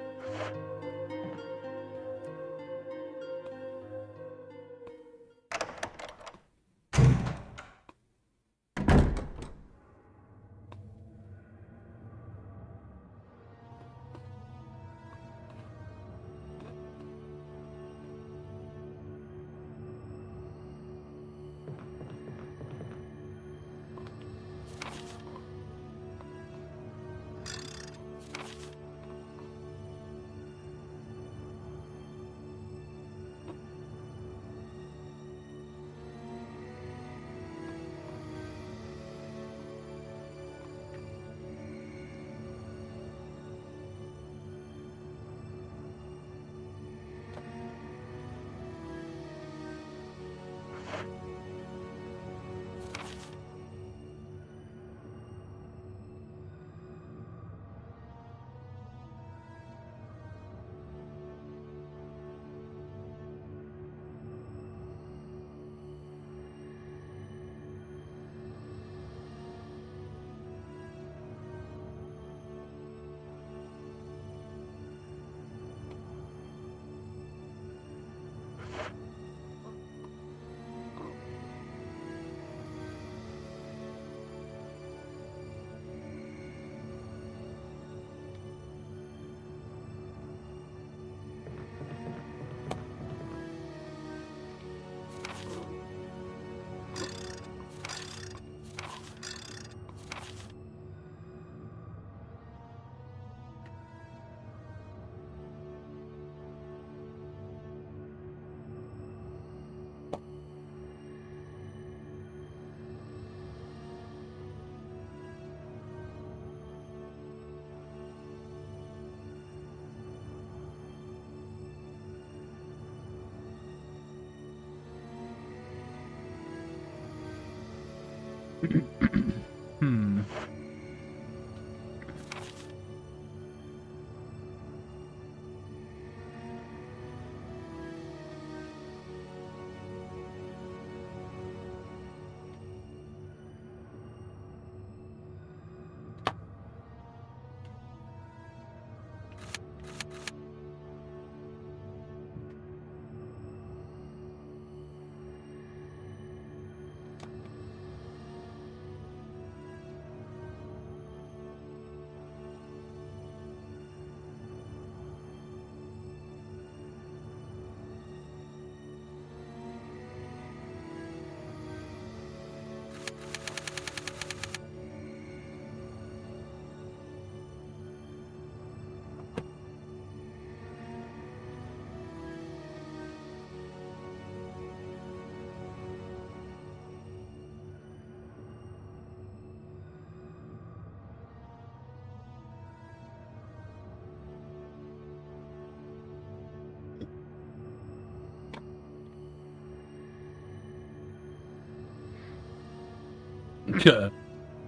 Hmm.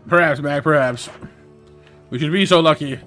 Perhaps, Mac, perhaps. We should be so lucky.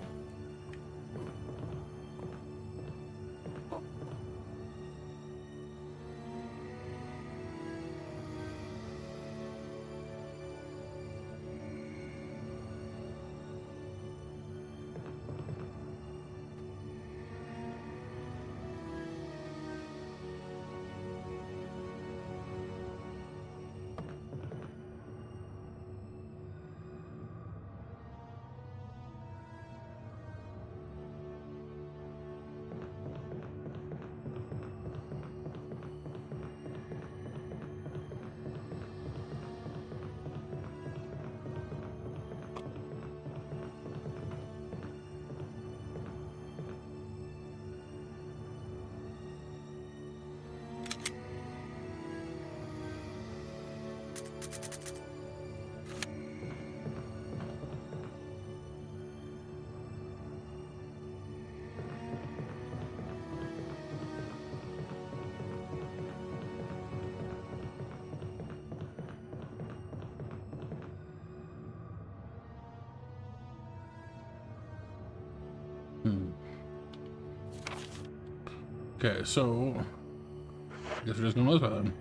Okay, so I guess we're just gonna lose by then.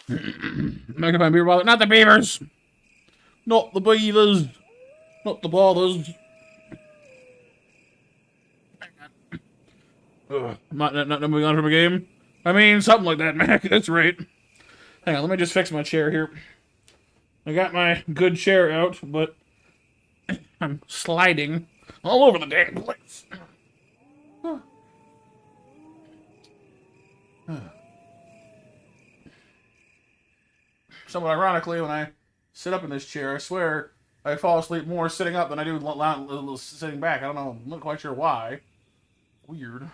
Magnifying beaver bother. Not the beavers! Not the beavers! Not the bothers. Ugh. Not moving on from a game? I mean, something like that, Mac. That's right. Hang on, let me just fix my chair here. I got my good chair out, but I'm sliding all over the damn place. Somewhat ironically, when I sit up in this chair, I swear I fall asleep more sitting up than I do sitting back. I don't know. I'm not quite sure why. Weird.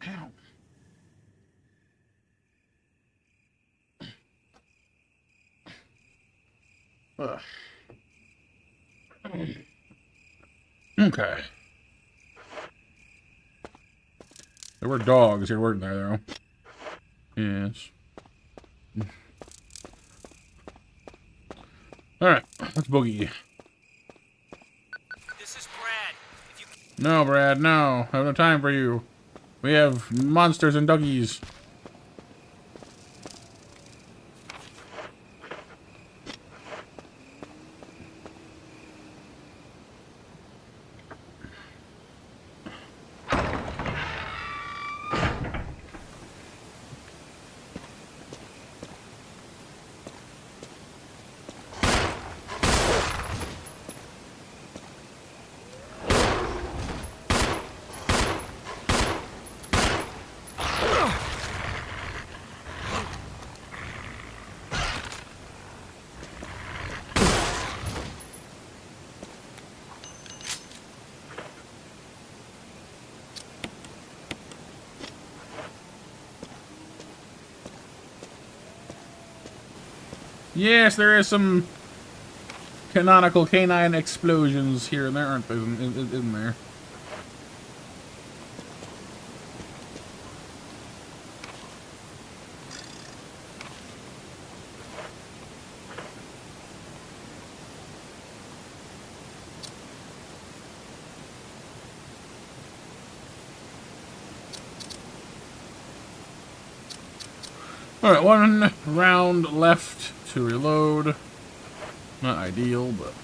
Ow. Ugh. Okay. There were dogs here, weren't there, though? Yes. Alright, let's boogie. This is Brad. If you No, Brad, no. I have no time for you. We have monsters and doggies. Yes, there is some canonical canine explosions here and there, aren't there? Isn't there? Alright, one round left to reload. Not ideal, but...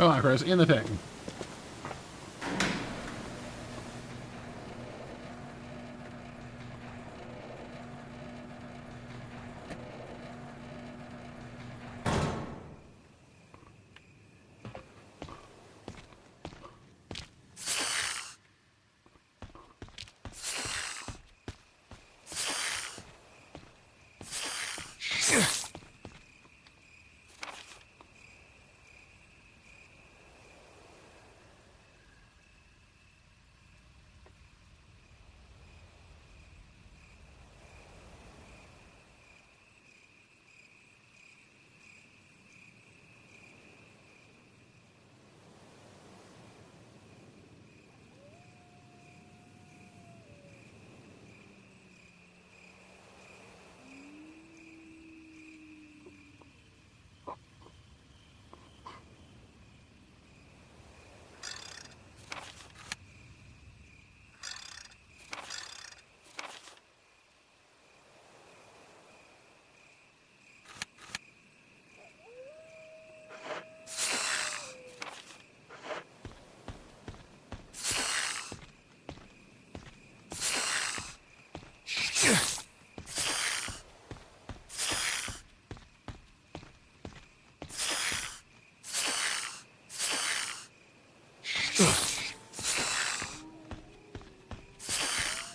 Come on, Chris, in the thing.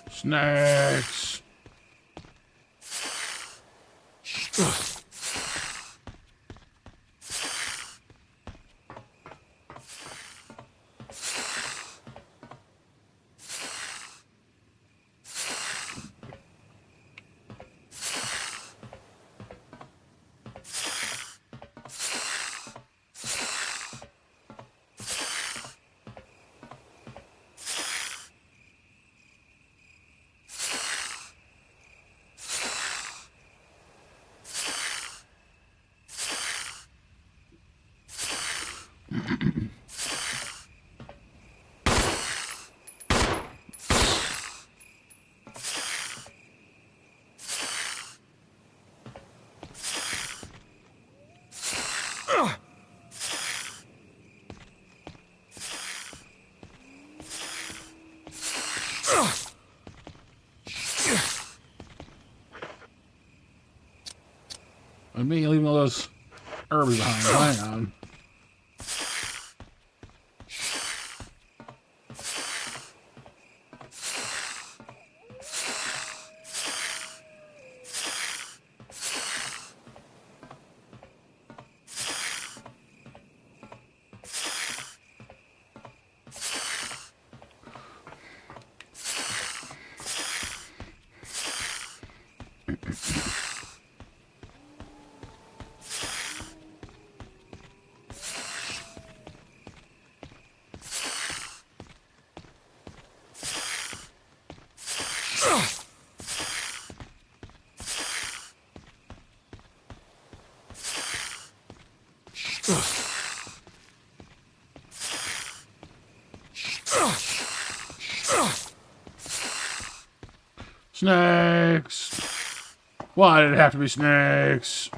Snakes. And me leaving all those herbs behind. Hang on. Snakes. Why did it have to be snakes?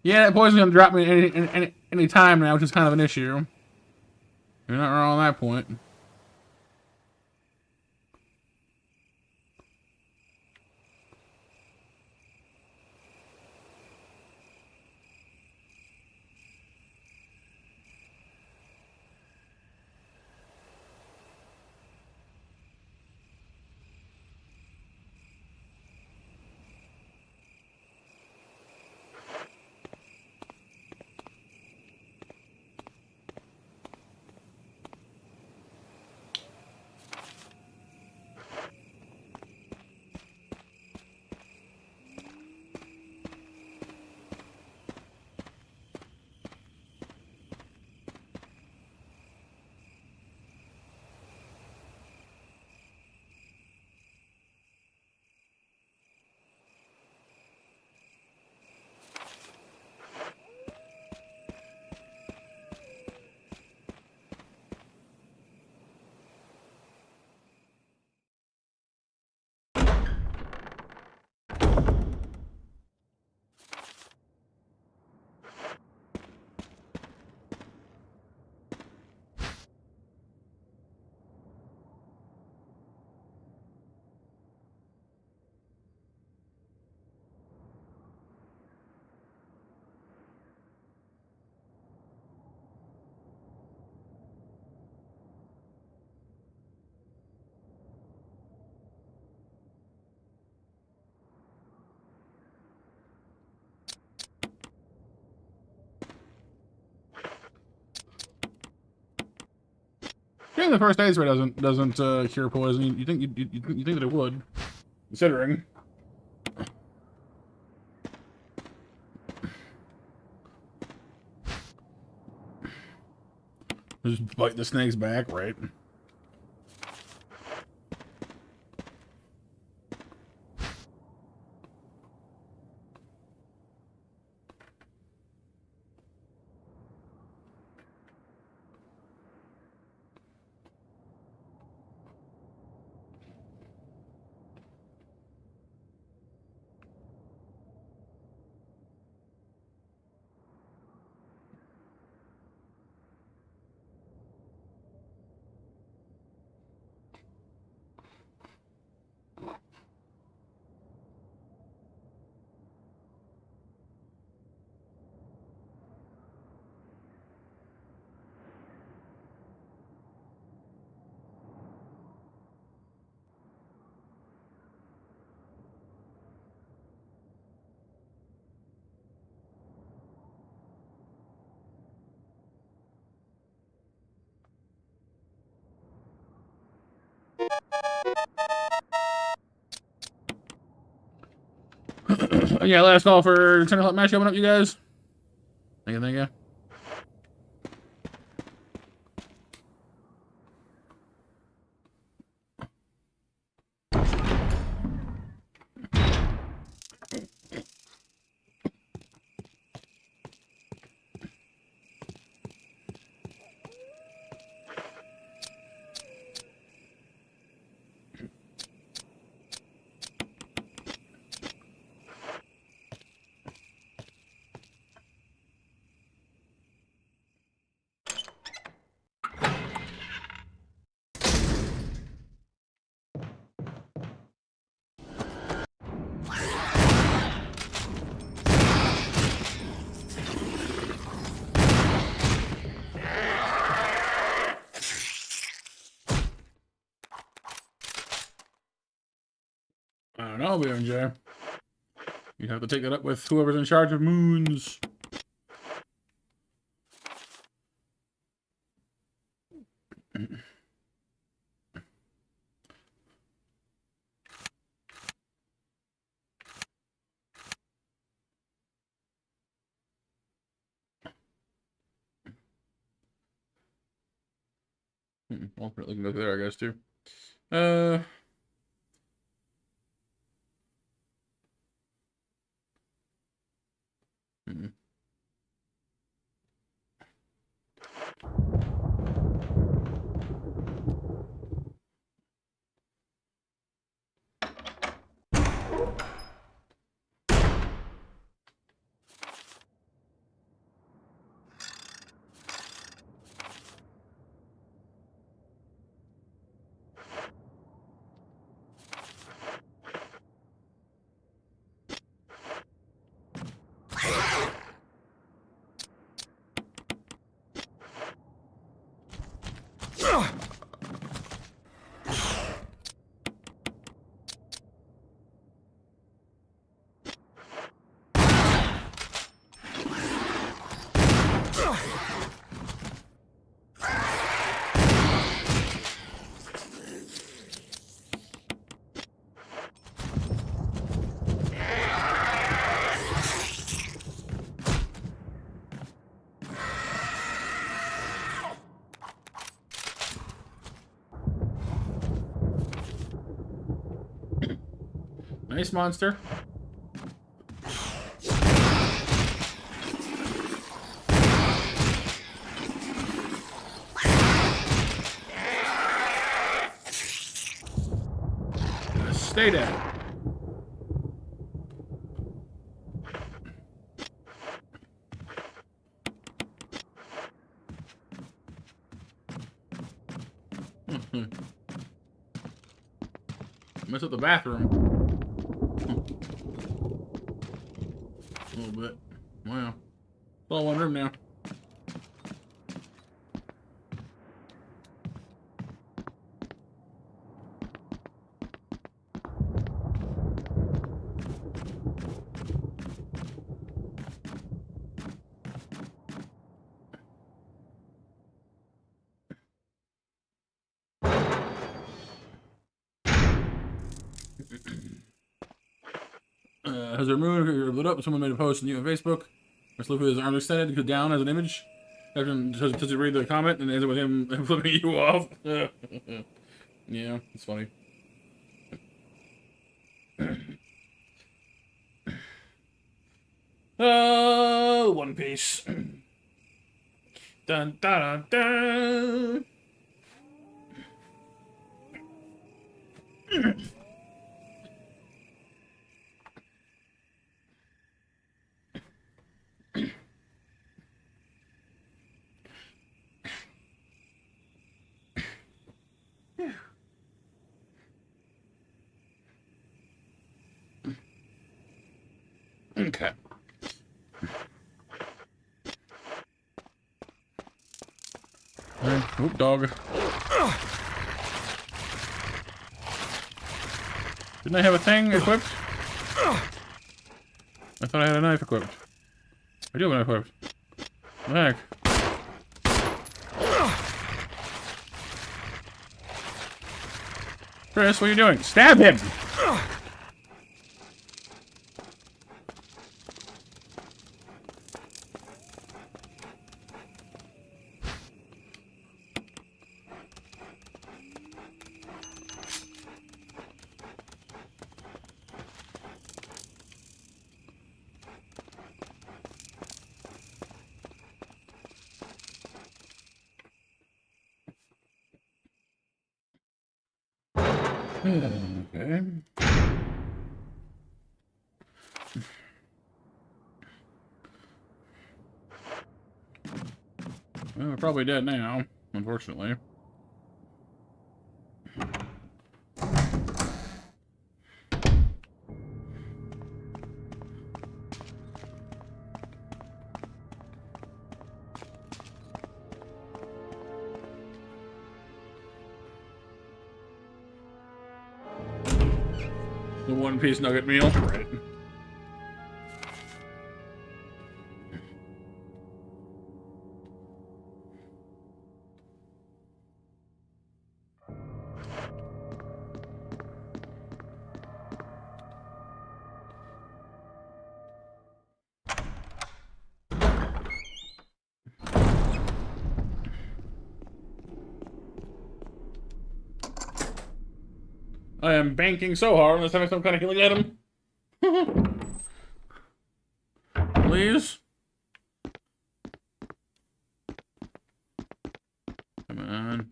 Yeah, that poison's gonna drop me any time now, which is kind of an issue. You're not wrong on that point. Yeah, the first aid spray doesn't cure poison. You think you think that it would, considering. Just bite the snake's back, right? Yeah, last call for 10 o'clock match coming up, you guys. Thank you. I don't know, BMJ. You have to take it up with whoever's in charge of moons. Ultimately can go there, I guess, too. Nice monster. Stay dead. Mess up the bathroom. A little bit. Wow. It's all one room now. Has removed or lit up. Someone made a post on you on Facebook. Mr. Luffy with his arms extended, down as an image. Does he read the comment and ends it with him flipping you off? Yeah, it's funny. Oh, One Piece. Dun dun dun dun. Okay. Alright, oop, dog. Didn't I have a thing equipped? I thought I had a knife equipped. I do have a knife equipped. What the heck? Chris, what are you doing? Stab him! Okay. Well, we're probably dead now, unfortunately. The One Piece nugget meal, right? I am banking so hard on this having some kind of healing item. Please. Come on.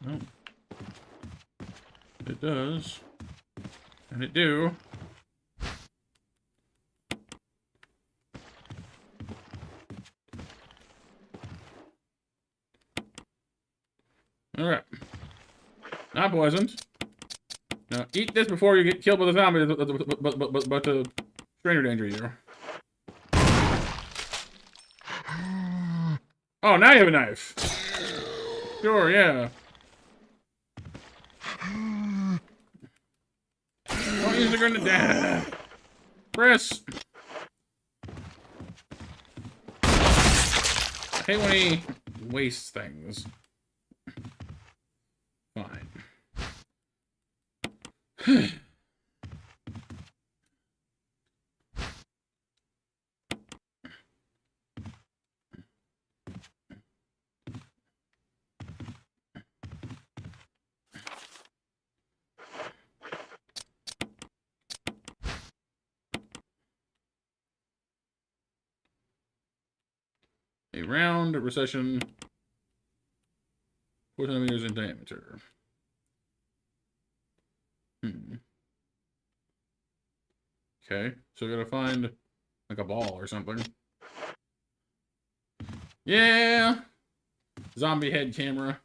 Nope. It does. And it do. Alright. Not poisoned. Now, eat this before you get killed by the zombies, but to stranger danger you. Oh, now you have a knife. Sure, yeah. Don't use the grenade. Chris. I hate when he wastes things. Fine. A round recession 4 centimeters in diameter. Okay, so we gotta find like a ball or something. Yeah! Zombie head camera.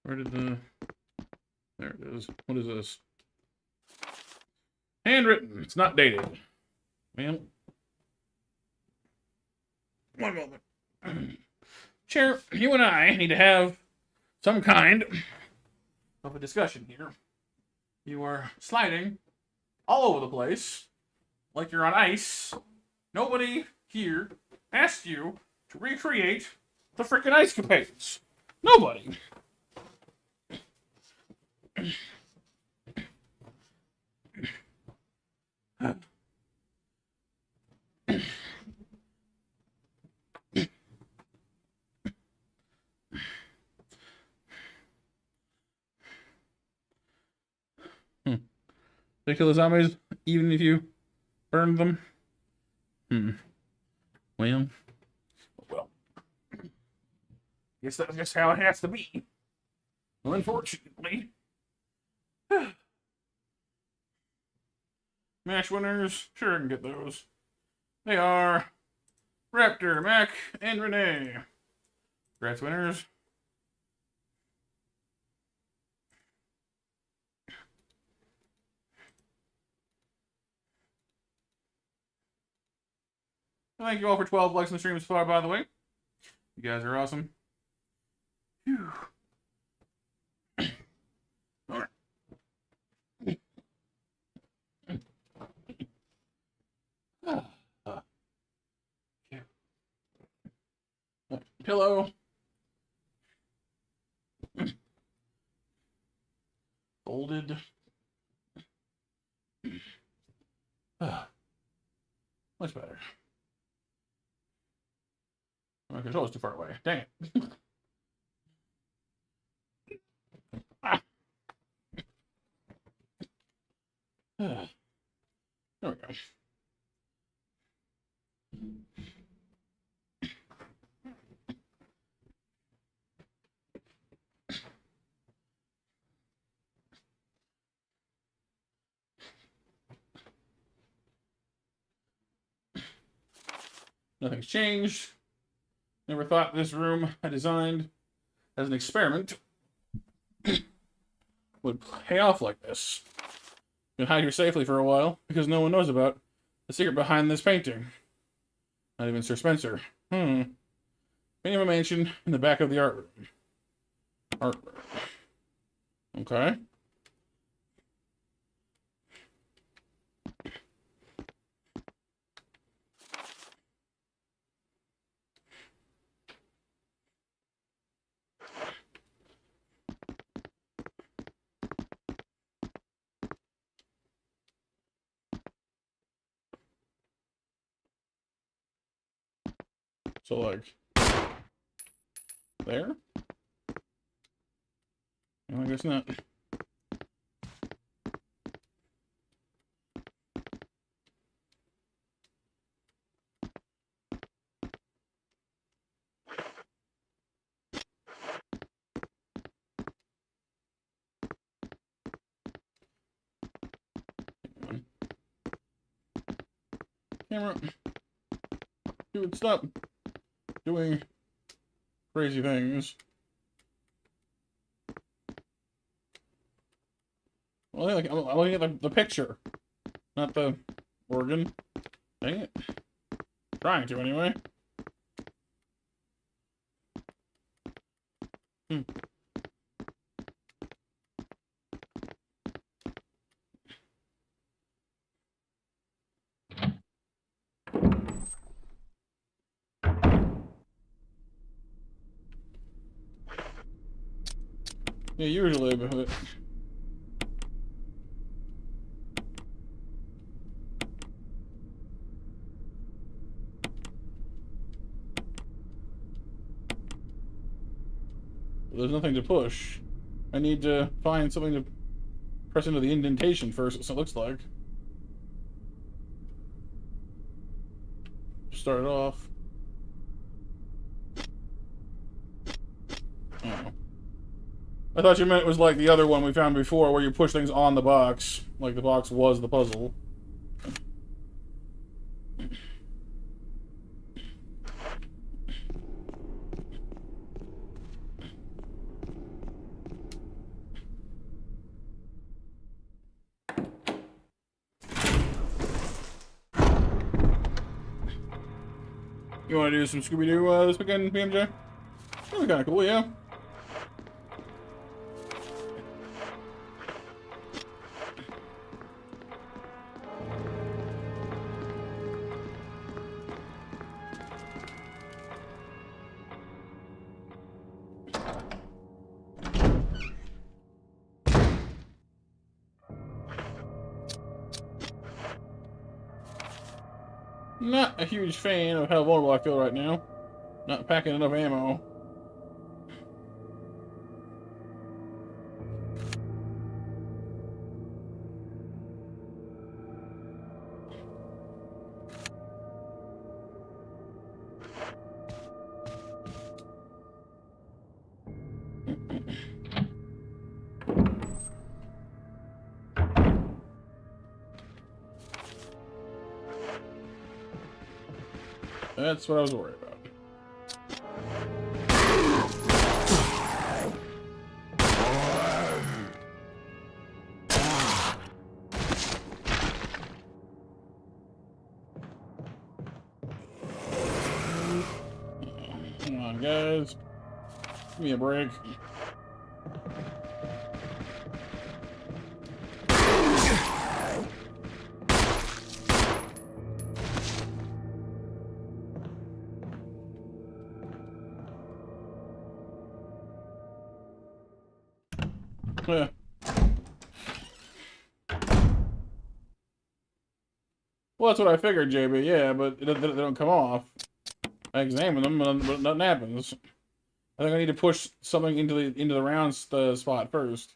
Where did the... There it is. What is this? Handwritten. It's not dated. Well, one moment. Chair, you and I need to have some kind of a discussion here. You are sliding all over the place like you're on ice. Nobody here asked you to recreate the frickin' ice capades. Nobody. They kill the zombies even if you burn them? Well. Well. Guess that's just how it has to be. Well, unfortunately. Match winners? Sure, I can get those. They are Raptor, Mac, and Renee. Congrats, winners. Thank you all for 12 likes on the stream so far, by the way. You guys are awesome. Phew. All right. Pillow. Folded. Much better. My controller's too far away. Dang it. Ah. There we go. Nothing's changed. Never thought this room I designed as an experiment would pay off like this. Been hide here safely for a while because no one knows about the secret behind this painting. Not even Sir Spencer. Painting of a mansion in the back of the art room. Art room. Okay. So, like, there? No, I guess not. Camera. Dude, stop doing crazy things. Well, I'm looking at the picture, not the organ. Dang it. Trying to, anyway. Yeah, usually, but... There's nothing to push. I need to find something to press into the indentation first, so it looks like. Start it off. Oh. I thought you meant it was like the other one we found before, where you push things on the box. Like the box was the puzzle. You want to do some Scooby-Doo this weekend, BMJ? That'd be kind of cool, yeah. Not a huge fan of how vulnerable I feel right now. Not packing enough ammo. That's what I was worried about. Come on, guys. Give me a break. Yeah. Well, that's what I figured, JB. Yeah, but they don't come off. I examine them, but nothing happens. I think I need to push something into the round spot first.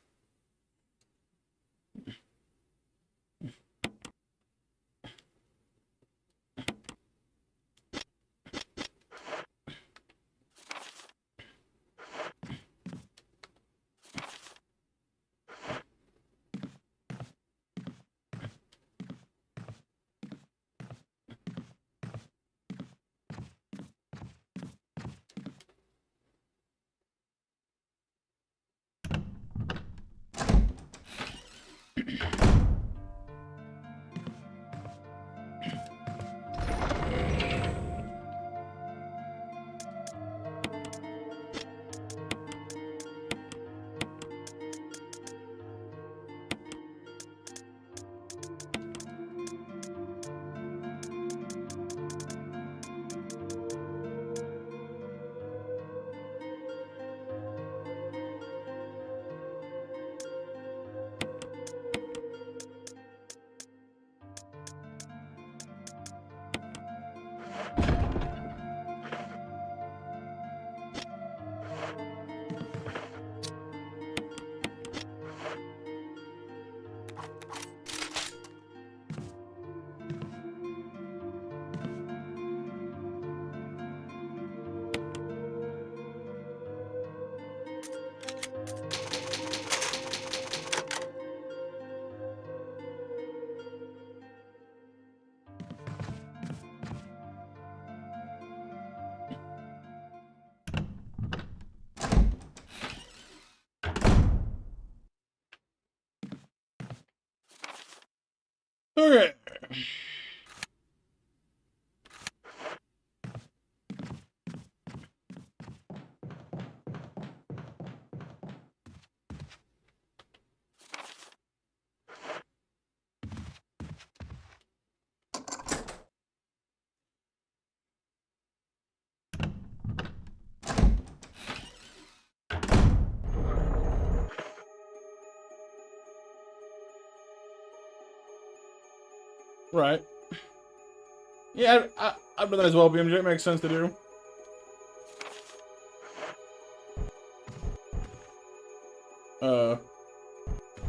Okay. Right. Yeah, I've done that as well, BMJ. It makes sense to do.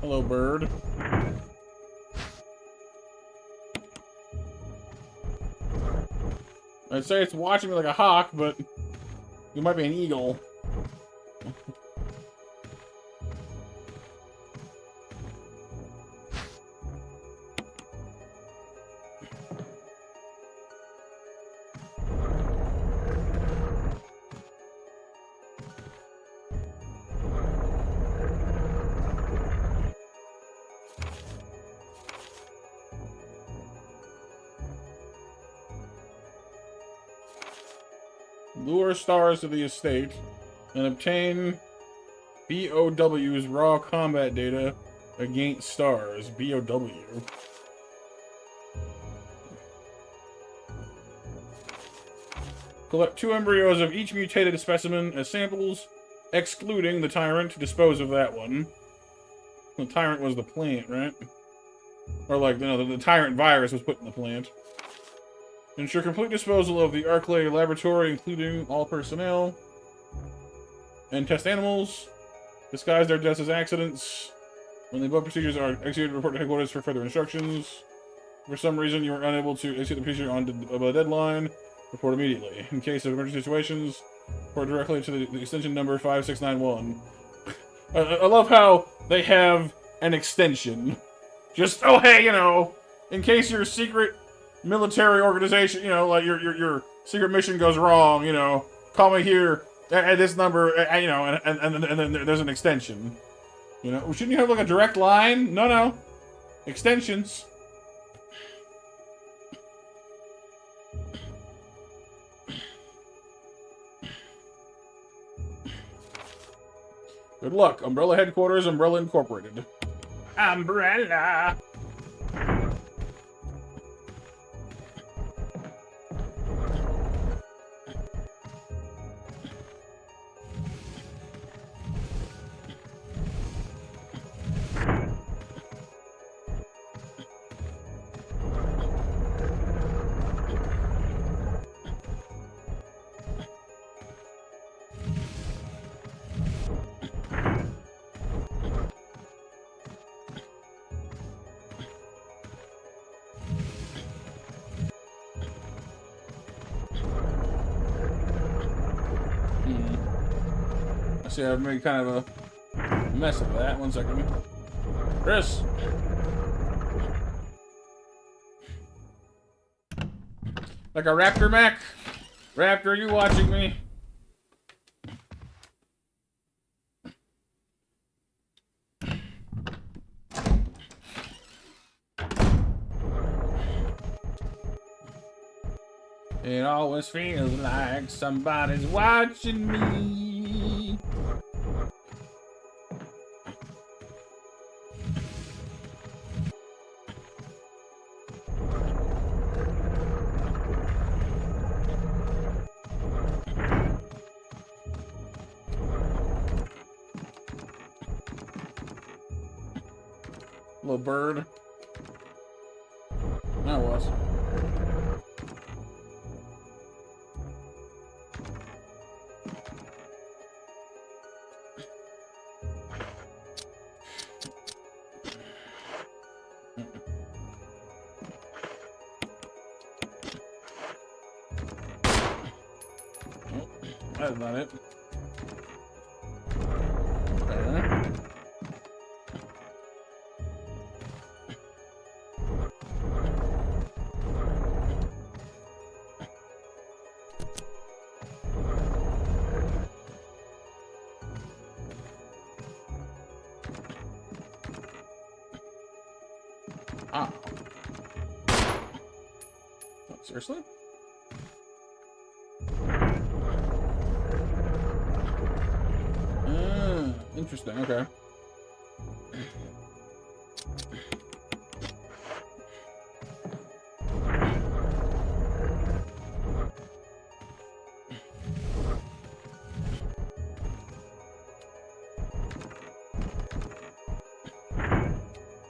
Hello, bird. I'd say it's watching me like a hawk, but you might be an eagle. lure stars to the estate and obtain BOW's raw combat data against stars. BOW. Collect 2 embryos of each mutated specimen as samples, excluding the tyrant, to dispose of that one. The tyrant was the plant, right? Or like, the tyrant virus was put in the plant. Ensure complete disposal of the Arclay laboratory, including all personnel. And test animals. Disguise their deaths as accidents. When the above procedures are executed, report to headquarters for further instructions. For some reason, you are unable to execute the procedure on a deadline. Report immediately. In case of emergency situations, report directly to the extension number 5691. I love how they have an extension. Just, oh hey, in case your secret military organization, like your secret mission goes wrong, call me here at this number, and then there's an extension. Shouldn't you have like a direct line? No. Extensions. Good luck. Umbrella Headquarters, Umbrella Incorporated. Umbrella! See, I've made kind of a mess of that. 1 second. Chris! Like a raptor, Mac? Raptor, are you watching me? It always feels like somebody's watching me. Little bird. That was. That's not it. Okay. Ah. Oh, seriously? Interesting, okay.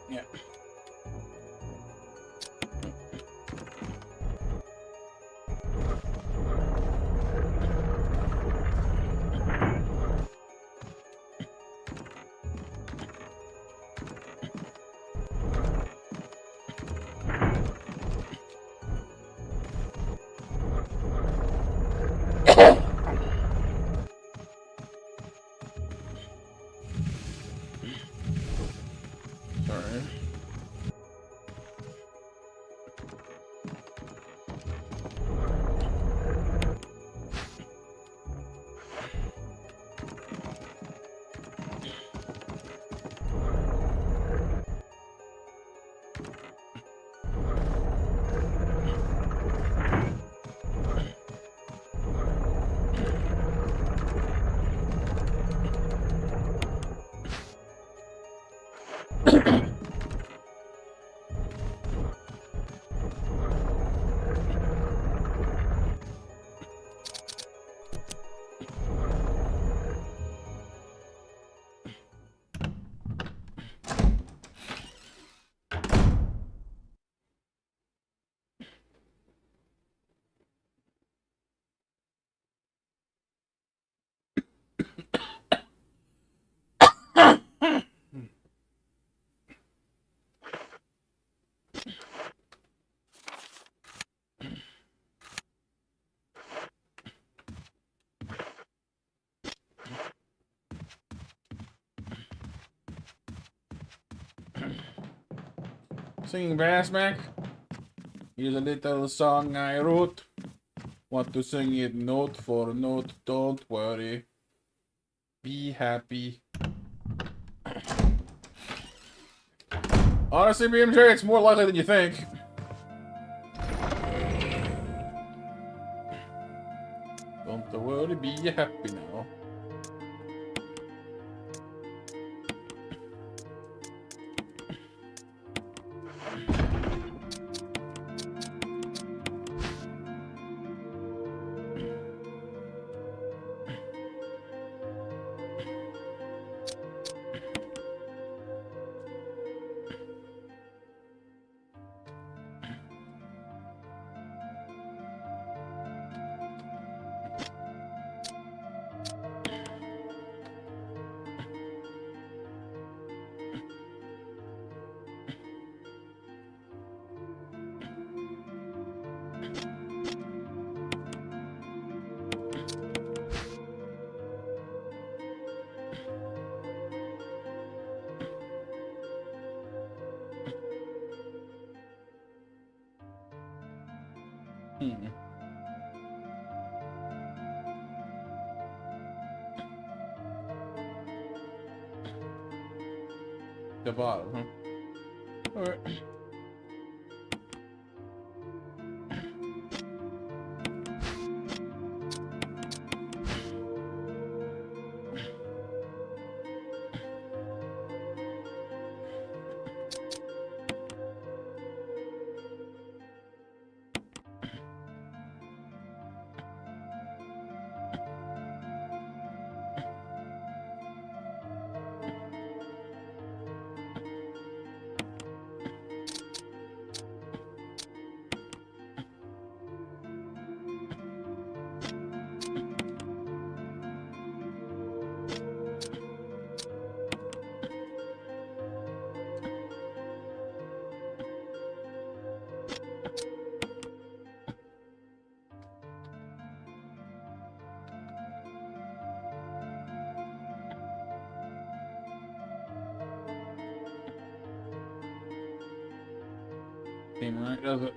Yeah. Singing Brass Mac. Here's a little song I wrote. Want to sing it note for note, don't worry. Be happy. Honestly, BMJ, it's more likely than you think. Don't worry, be happy now. The bottom, huh? Alright. Seem right, does it?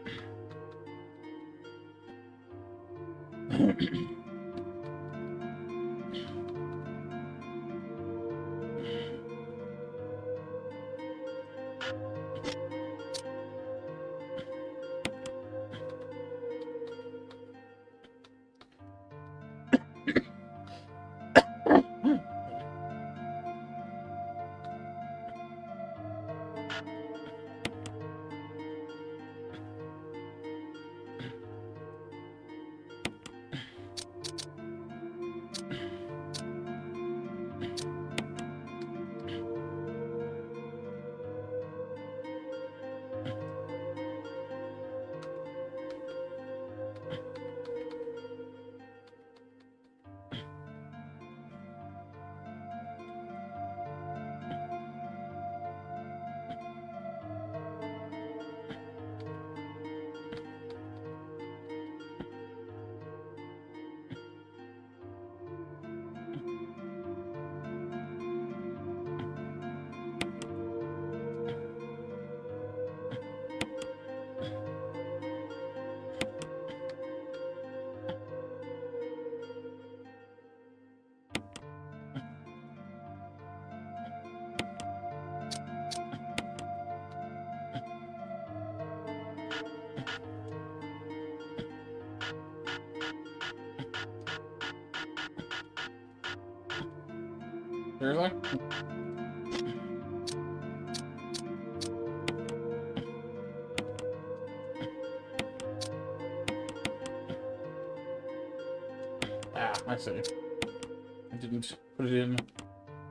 Seriously? I see. I didn't put it in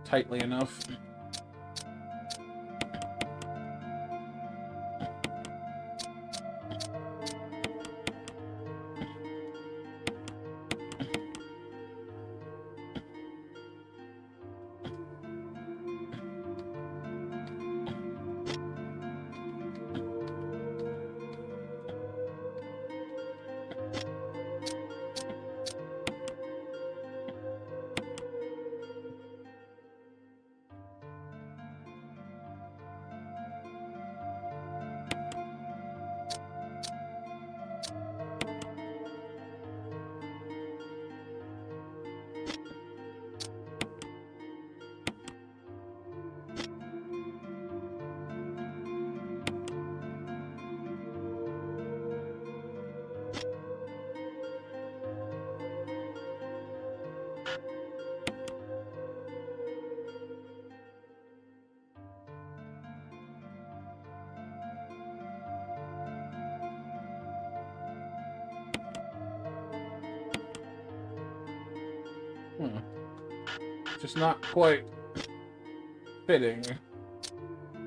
tightly enough. Just not quite fitting.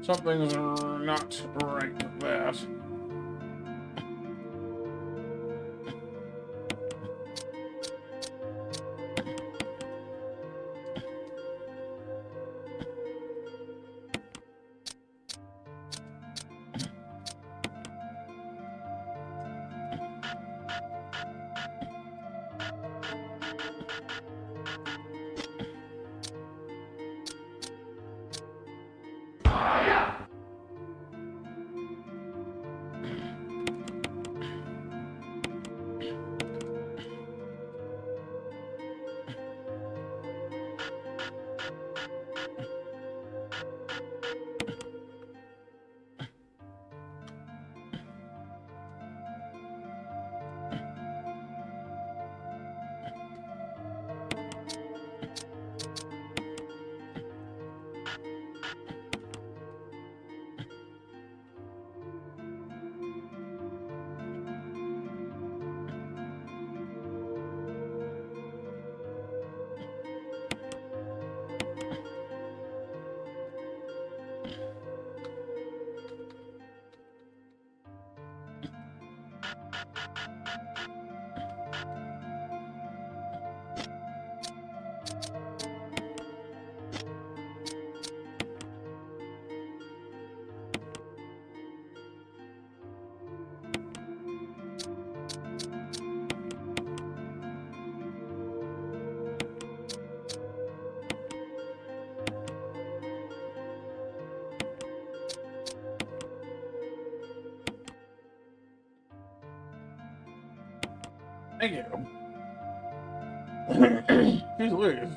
Something's not right with that. Thank you. Jeez Louise.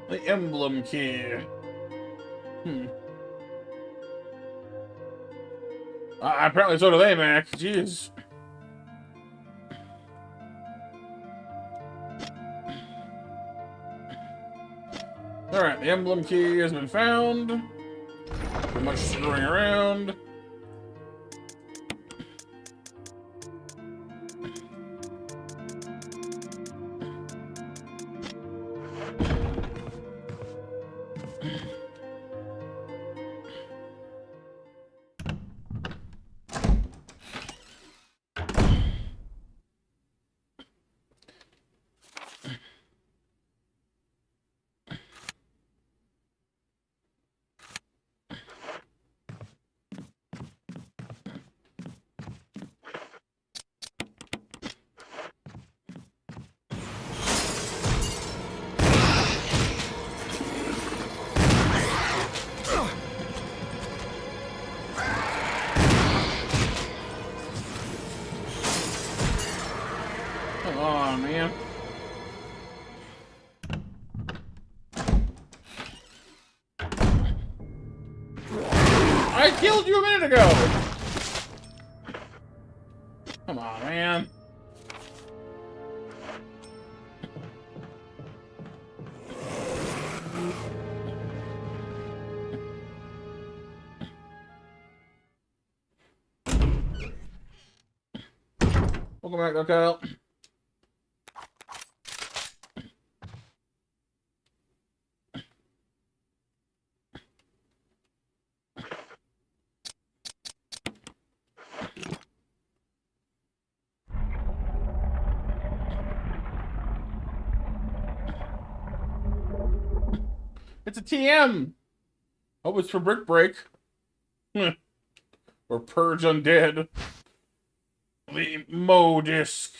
The emblem key. Apparently so do they, Mac. Jeez. Alright, the emblem key has been found. Too much screwing around. Come on, man. I killed you a minute ago! Come on, man. Welcome back, though, Kyle. It's a TM! Hope it's for Brick Break. Or Purge Undead. The Mo Disc.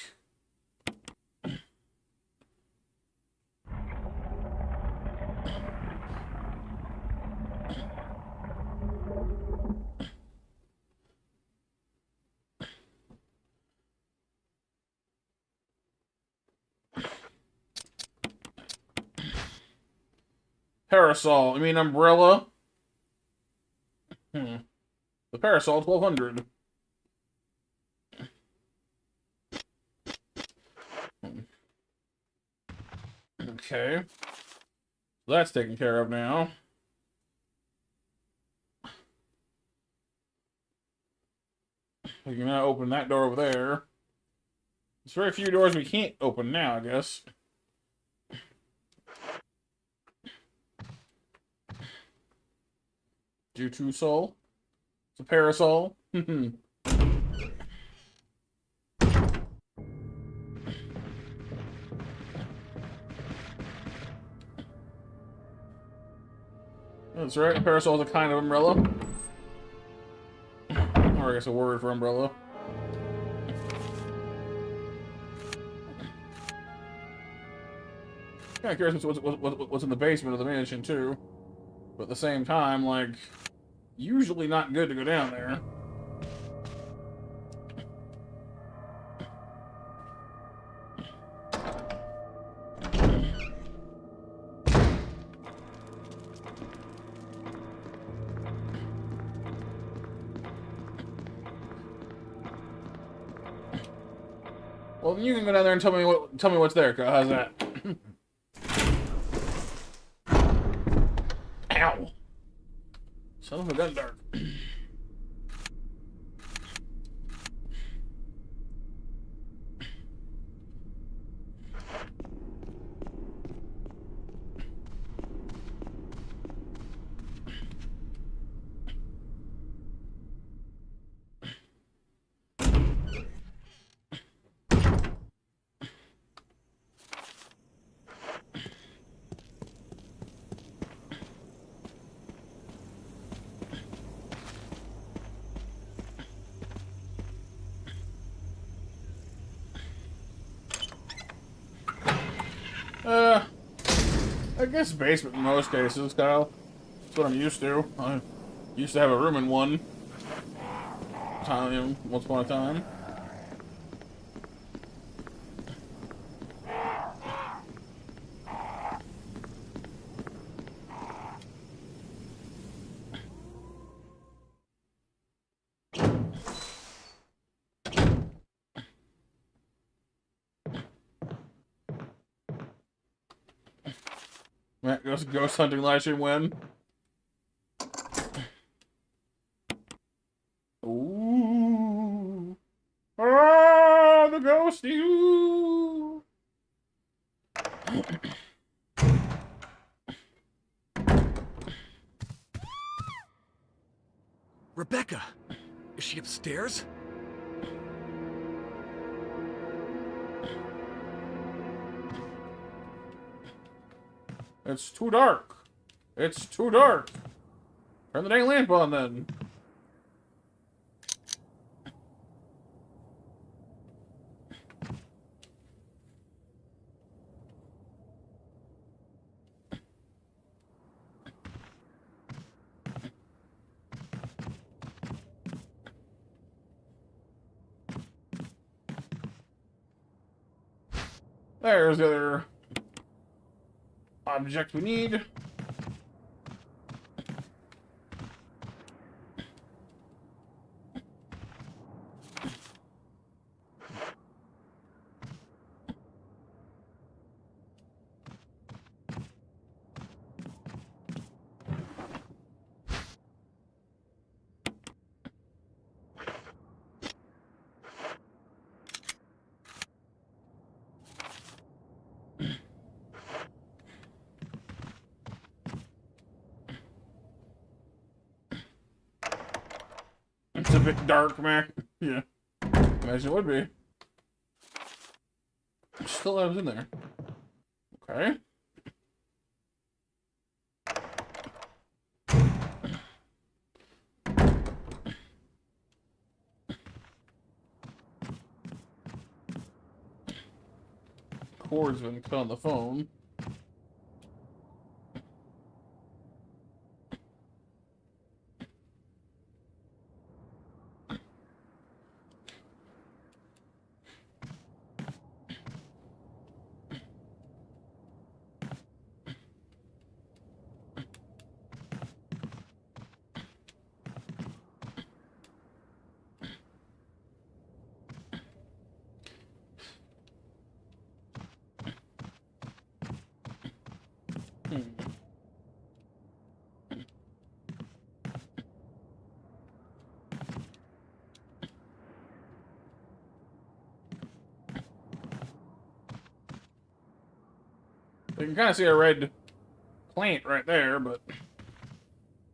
Parasol. I mean umbrella. The Parasol 1200. Okay. That's taken care of now. We can now open that door over there. There's very few doors we can't open now, I guess. Jutu Soul. It's a Parasol. That's right, Parasol is a kind of umbrella. Or I guess a word for umbrella. Kind of curious what's in the basement of the mansion, too. But at the same time, like, usually not good to go down there. Well, you can go down there and tell me what's there. How's that? Ow! Son of a gun dart. I guess basement in most cases, Kyle. That's what I'm used to. I used to have a room in one. Once upon a time. Matt goes ghost hunting live stream win. Ooh. Ah, the ghosty. Ooh. Rebecca! Is she upstairs? It's too dark. It's too dark. Turn the dang lamp on then. There's the other object we need. bit dark, Mac. Yeah. Imagine it would be. Still items in there. Okay. Cord's been cut on the phone. You can kind of see a red plant right there, but...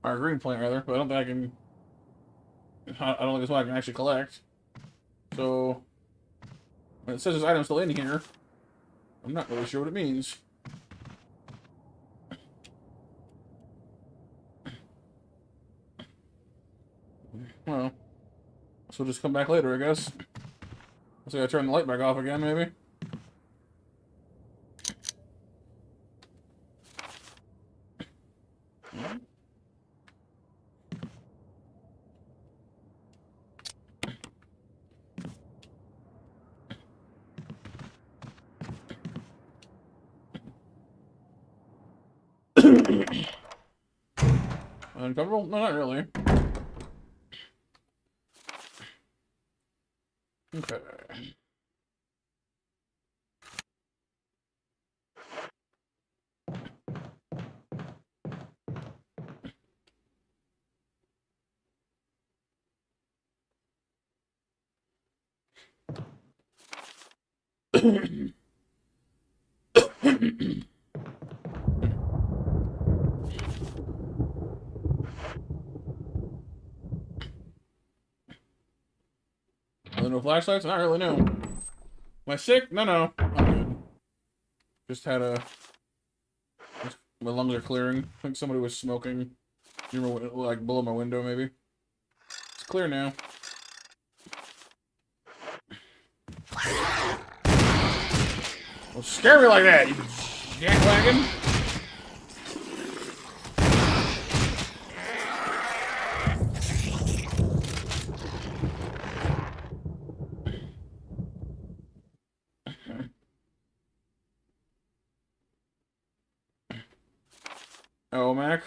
Or a green plant, rather, but I don't think I can... I don't think it's one I can actually collect. So... When it says this item's still in here, I'm not really sure what it means. Well... So we'll just come back later, I guess. So I gotta turn the light back off again, maybe? Uncomfortable? No, not really. Okay. No flashlights? Not really, no. Am I sick? No, no. I'm good. Just had a... My lungs are clearing. I think somebody was smoking. You remember, like, below my window, maybe? It's clear now. Don't scare me like that, you jackwagon! Oh, Mac.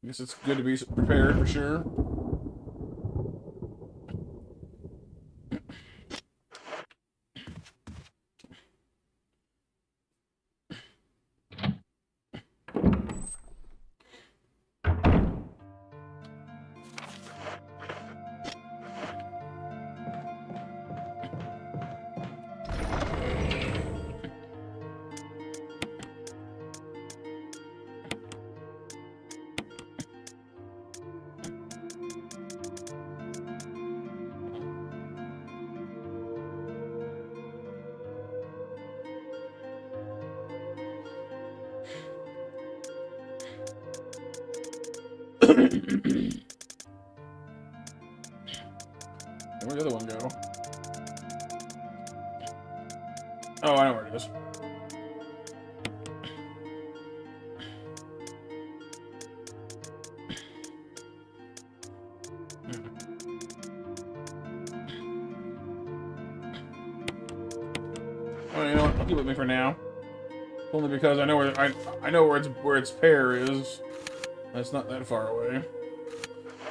I guess it's good to be prepared for sure. Where'd the other one go? Oh, I know where it is. Well, you know what? I'll keep it with me for now. Only because I know where I know where its pair is. That's not that far away.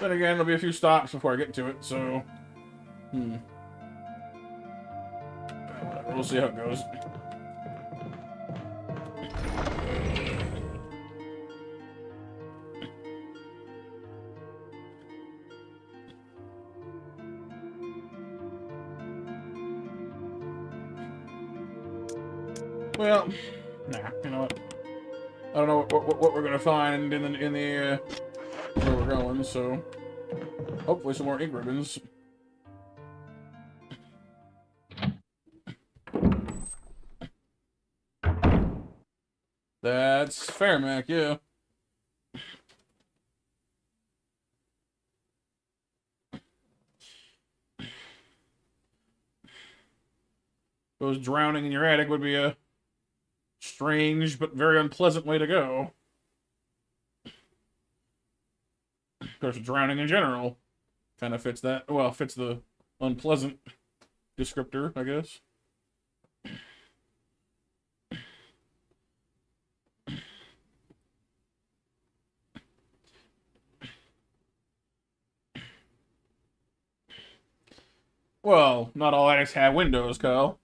Then again, there'll be a few stops before I get to it, so... Whatever, we'll see how it goes. Well, nah, you know what? I don't know what we're gonna find in the where we're going, so Hopefully some more ink ribbons. That's fair, Mac, yeah. Suppose drowning in your attic would be a strange but very unpleasant way to go. Of course, drowning in general kind of fits that. Well, fits the unpleasant descriptor, I guess. Well, not all attics have windows, Kyle.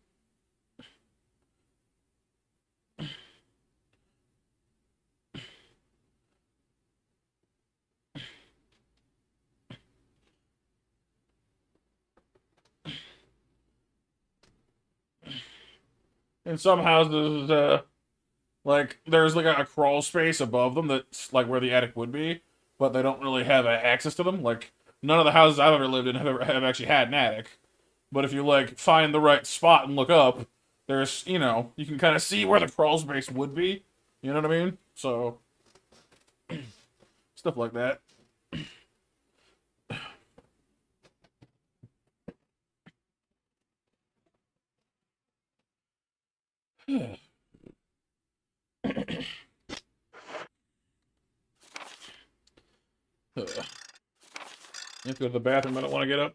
In some houses, like, there's like a crawl space above them that's like where the attic would be, but they don't really have access to them. Like, none of the houses I've ever lived in have actually had an attic. But if you, like, find the right spot and look up, there's, you know, you can kind of see where the crawl space would be. You know what I mean? So, stuff like that. You have to go to the bathroom. I don't want to get up.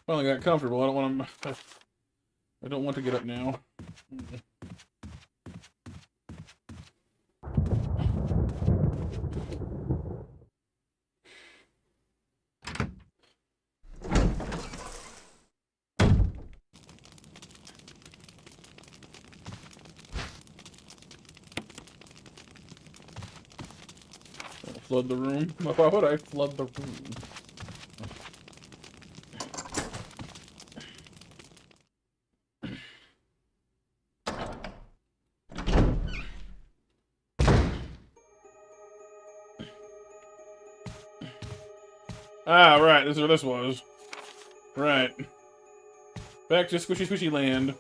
Finally got comfortable. I don't want to get up now. Flood the room. Why would I flood the room? Ah, right. This is where this was. Right. Back to Squishy Squishy Land.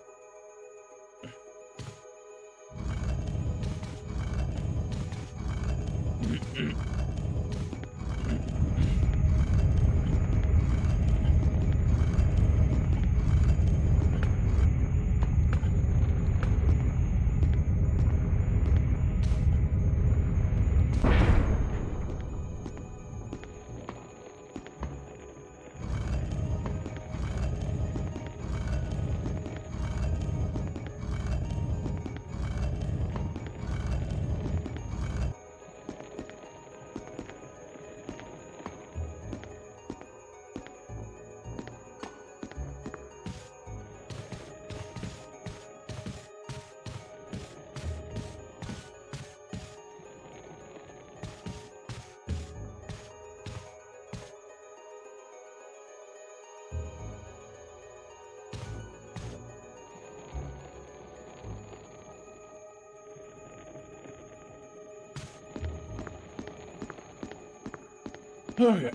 Okay.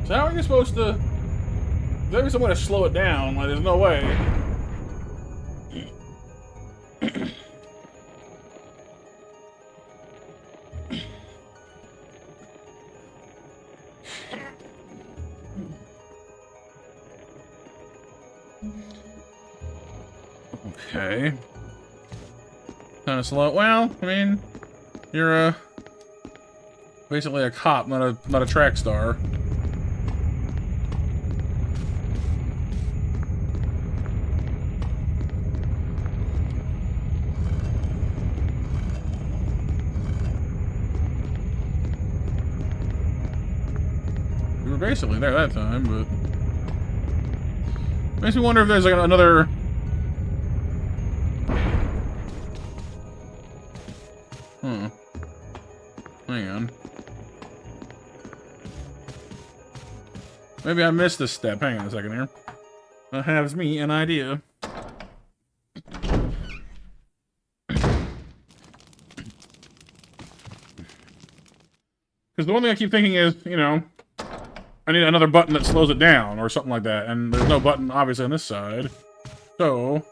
So how are you supposed to... There's some way to slow it down. Like, there's no way. Okay. Kind of slow. Well, I mean, you're basically a cop, not a track star. basically there that time, but makes me wonder if there's like another. Hang on. Maybe I missed this step. Hang on a second here. That has me an idea. Because the one thing I keep thinking is, you know, I need another button that slows it down or something like that. And there's no button, obviously, on this side. So,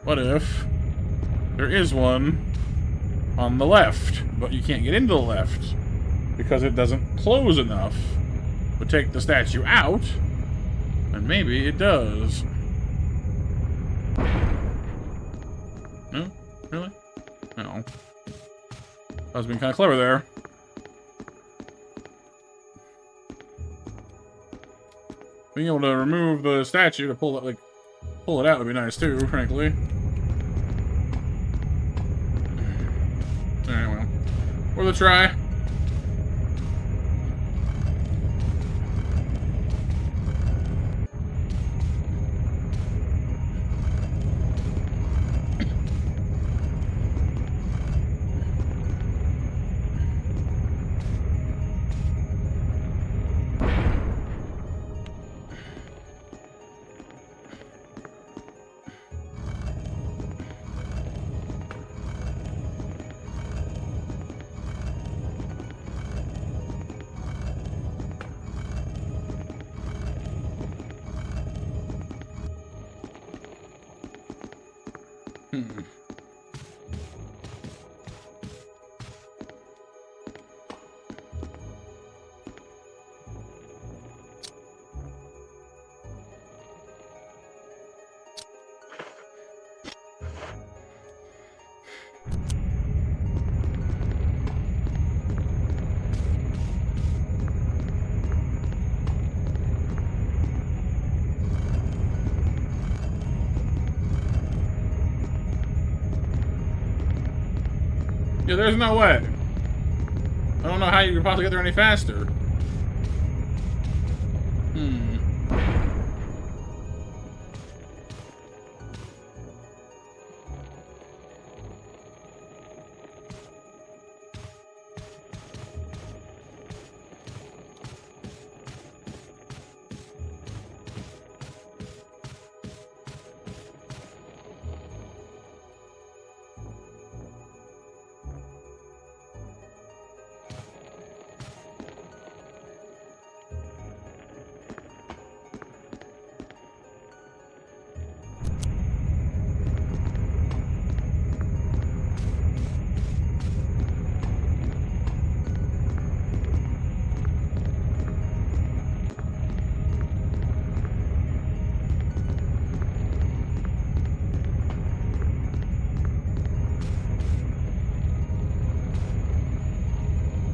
what if there is one on the left, but you can't get into the left because it doesn't close enough? But take the statue out, and maybe it does. No? Really? No. I was being kind of clever there. Being able to remove the statue to pull it out would be nice too, frankly. Alright, well. Worth a try. Yeah, there's no way. I don't know how you could possibly get there any faster.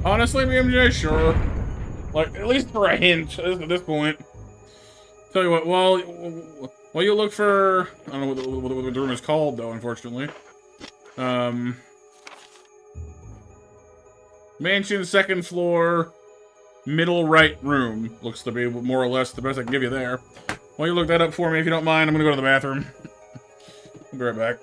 Honestly, BMJ, sure. Like, at least for a hint at this point. Tell you what, while you look for... I don't know what the room is called, though, unfortunately. Mansion, second floor, middle right room. Looks to be more or less the best I can give you there. While you look that up for me, if you don't mind, I'm gonna go to the bathroom. I'll be right back.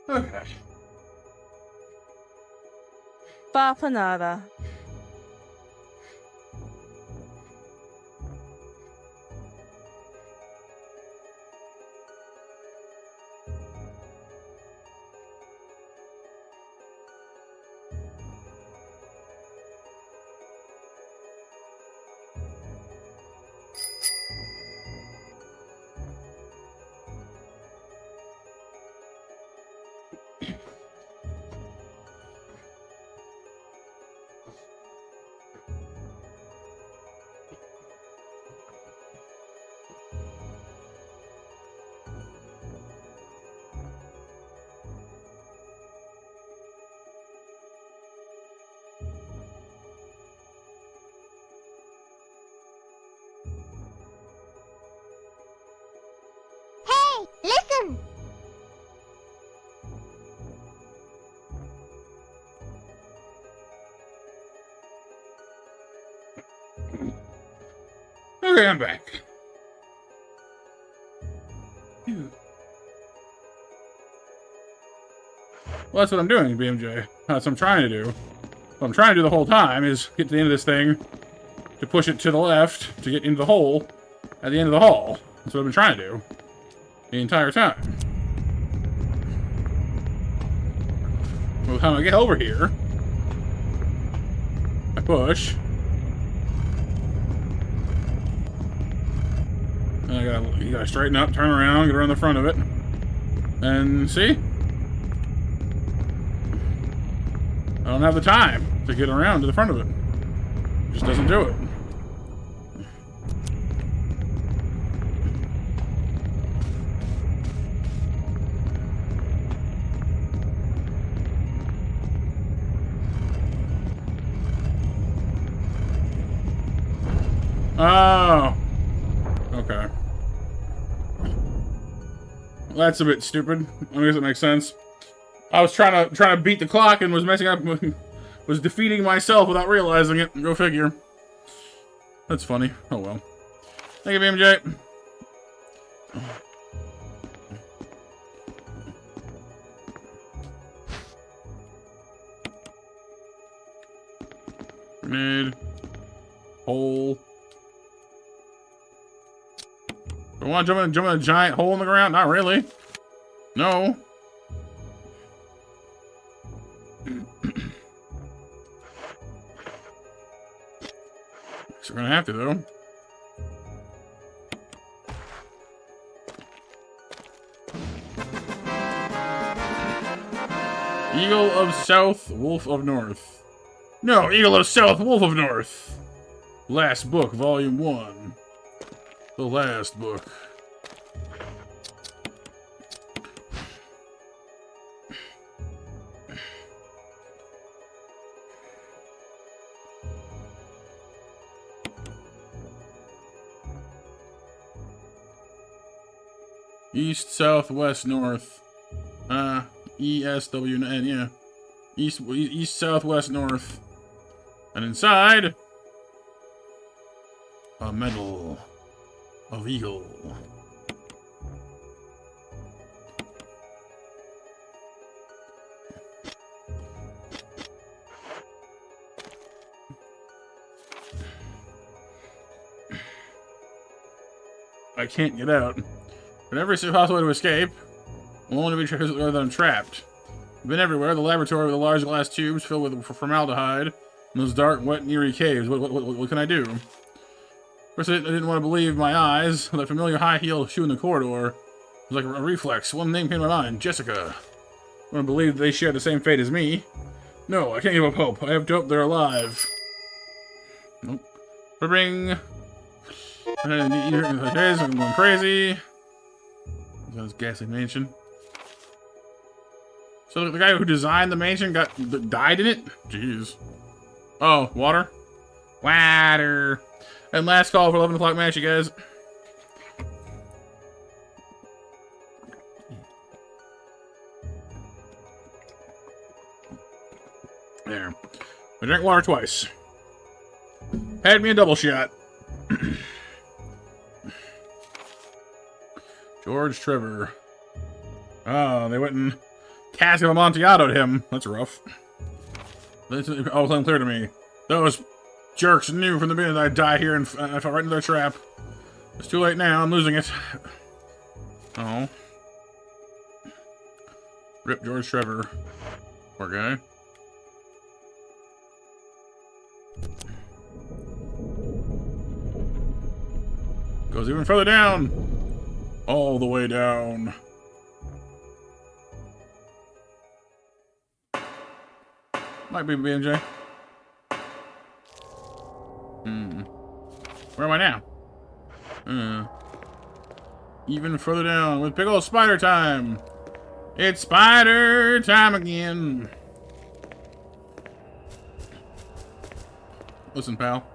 Okay. Bapanada. Hey, listen! Okay, I'm back. Well, that's what I'm doing, BMJ. That's what I'm trying to do. What I'm trying to do the whole time is get to the end of this thing, to push it to the left, to get into the hole at the end of the hall. That's what I've been trying to do the entire time. By the time I get over here, I push. And you gotta straighten up, turn around, get around the front of it. And see? I don't have the time to get around to the front of it. It just doesn't do it. Oh. Okay. Well, that's a bit stupid. I guess it makes sense. I was trying to beat the clock and was messing up, was defeating myself without realizing it. Go figure. That's funny. Oh well. Thank you, BMJ. Grenade. Hole. Do I want to jump in a giant hole in the ground? Not really. No. So we're gonna have to, though. Eagle of South, Wolf of North. No, Eagle of South, Wolf of North. Last book, Volume 1. The last book. East, south, west, north. E-S-W-N, yeah. East, south, west, north. And inside, a medal of eagle. I can't get out. Whenever it's possible to escape, I'm only to be trapped rather than trapped. I've been everywhere. The laboratory with the large glass tubes filled with formaldehyde, and those dark, wet, and eerie caves. What can I do? First, I didn't want to believe my eyes. That familiar high-heeled shoe in the corridor was like a reflex. One name came to my mind: Jessica. I want to believe they share the same fate as me. No, I can't give up hope. I have to hope they're alive. Nope. Bring. I'm going crazy. This ghastly mansion. So the guy who designed the mansion died in it? Jeez. Oh, water? Water. And last call for 11 o'clock match, you guys. There. I drank water twice. Had me a double shot. George Trevor. Oh, they went and cast him Amontillado him. That's rough. This is all unclear to me. Those jerks knew from the minute I'd die here and I fell right into their trap. It's too late now. I'm losing it. Oh. Rip George Trevor. Poor guy. Goes even further down. All the way down. Might be BMJ. Where am I now? Even further down with big old spider time. It's spider time again. Listen, pal.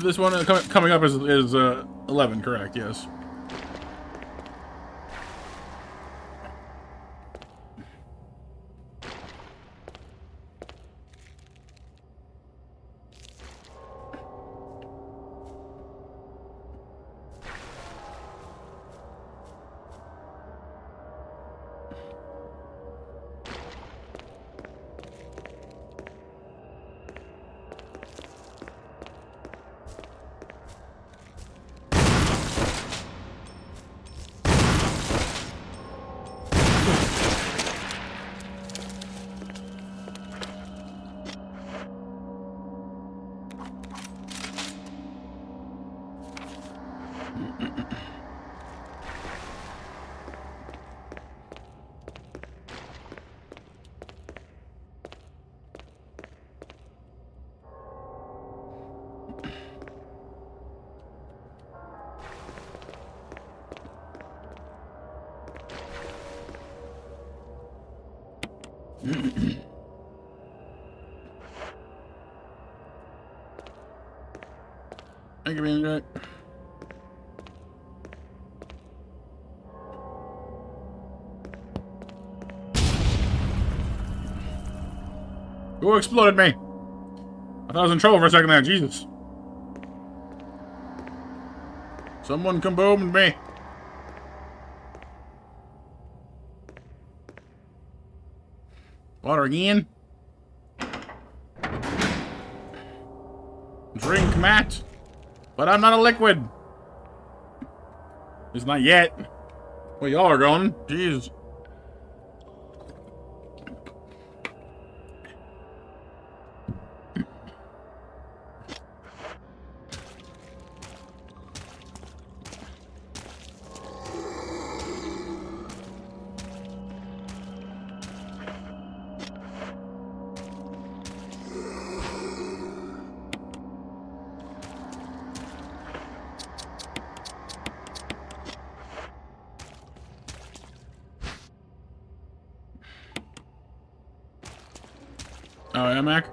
This one coming up is 11, correct? Yes. Thank you, BMJ. Who exploded me? I thought I was in trouble for a second there. Jesus. Someone kaboomed me. Water again. Drink, Matt. But I'm not a liquid. It's not yet. Well, y'all are going. Jeez. Oh, yeah, Mac?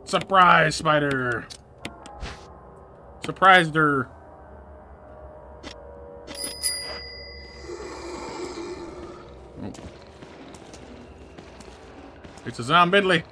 Surprise, spider! Surprised her. Oh. It's a zombidly.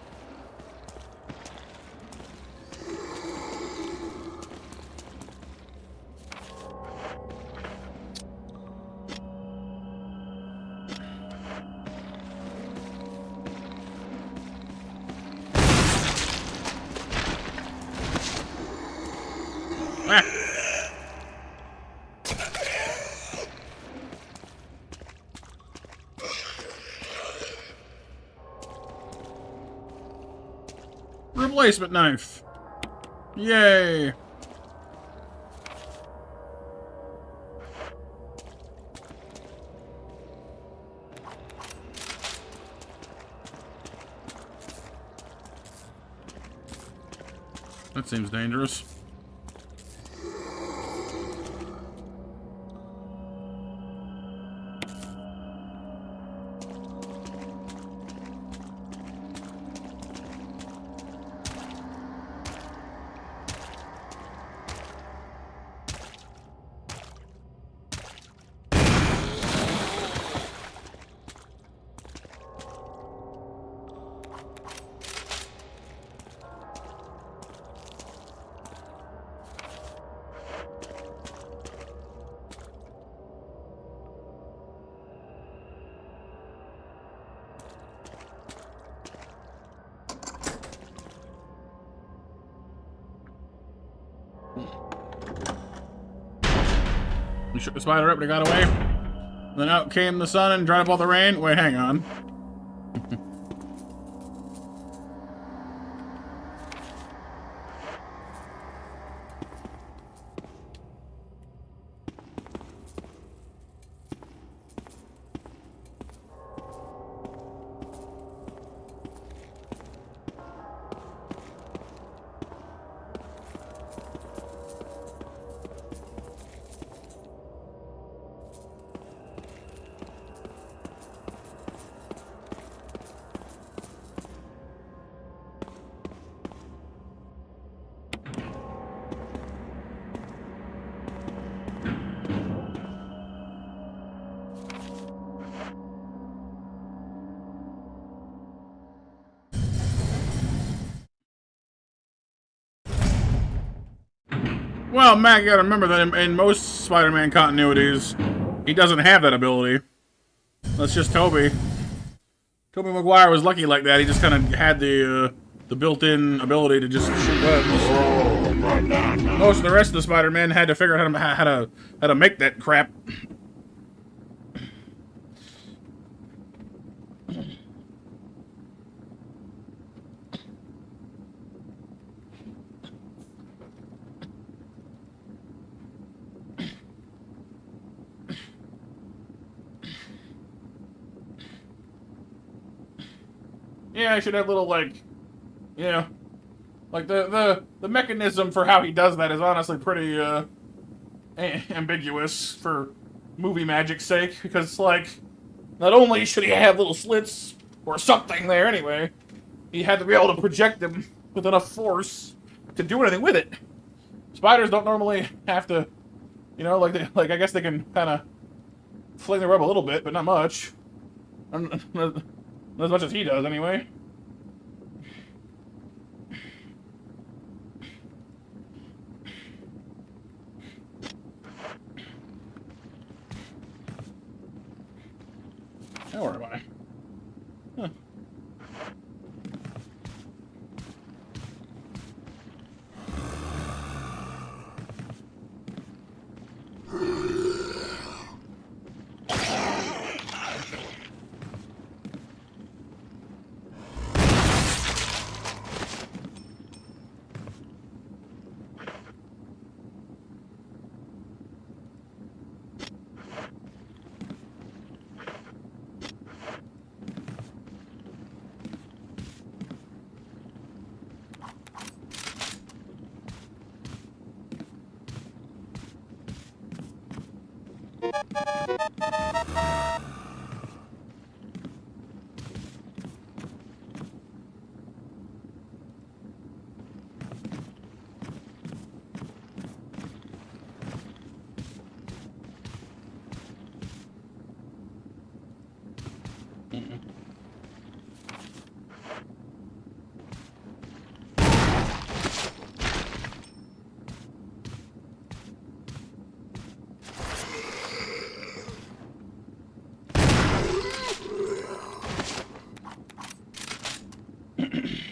Replacement knife. Yay. That seems dangerous. We shook the spider up and it got away. Then out came the sun and dried up all the rain. Wait, hang on. Well, Matt, you gotta remember that in most Spider-Man continuities, he doesn't have that ability. That's just Tobey. Tobey Maguire was lucky like that. He just kind of had the built-in ability to just shoot webs. Most of the rest of the Spider-Man had to figure out how to make that crap. Yeah, I should have little, like, you know, like the mechanism for how he does that is honestly pretty ambiguous for movie magic's sake, because, like, not only should he have little slits or something there anyway, he had to be able to project them with enough force to do anything with it. Spiders don't normally have to, you know, like I guess they can kind of fling the web a little bit, but not much. Not as much as he does, anyway. Now where am I? Huh.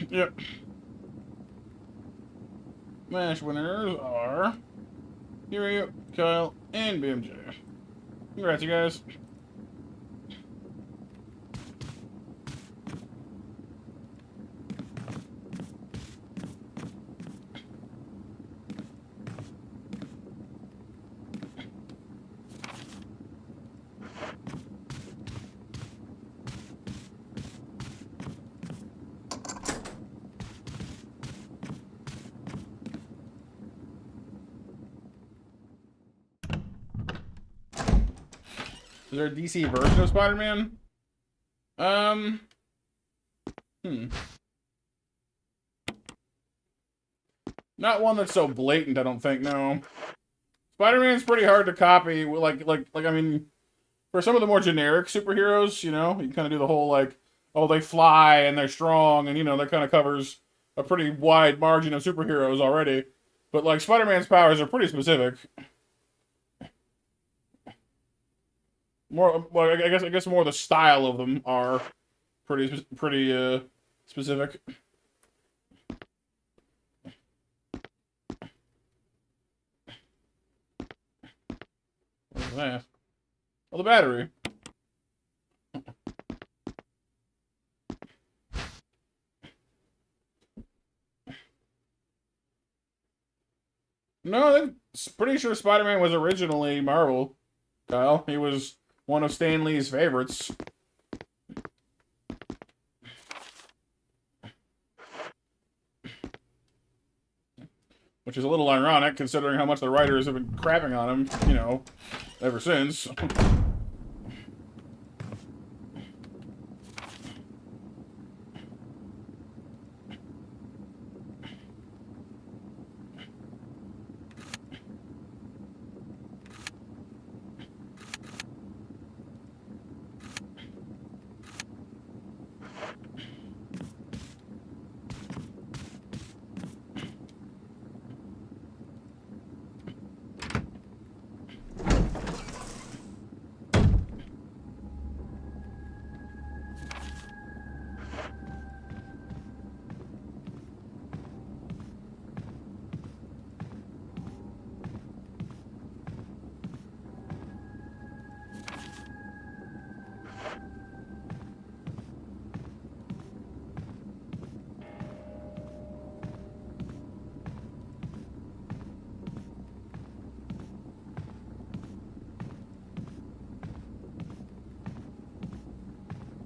Yep. Match winners are Hero, Kyle, and BMJ. Congrats, you guys. Is there a DC version of Spider-Man? Not one that's so blatant, I don't think, no. Spider-Man's pretty hard to copy, like, I mean, for some of the more generic superheroes, you know, you kind of do the whole, like, oh, they fly and they're strong, and, you know, that kind of covers a pretty wide margin of superheroes already. But, like, Spider-Man's powers are pretty specific. More, well, I guess more the style of them are pretty specific. What's that? Oh, the battery. No, I'm pretty sure Spider-Man was originally Marvel, Kyle. He was one of Stan Lee's favorites. Which is a little ironic, considering how much the writers have been crapping on him, you know, ever since.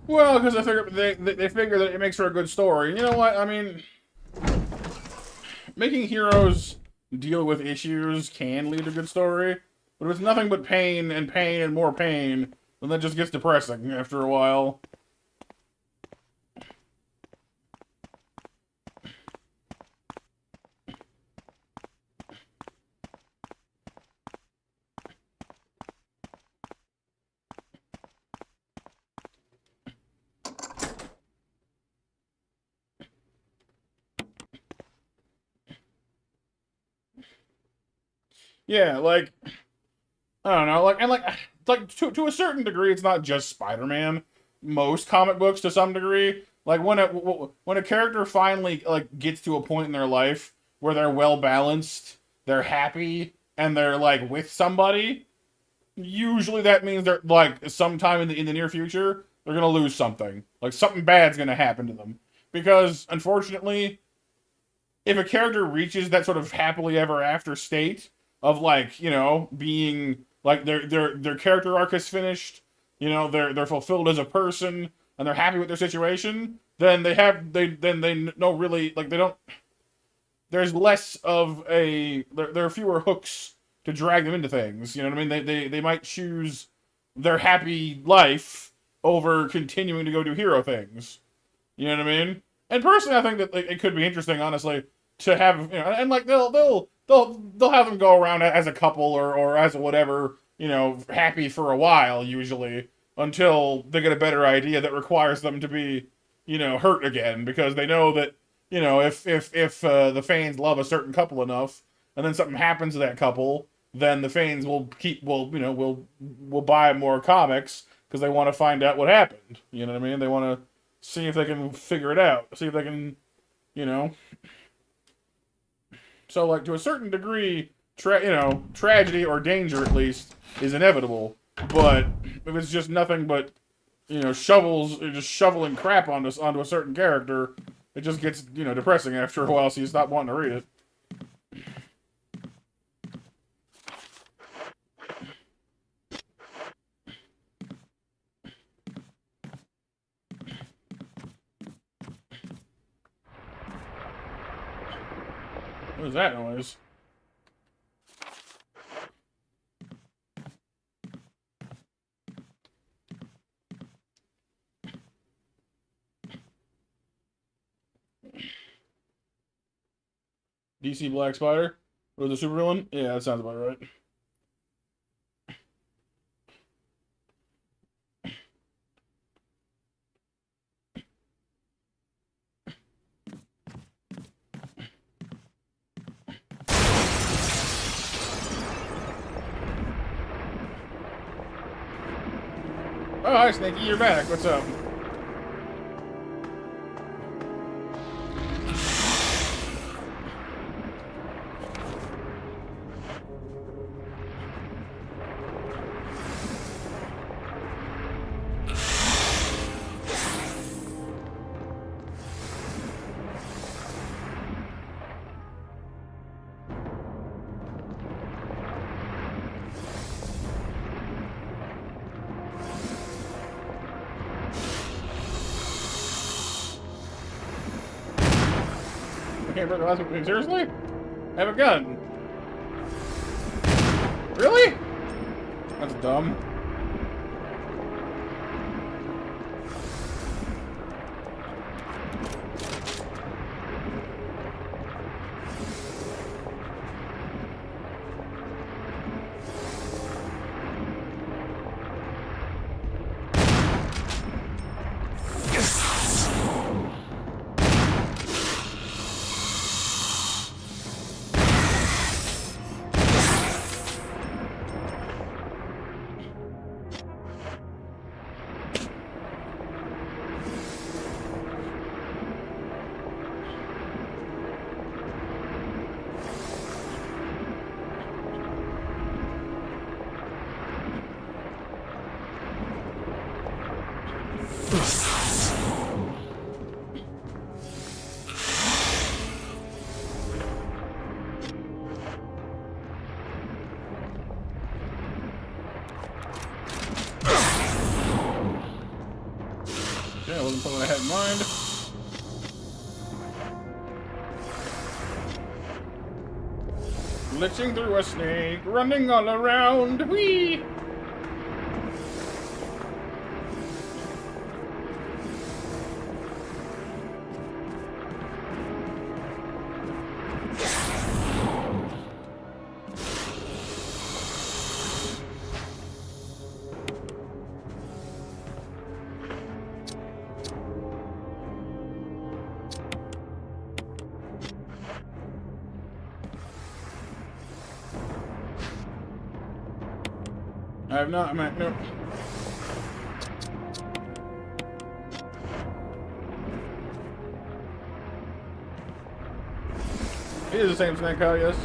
Well, because they figure that it makes for a good story. You know what? I mean, making heroes deal with issues can lead to a good story, but if it's nothing but pain and more pain, then that just gets depressing after a while. Yeah, like, I don't know, like to a certain degree, it's not just Spider-Man. Most comic books, to some degree, like when a character finally like gets to a point in their life where they're well balanced, they're happy, and they're like with somebody. Usually, that means they're like sometime in the near future they're gonna lose something. Like something bad's gonna happen to them because unfortunately, if a character reaches that sort of happily ever after state of like, you know, being like their character arc is finished, you know, they're fulfilled as a person and they're happy with their situation, then they know really like they don't there's less of a there are fewer hooks to drag them into things, you know what I mean? They might choose their happy life over continuing to go do hero things. You know what I mean? And personally, I think that like, it could be interesting, honestly, to have, you know, and like they'll have them go around as a couple or as a whatever, you know, happy for a while usually until they get a better idea that requires them to be, you know, hurt again because they know that, you know, if the fans love a certain couple enough and then something happens to that couple, then the fans will buy more comics because they want to find out what happened. You know what I mean? They want to see if they can figure it out. See if they can, you know. So, like, to a certain degree, tragedy or danger, at least, is inevitable. But if it's just nothing but, you know, just shoveling crap onto a certain character, it just gets, you know, depressing after a while, so you stop wanting to read it. What is that noise? DC Black Spider? Or the supervillain? Yeah, that sounds about right. Oh, hi, Snakey, you're back. What's up? can't break glass with me. Seriously? I have a gun. Really? That's dumb. Yeah, I wasn't something I had in mind. Glitching through a snake, running all around. Whee! I have not, man, no. It is the same snake, yes.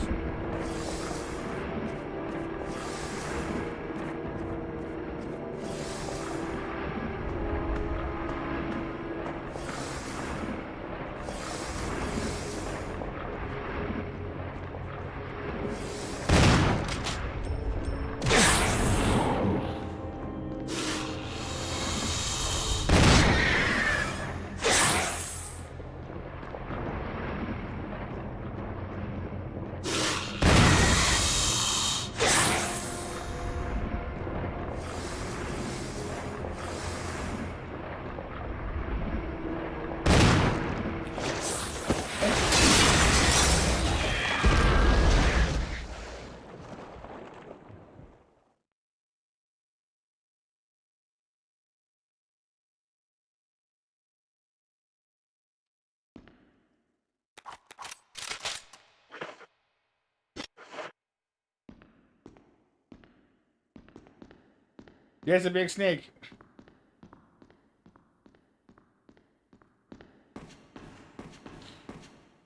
Yes, a big snake.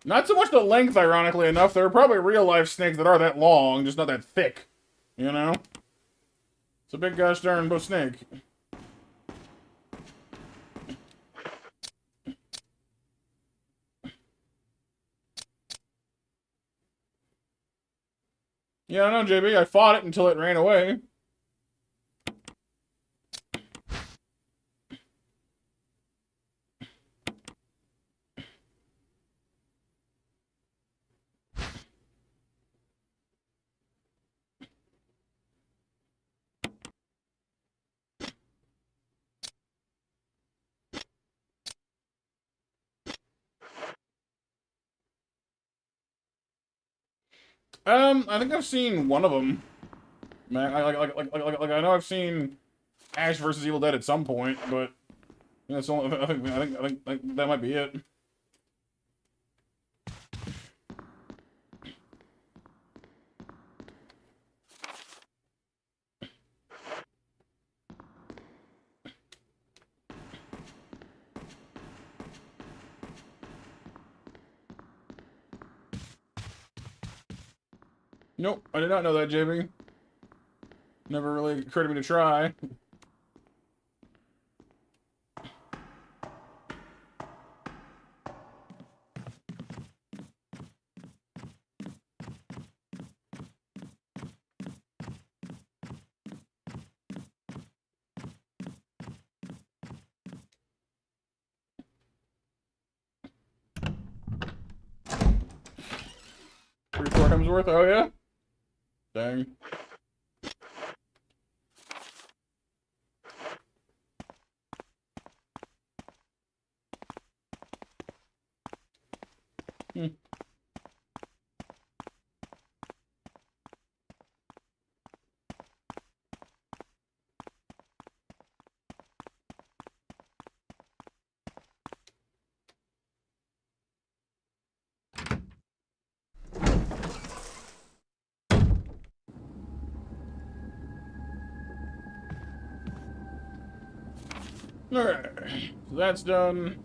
Not so much the length, ironically enough. There are probably real-life snakes that are that long, just not that thick. You know? It's a big gosh darn snake. Yeah, I know, JB. I fought it until it ran away. I think I've seen one of them. Man, I know I've seen Ash versus Evil Dead at some point, but that's only. I think that might be it. Nope, I did not know that, JB. Never really occurred to me to try. Hemsworth? Oh, yeah? Dang. Hmm. Alright, so that's done.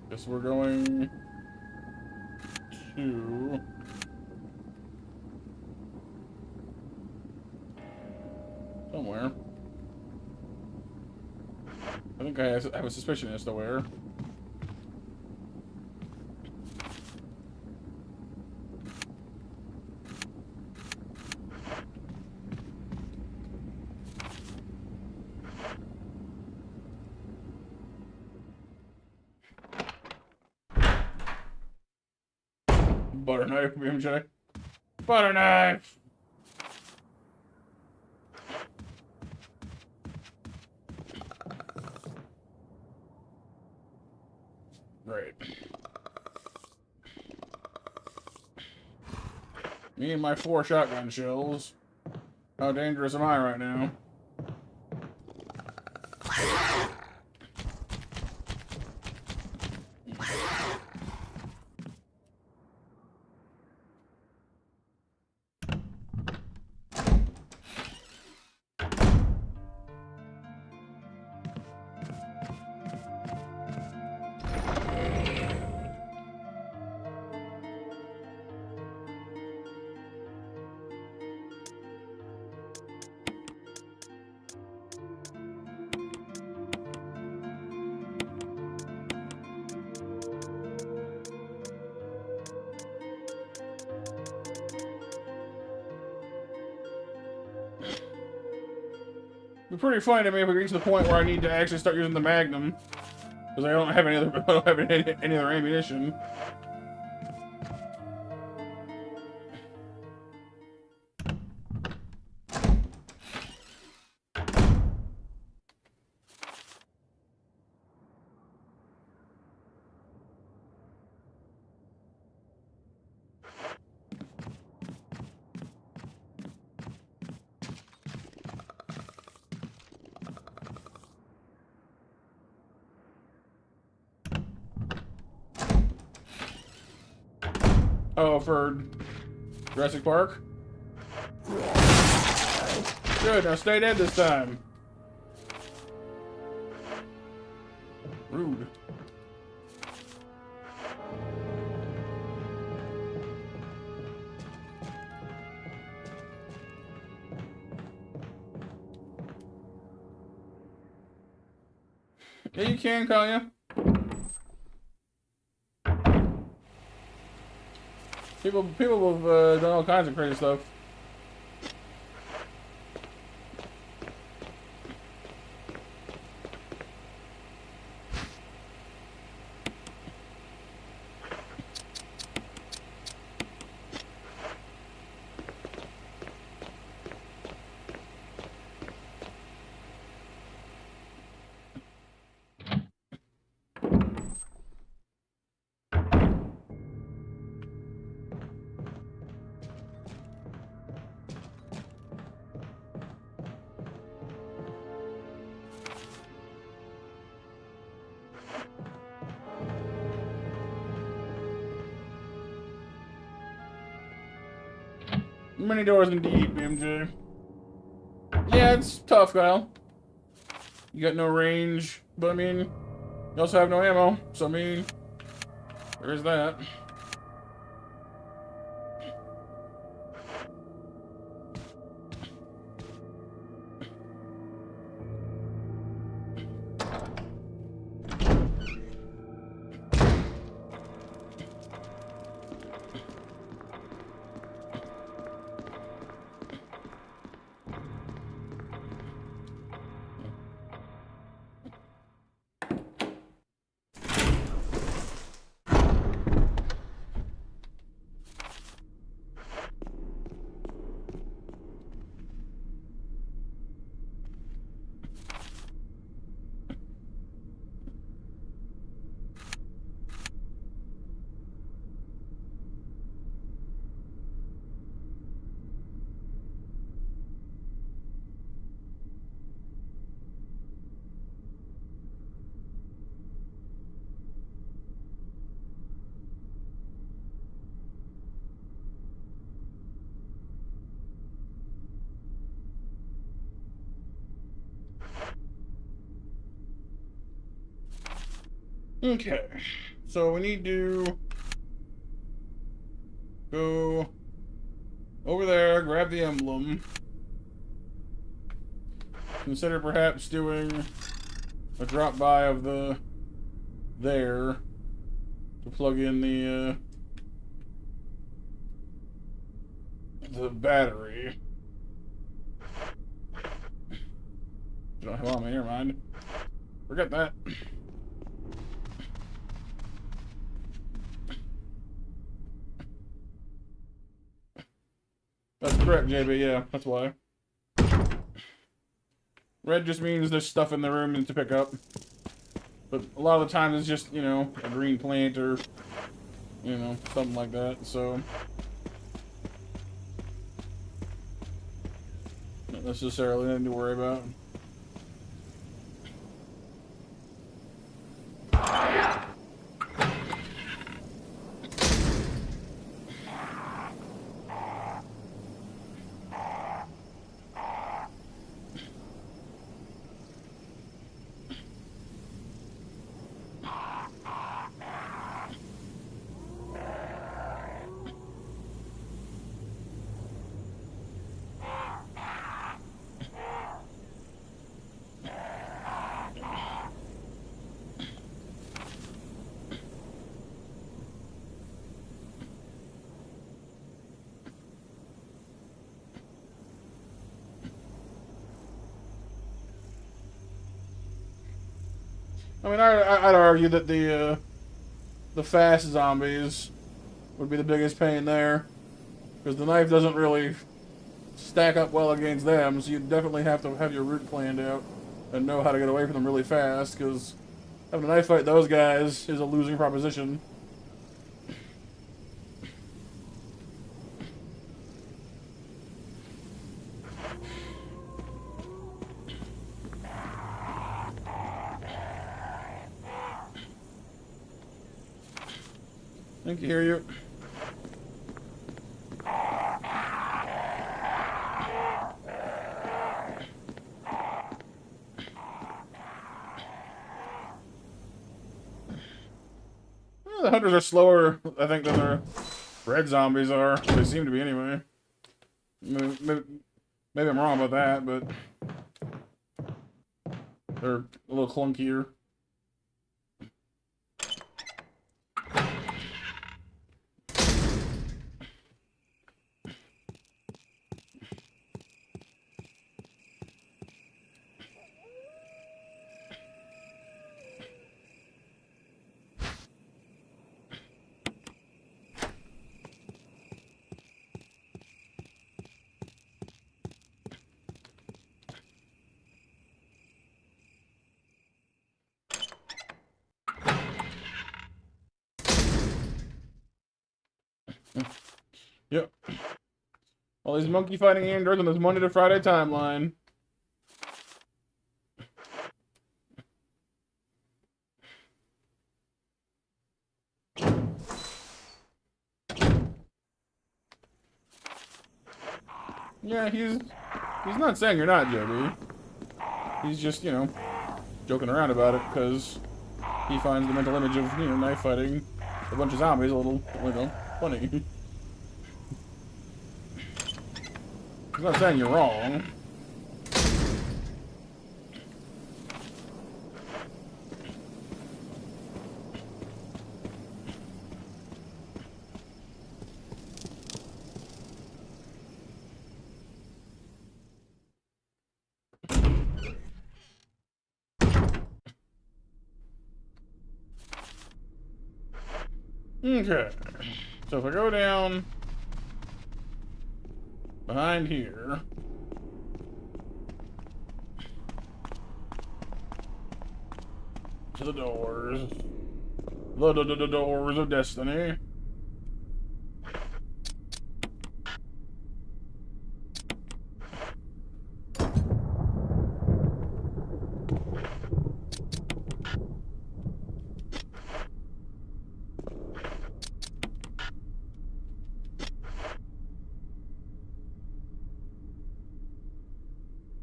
Guess we're going to... somewhere. I think I have a suspicion as to where. Butter knife, BMJ. Butter knife! Great. Me and my 4 shotgun shells. How dangerous am I right now? It'd be pretty funny to me if we reach the point where I need to actually start using the Magnum, because I don't have any other, I don't have any other ammunition. Oh, for Jurassic Park? Good, now stay dead this time. Rude. Yeah, you can, Kaya. People have done all kinds of crazy stuff. Many doors indeed, BMJ. Yeah, it's tough, Kyle. You got no range, but I mean, you also have no ammo, so I mean, there is that. Okay. So we need to go over there, grab the emblem. Consider perhaps doing a drop by of the there to plug in the battery. Don't have on me, never mind. Forget that. That's correct, JB, yeah, that's why. Red just means there's stuff in the room to pick up. But a lot of the times it's just, you know, a green plant or, you know, something like that, so. Not necessarily anything to worry about. I mean, I'd argue that the fast zombies would be the biggest pain there, because the knife doesn't really stack up well against them, so you definitely have to have your route planned out and know how to get away from them really fast, because having a knife fight those guys is a losing proposition. I can hear you. The hunters are slower, I think, than the red zombies are. They seem to be, anyway. Maybe I'm wrong about that, but they're a little clunkier. Yep. All these monkey fighting androids on this Monday to Friday timeline. Yeah, he's not saying you're not, Joby. He's just, you know, joking around about it because he finds the mental image of, you know, knife fighting a bunch of zombies a little, you know, funny. He's not saying you're wrong. Okay. So if I go down behind here, to the doors, the doors of destiny.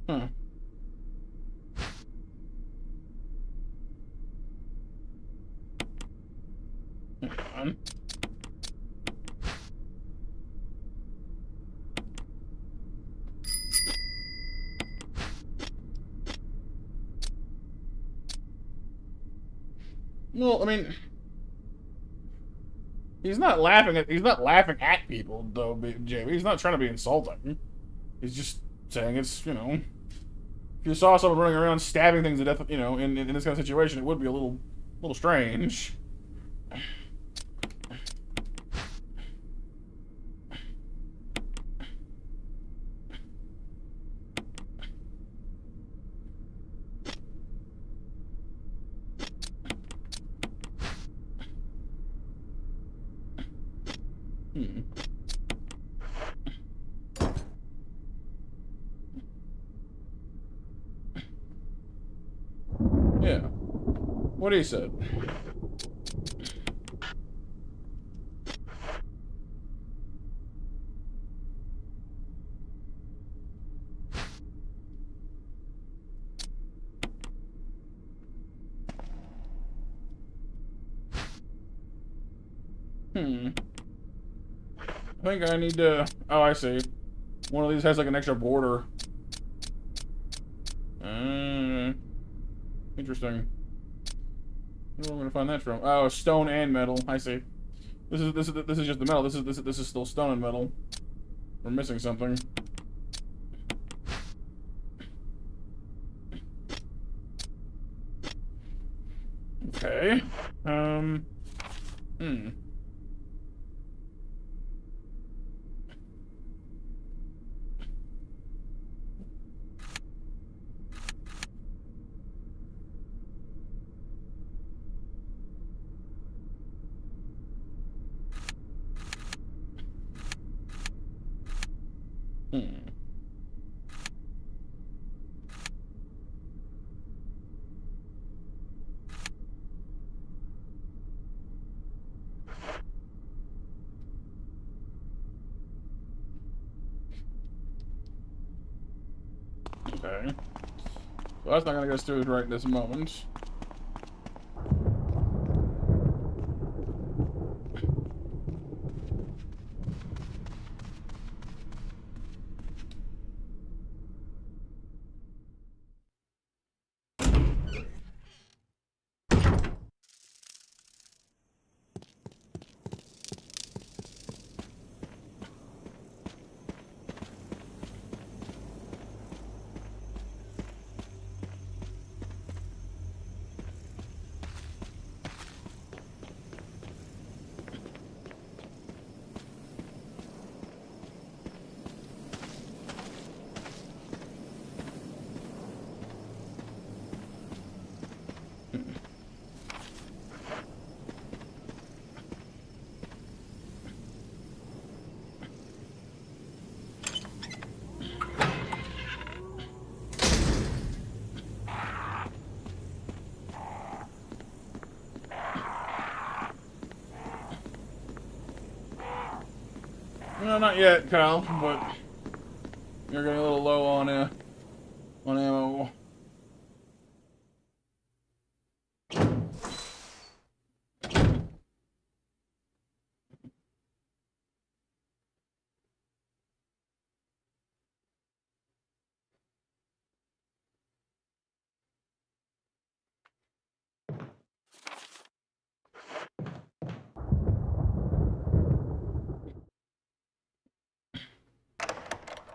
Huh. on. Well, I mean, he's not laughing at people though, Jamie. He's not trying to be insulting. He's just saying it's, you know, if you saw someone running around stabbing things to death, you know, in this kind of situation, it would be a little strange. Yeah. What he said. I think I need to... Oh, I see. One of these has like an extra border. Interesting. Where am I gonna find that from? Oh, stone and metal. I see. This is just the metal. This is still stone and metal. We're missing something. Okay. Okay. So that's not gonna get us through right this moment. No, not yet, Kyle, but you're getting a little low on ammo.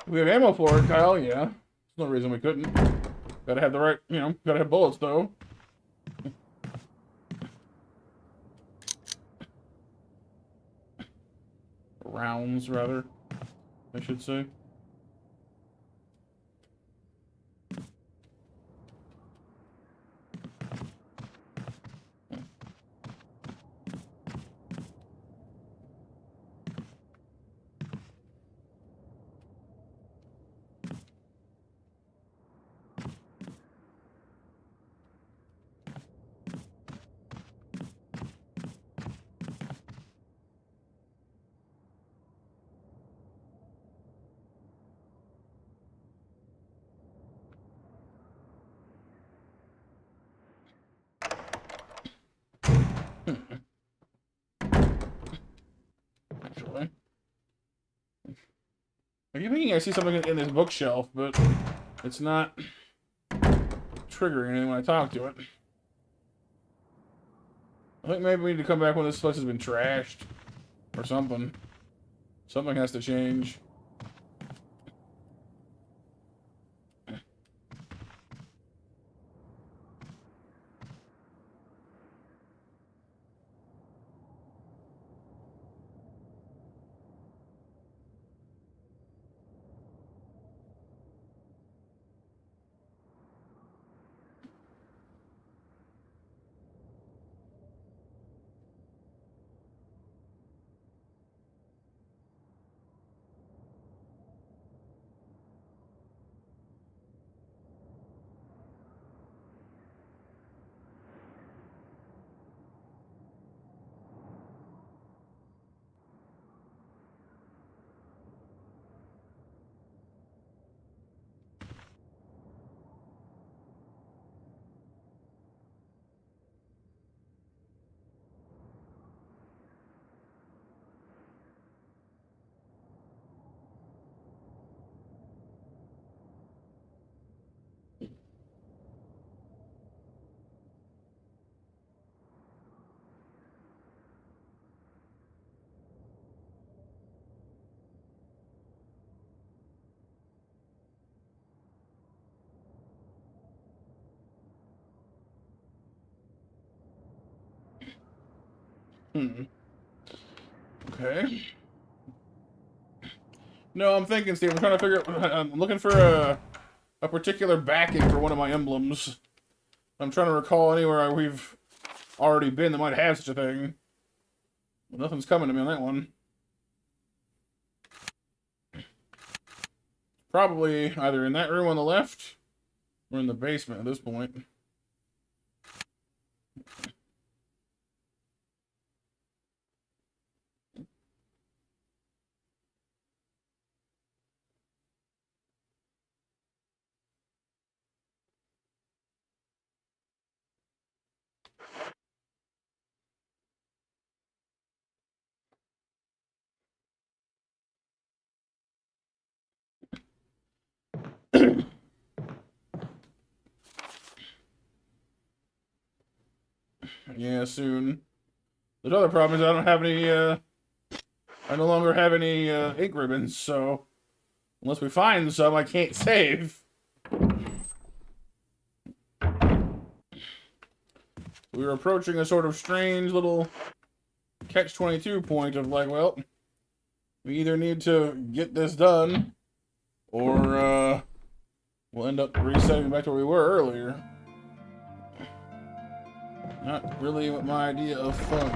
We have ammo for it, Kyle, yeah. There's no reason we couldn't. Gotta have the right, you know, gotta have bullets, though. Rounds, rather, I should say. I keep thinking I see something in this bookshelf, but it's not triggering anything when I talk to it. I think maybe we need to come back when this place has been trashed. Or something. Something has to change. Okay. No, I'm thinking, Steve. I'm trying to figure out. I'm looking for a particular backing for one of my emblems. I'm trying to recall anywhere we've already been that might have such a thing. Well, nothing's coming to me on that one. Probably either in that room on the left or in the basement at this point. Yeah, soon. The other problem is I don't have any, I no longer have any ink ribbons, so unless we find some, I can't save. We were approaching a sort of strange little catch-22 point of like, well, we either need to get this done, or we'll end up resetting back to where we were earlier. Not really my idea of fun.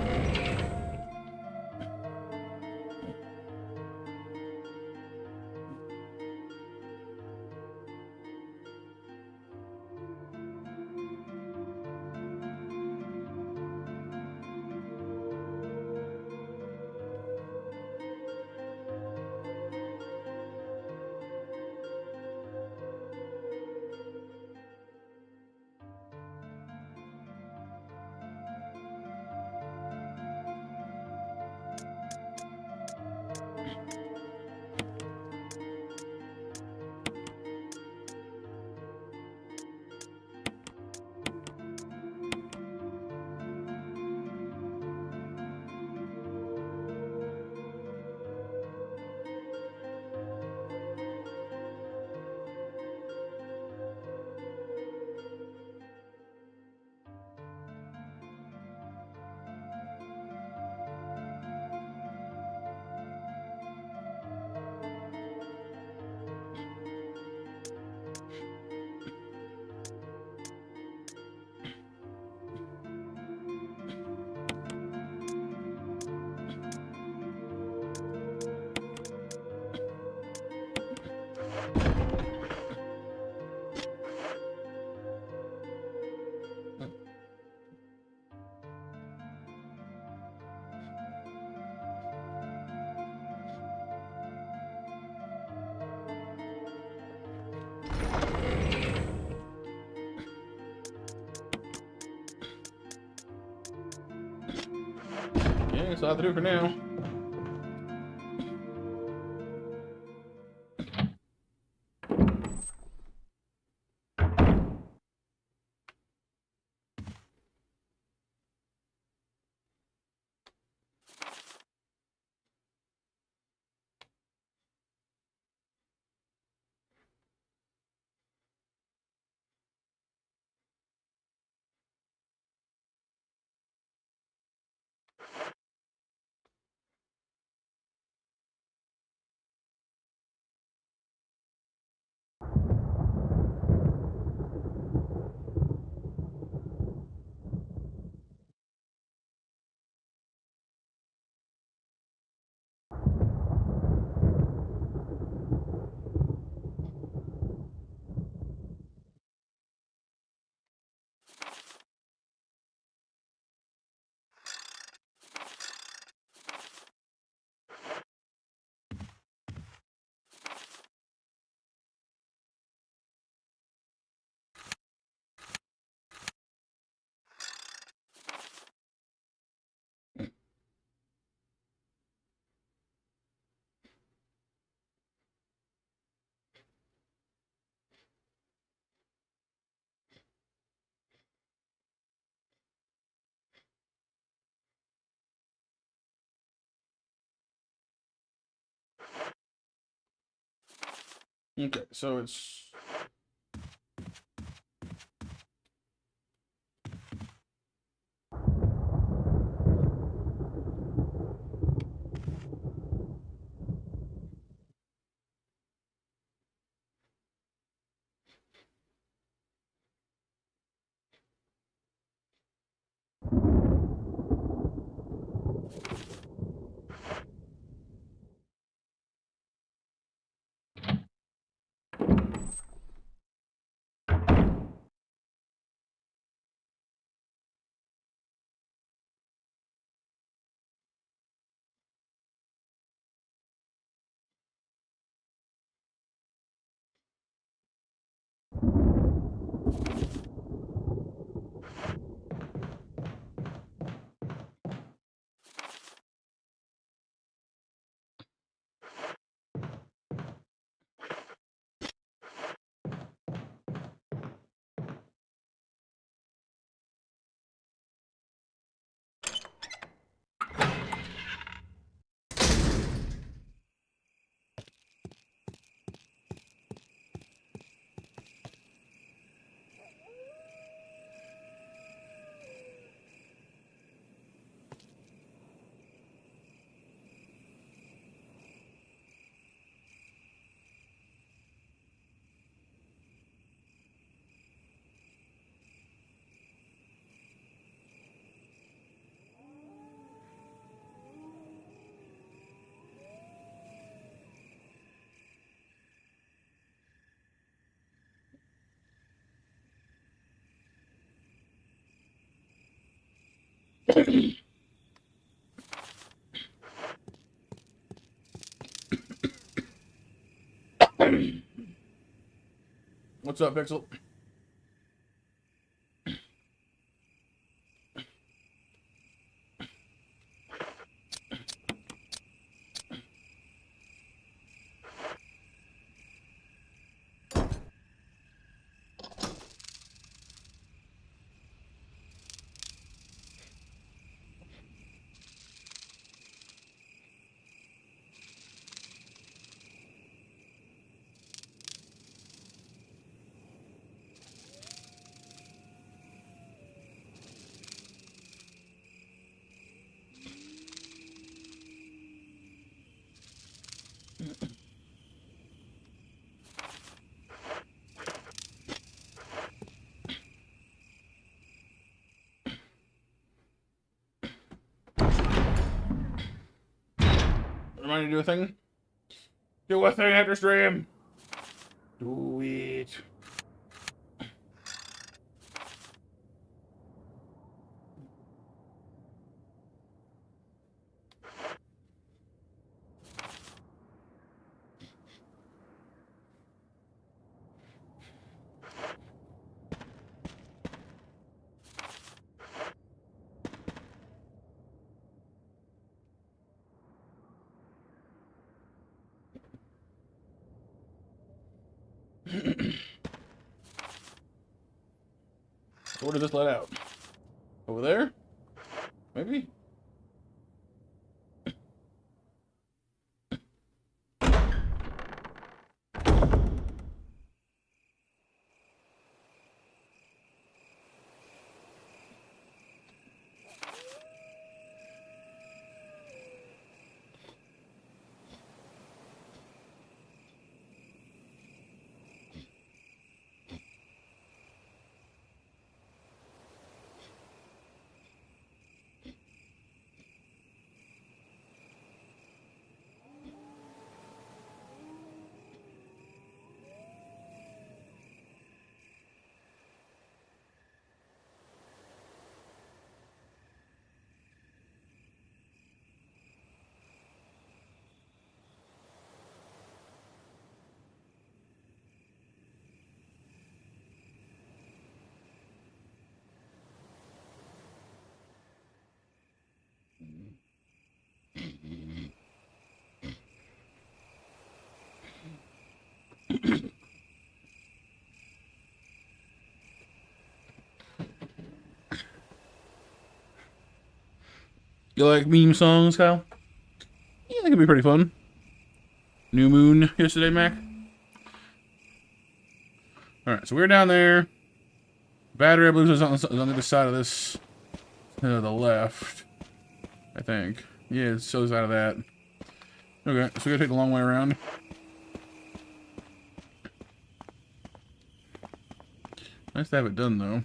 Yeah, that's all I have to do for now. Okay, so it's... What's up, Pixel? Remind you to do a thing? Do a thing after stream! Do it. Where does this let out? Over there? Maybe? You like meme songs, Kyle? Yeah, they could be pretty fun. New Moon yesterday, Mac. Alright, so we're down there. Battery, I believe, is on the other side of this. To the left. I think. Yeah, it shows out of that. Okay, so we gotta take the long way around. Nice to have it done, though.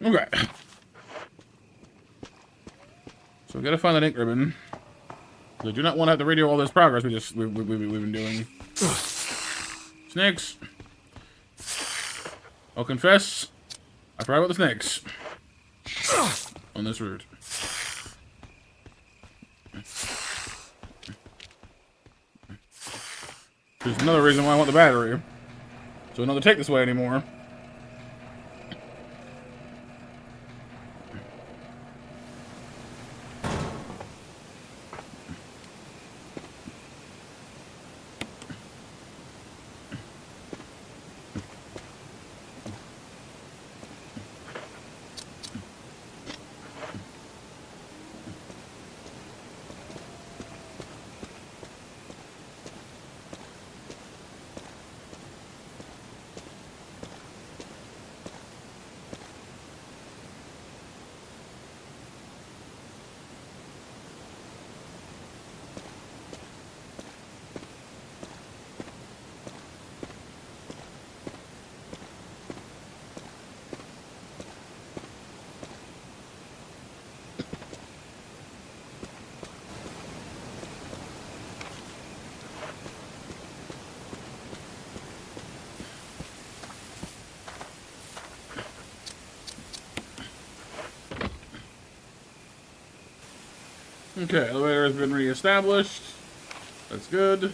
Okay. So we gotta find that ink ribbon. I do not want to have to radio all this progress we've been doing. Snakes. I'll confess, I forgot about the snakes on this route. There's another reason why I want the battery. So I don't have to take this way anymore. Okay, elevator has been reestablished. That's good.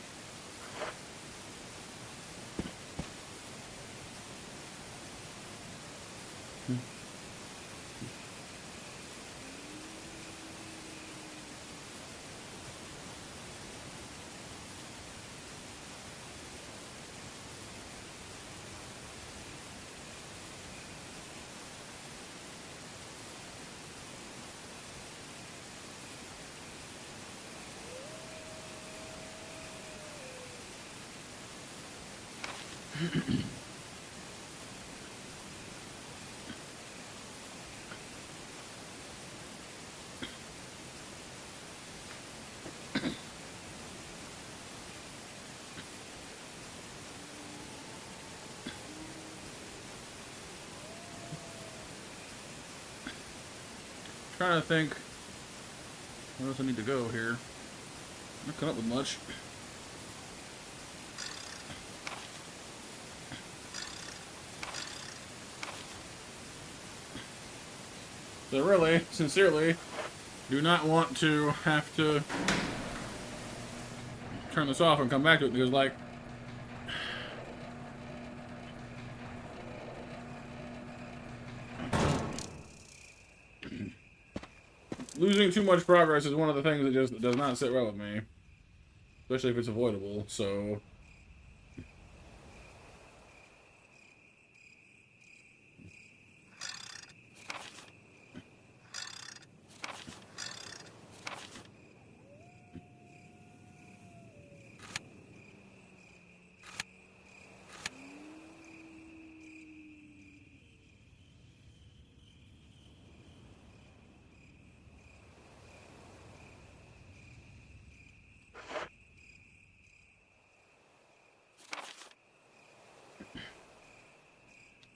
Trying to think where else I need to go here. I'm not coming up with much. So really, sincerely, do not want to have to turn this off and come back to it because, like, losing too much progress is one of the things that just does not sit well with me. Especially if it's avoidable, so...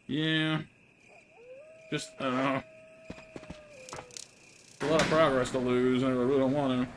Yeah. Just, I don't know. A lot of progress to lose, and I really don't want to.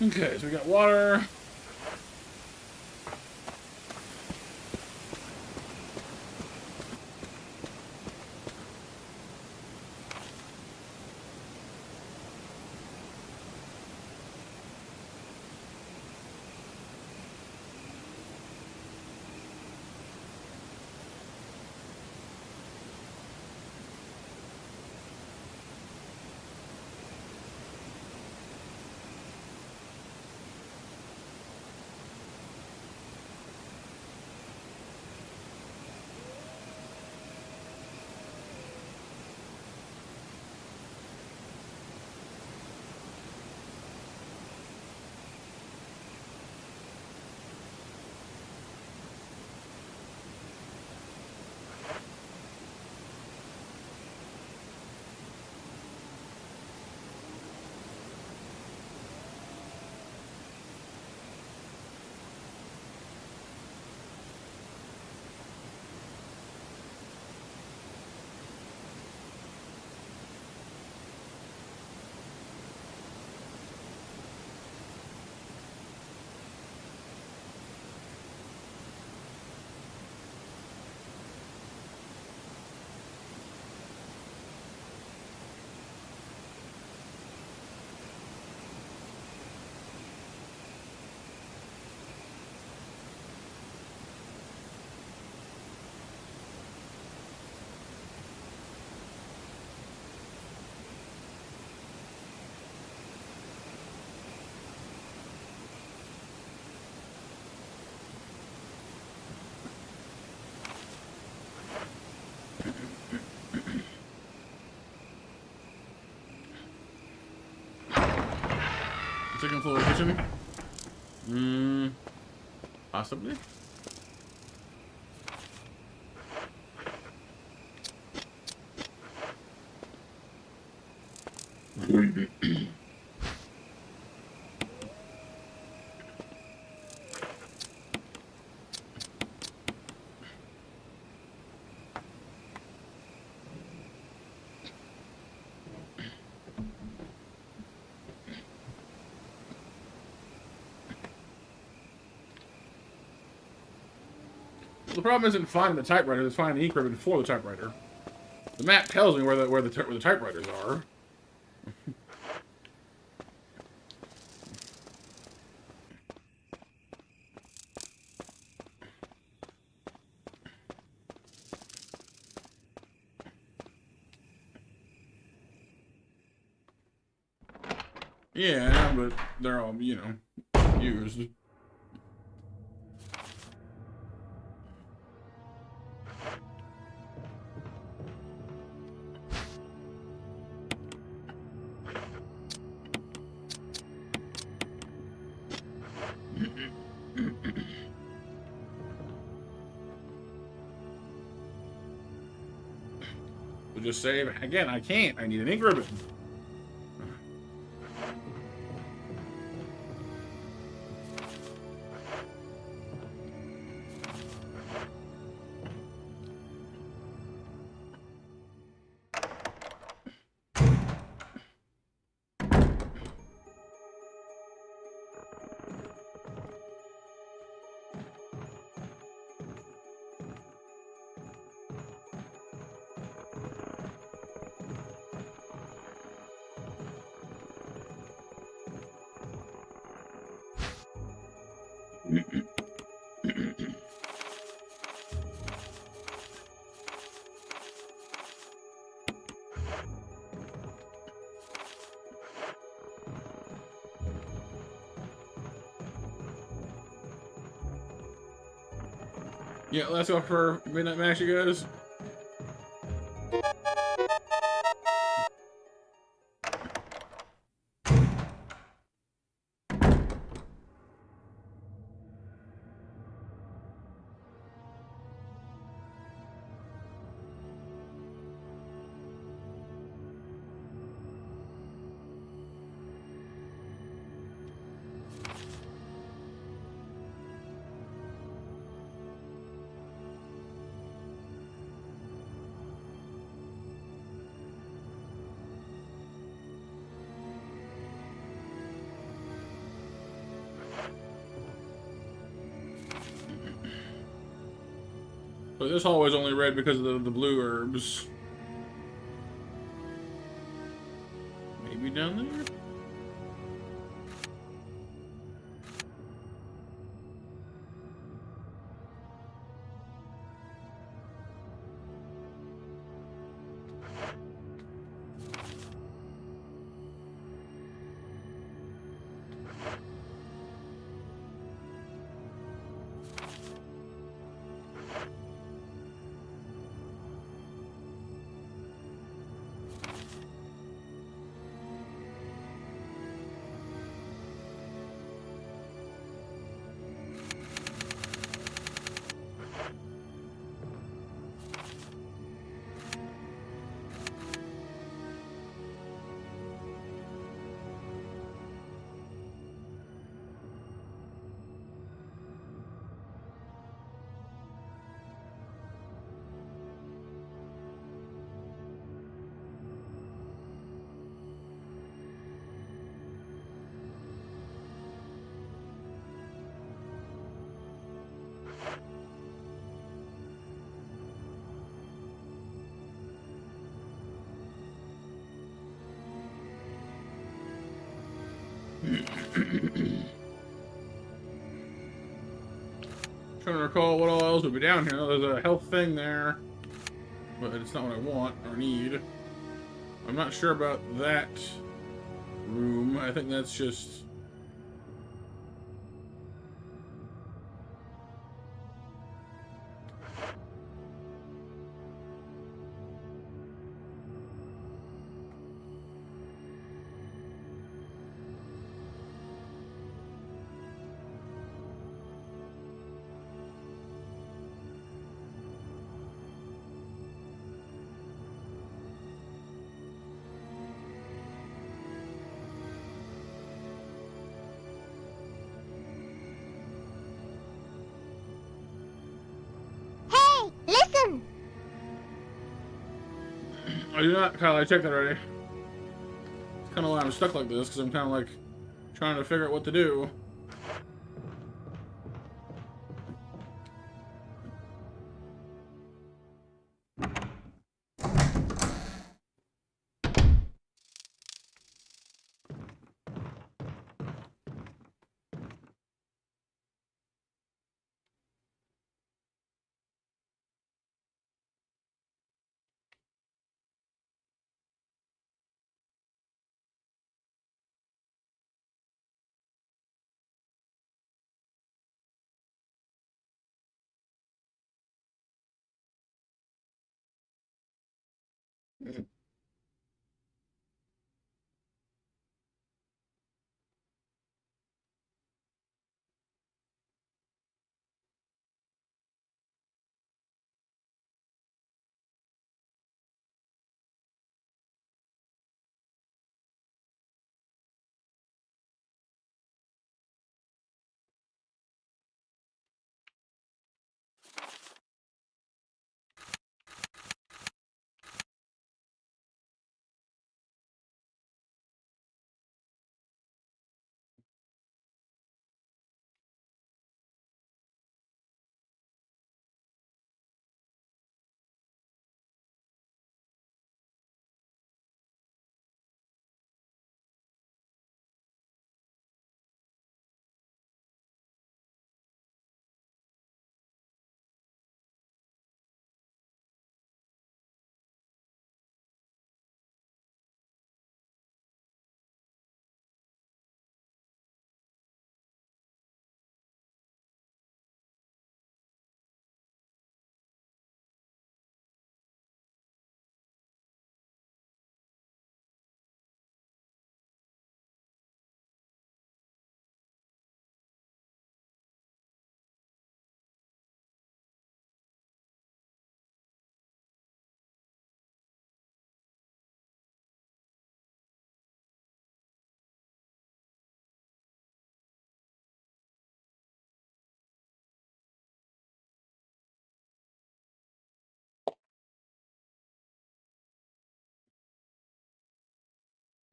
Okay, so we got water. Second floor kitchen. Possibly. The problem isn't finding the typewriter; it's finding the ink ribbon for the typewriter. The map tells me where the typewriters are. Yeah, but they're all, you know, used. We'll just save. Again, I can't. I need an ink ribbon. Yeah, let's go for Midnight Mash, you guys. But this hallway's only red because of the blue herbs. Maybe down there? Trying to recall what all else would be down here. There's a health thing there, but it's not what I want or need. I'm not sure about that room. I think that's just... I do not, Kyle. I checked that already. It's kind of why I'm stuck like this, because I'm kind of like trying to figure out what to do.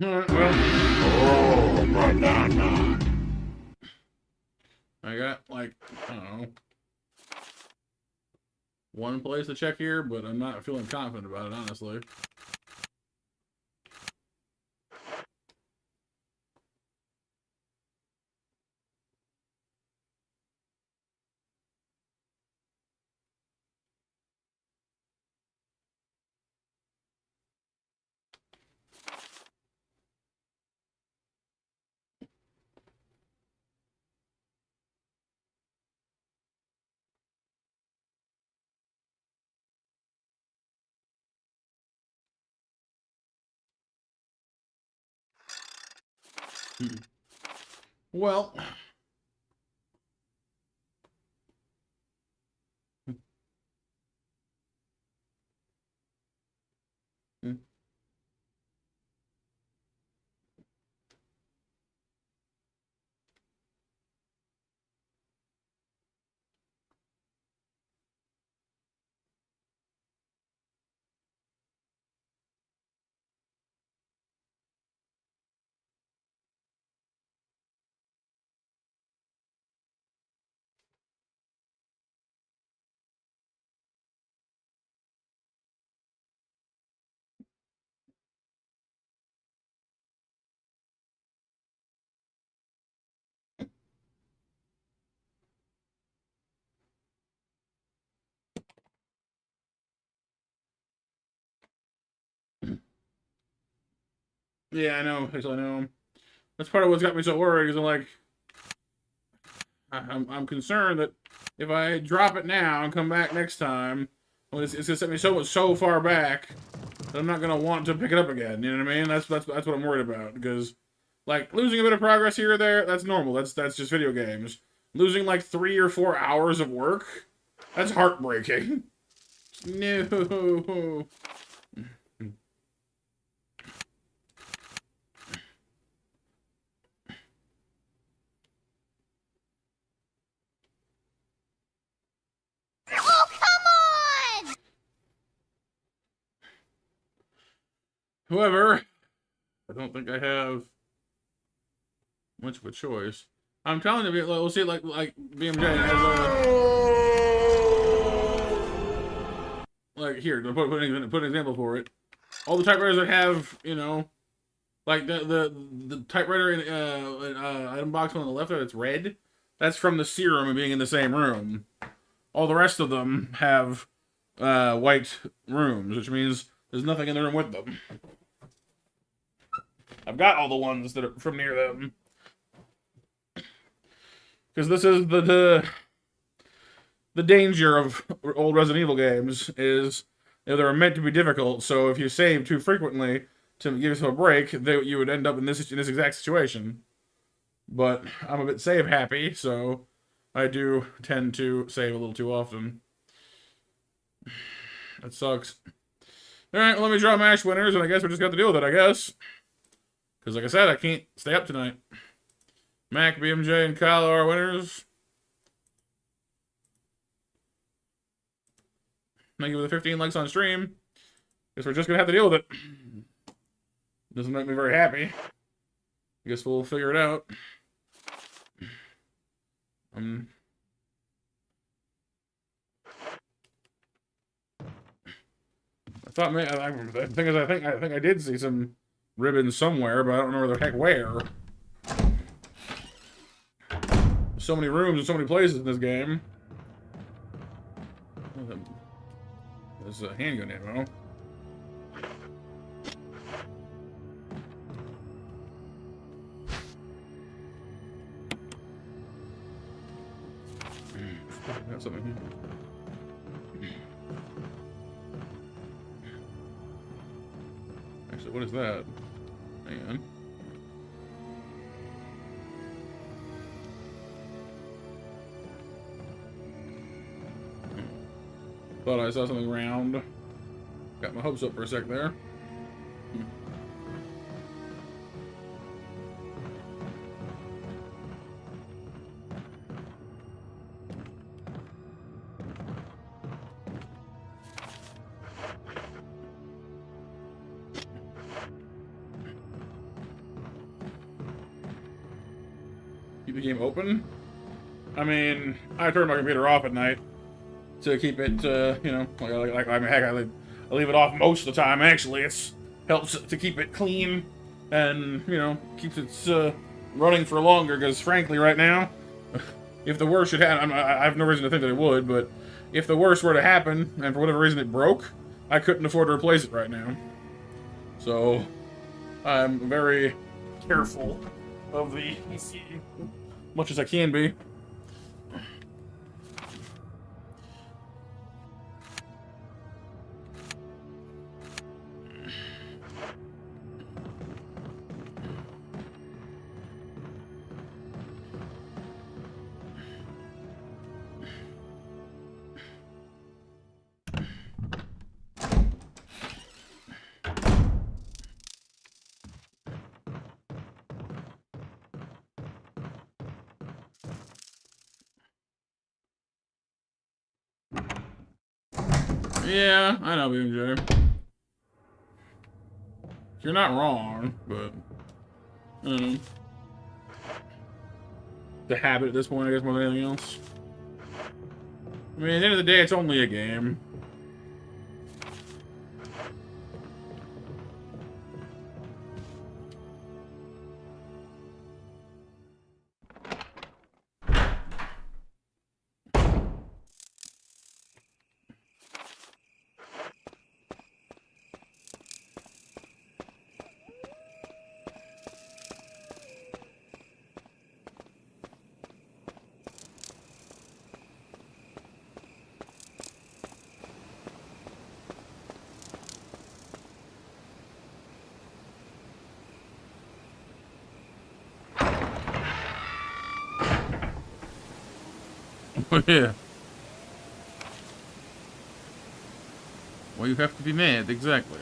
Alright, well. Oh, banana. I got, like, I don't know, one place to check here, but I'm not feeling confident about it, honestly. Well. Yeah, I know. I know. That's part of what's got me so worried, is I'm like, I'm concerned that if I drop it now and come back next time, well, it's gonna set me so far back that I'm not gonna want to pick it up again. You know what I mean? That's what I'm worried about, because like losing a bit of progress here or there, that's normal. That's just video games. Losing like 3 or 4 hours of work, that's heartbreaking. No. Oh, come on! However, I don't think I have much of a choice. I'm telling you, we'll see, like BMJ has like here to put an example for it. All the typewriters that have, you know, like the typewriter in item box on the left that's red, that's from the serum and being in the same room. All the rest of them have white rooms, which means there's nothing in the room with them. I've got all the ones that are from near them. Because this is the danger of old Resident Evil games is they're meant to be difficult. So if you save too frequently to give yourself a break, you would end up in this exact situation. But I'm a bit save happy, so I do tend to save a little too often. That sucks. All right, well, let me draw MASH winners, and I guess we just got to deal with it. I guess because, like I said, I can't stay up tonight. Mac, BMJ, and Kyle are our winners. Thank you for the 15 likes on stream. Guess we're just gonna have to deal with it. Doesn't make me very happy. I guess we'll figure it out. I thought, the thing is, I think I did see some ribbons somewhere, but I don't remember the heck where. So many rooms and so many places in this game. There's a handgun ammo. Got something here. Actually, what is that? Hang on. Thought I saw something round. Got my hopes up for a sec there. Keep the game open? I mean, I turn my computer off at night to keep it, you know, I mean, heck, I leave it off most of the time, actually. It helps to keep it clean and, you know, keeps it running for longer, because frankly, right now, if the worst should happen, I have no reason to think that it would, but if the worst were to happen, and for whatever reason it broke, I couldn't afford to replace it right now. So, I'm very careful of the PC, much as I can be. Yeah, I know, BMJ. You're not wrong, but I don't know. The habit at this point, I guess, more than anything else. I mean, at the end of the day, it's only a game. Oh, yeah. Well, you have to be mad, exactly.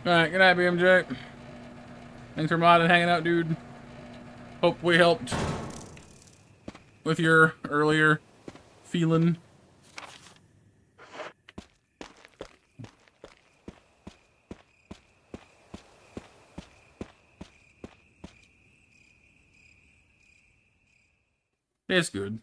Alright, good night, BMJ. Thanks for modding, hanging out, dude. Hope we helped with your earlier feeling. It's good.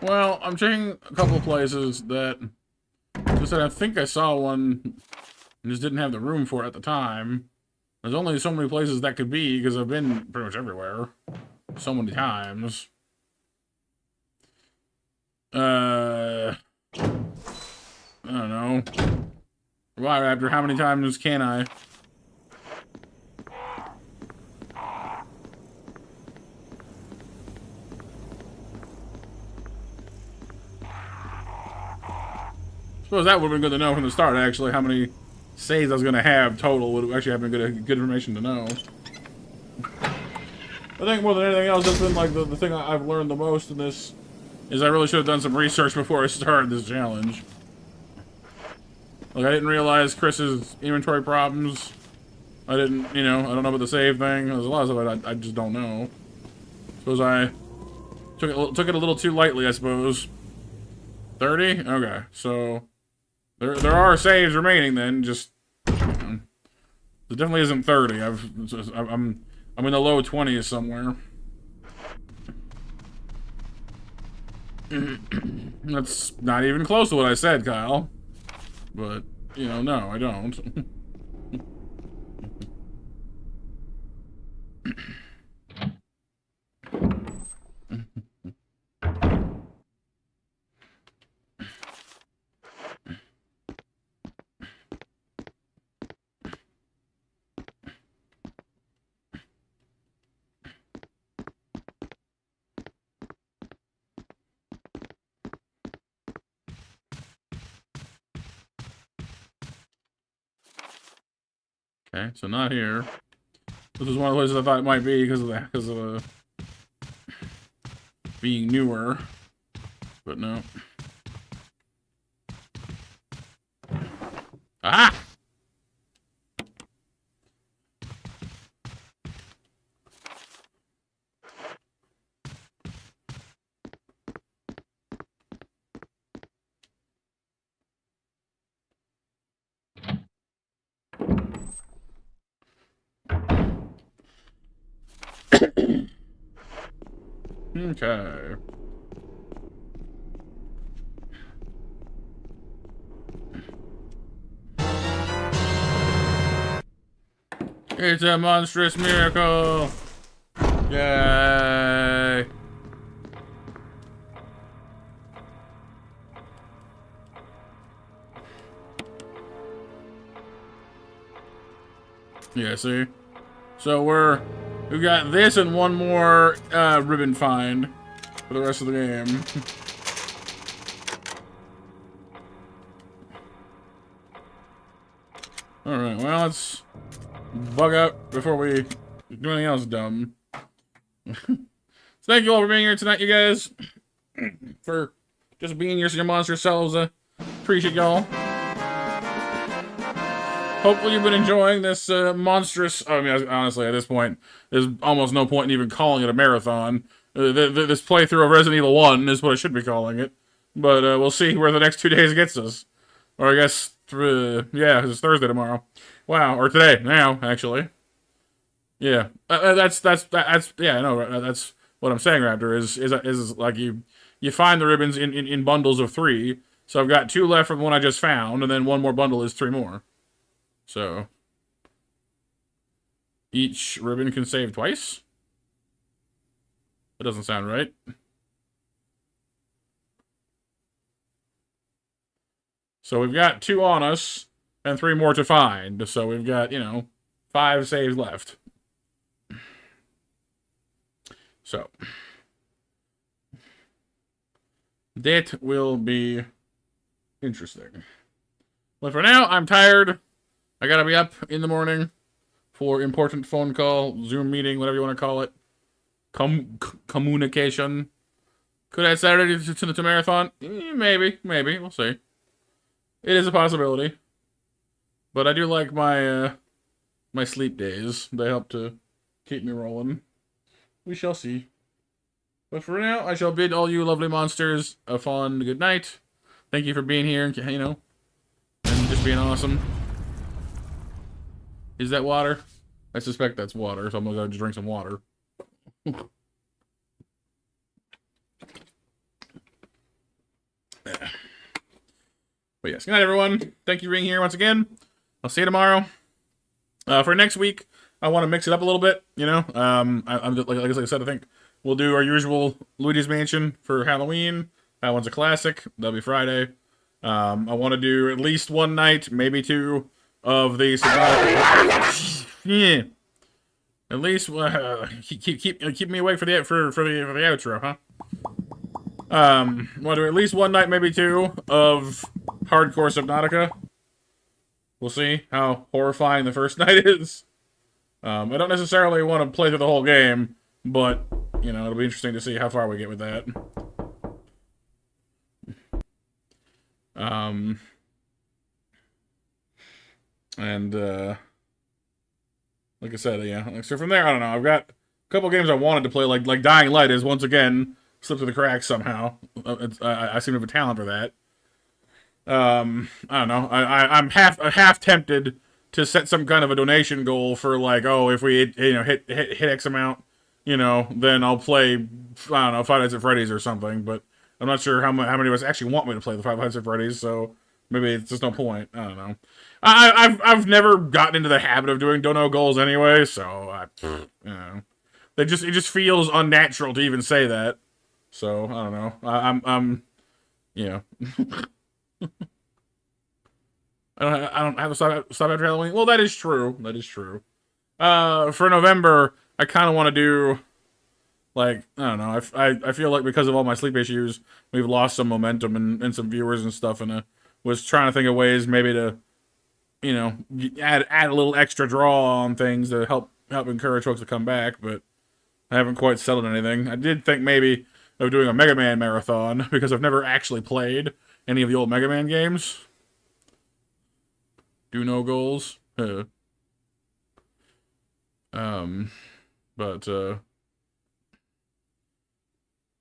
Well, I'm checking a couple of places that just said I think I saw one and just didn't have the room for it at the time. There's only so many places that could be because I've been pretty much everywhere so many times. I don't know. Why, Raptor? How many times can I? Suppose that would have been good to know from the start, actually, how many saves I was going to have total would actually have been good information to know. I think more than anything else, that's been like the thing I've learned the most in this, is I really should have done some research before I started this challenge. Like, I didn't realize Chris's inventory problems. I didn't, you know, I don't know about the save thing. There's a lot of stuff I just don't know. Suppose I took it a little too lightly, I suppose. 30? Okay, so there are saves remaining then, just it definitely isn't 30. I'm in the low 20s somewhere. That's not even close to what I said, Kyle. But, you know, no, I don't. Okay, so not here. This is one of the places I thought it might be because of being newer, but no. Ah! Okay. It's a monstrous miracle! Yay! Yeah, see? So we've got this and one more ribbon find for the rest of the game. Alright, well, let's bug out before we do anything else dumb. So thank you all for being here tonight, you guys. For just being your monster selves. Appreciate y'all. Hopefully you've been enjoying this monstrous... I mean, honestly, at this point, there's almost no point in even calling it a marathon. This playthrough of Resident Evil 1 is what I should be calling it. But we'll see where the next 2 days gets us. Or I guess, yeah, it's Thursday tomorrow. Wow, or today, now, actually. Yeah, that's yeah, no, that's what I'm saying, Raptor, is like you find the ribbons in bundles of 3. So I've got 2 left from the one I just found, and then 1 more bundle is 3 more. So each ribbon can save twice? That doesn't sound right. So we've got 2 on us, and 3 more to find. So we've got, 5 saves left. So that will be interesting. But for now, I'm tired. I gotta be up in the morning for important phone call, Zoom meeting, whatever you want to call it. Communication. Could I add Saturday to the marathon? Maybe. We'll see. It is a possibility. But I do like my my sleep days. They help to keep me rolling. We shall see. But for now, I shall bid all you lovely monsters a fond good night. Thank you for being here, and just being awesome. Is that water? I suspect that's water, so I'm gonna go just drink some water. But yes, good night, everyone. Thank you for being here once again. I'll see you tomorrow. For next week, I want to mix it up a little bit. Like I said, I think we'll do our usual Luigi's Mansion for Halloween. That one's a classic. That'll be Friday. I want to do at least 1 night, maybe 2, of the yeah. At least keep me awake for the outro, huh? Want to do at least 1 night, maybe 2, of Hardcore Subnautica. We'll see how horrifying the first night is. I don't necessarily want to play through the whole game, but it'll be interesting to see how far we get with that. Like I said, yeah. So from there, I don't know. I've got a couple games I wanted to play, like Dying Light is once again slipped through the cracks somehow. I seem to have a talent for that. I don't know. I'm half tempted to set some kind of a donation goal for if we hit X amount, then I'll play, I don't know, Five Nights at Freddy's or something. But I'm not sure how many of us actually want me to play the Five Nights at Freddy's, so maybe it's just no point. I don't know. I've never gotten into the habit of doing dono goals anyway, so it just feels unnatural to even say that. So I don't know. I'm I don't have to stop after Halloween. Well, that is true. For November, I kind of want to do I don't know. I feel like because of all my sleep issues, we've lost some momentum and some viewers and stuff, and I was trying to think of ways maybe to add a little extra draw on things to help encourage folks to come back, but I haven't quite settled anything. I did think maybe of doing a Mega Man marathon, because I've never actually played any of the old Mega Man games. Do no goals. But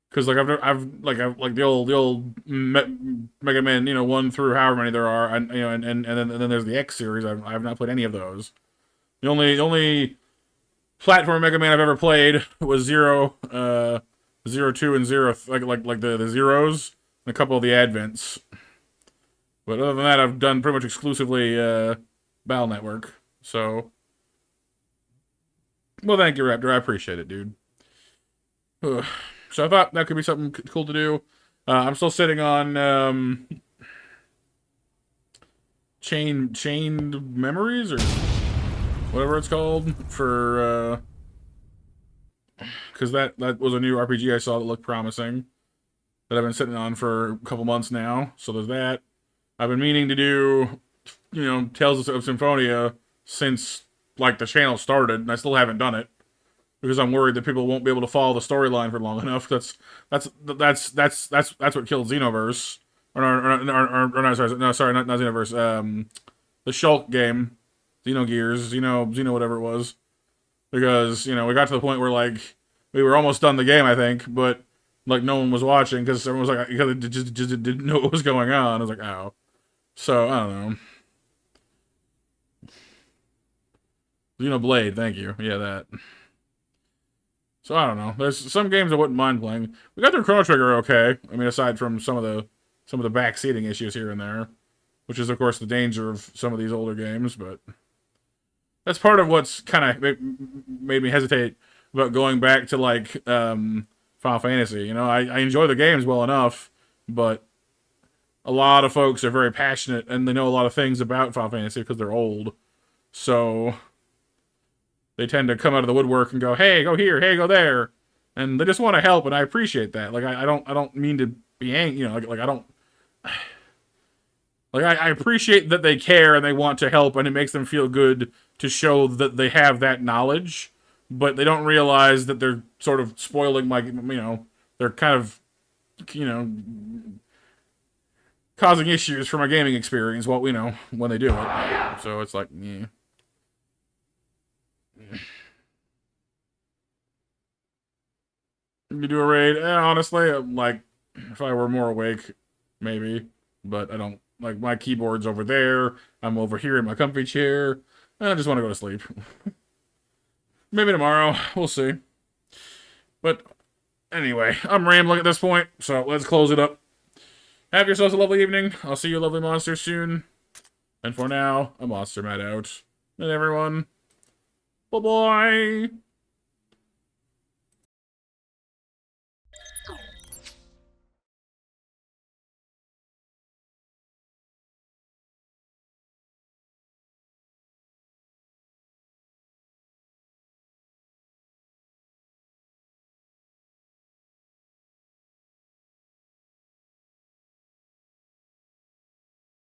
because I've the old Mega Man 1 through however many there are, and then there's the X series. I've not played any of those. The only platform Mega Man I've ever played was 0, 2, and 0, like the Zeros, and a couple of the Advents. But other than that, I've done pretty much exclusively Battle Network. So, well, thank you, Raptor. I appreciate it, dude. So I thought that could be something cool to do. I'm still sitting on Chained Memories, or whatever it's called, for because that was a new RPG I saw that looked promising, that I've been sitting on for a couple months now. So there's that. I've been meaning to do Tales of Symphonia since like the channel started, and I still haven't done it because I'm worried that people won't be able to follow the storyline for long enough. That's what killed Xenoverse. Or no, sorry, not Xenoverse. The Shulk game, Xenogears, Xeno whatever it was, because we got to the point where like we were almost done the game, I think, but like no one was watching because everyone was like, because they just didn't know what was going on. I was like, oh, so I don't know. Xenoblade, thank you. Yeah, that. So I don't know. There's some games I wouldn't mind playing. We got through Chrono Trigger okay. I mean, aside from some of the backseating issues here and there, which is of course the danger of some of these older games, but that's part of what's kind of made me hesitate about going back to like Final Fantasy. I enjoy the games well enough, but a lot of folks are very passionate and they know a lot of things about Final Fantasy because they're old. So they tend to come out of the woodwork and go, "Hey, go here. Hey, go there," and they just want to help, and I appreciate that. Like I don't mean to be angry. Like I don't. Like I appreciate that they care and they want to help, and it makes them feel good to show that they have that knowledge, but they don't realize that they're sort of spoiling my, they're kind of, causing issues for my gaming experience. Well, when they do it, so it's like, yeah. You do a raid? Honestly, like, if I were more awake, maybe, but I don't. Like, my keyboard's over there. I'm over here in my comfy chair. And I just want to go to sleep. Maybe tomorrow. We'll see. But anyway, I'm rambling at this point, so let's close it up. Have yourselves a lovely evening. I'll see you lovely monsters soon. And for now, I'm Monster Matt out. And everyone, bye-bye.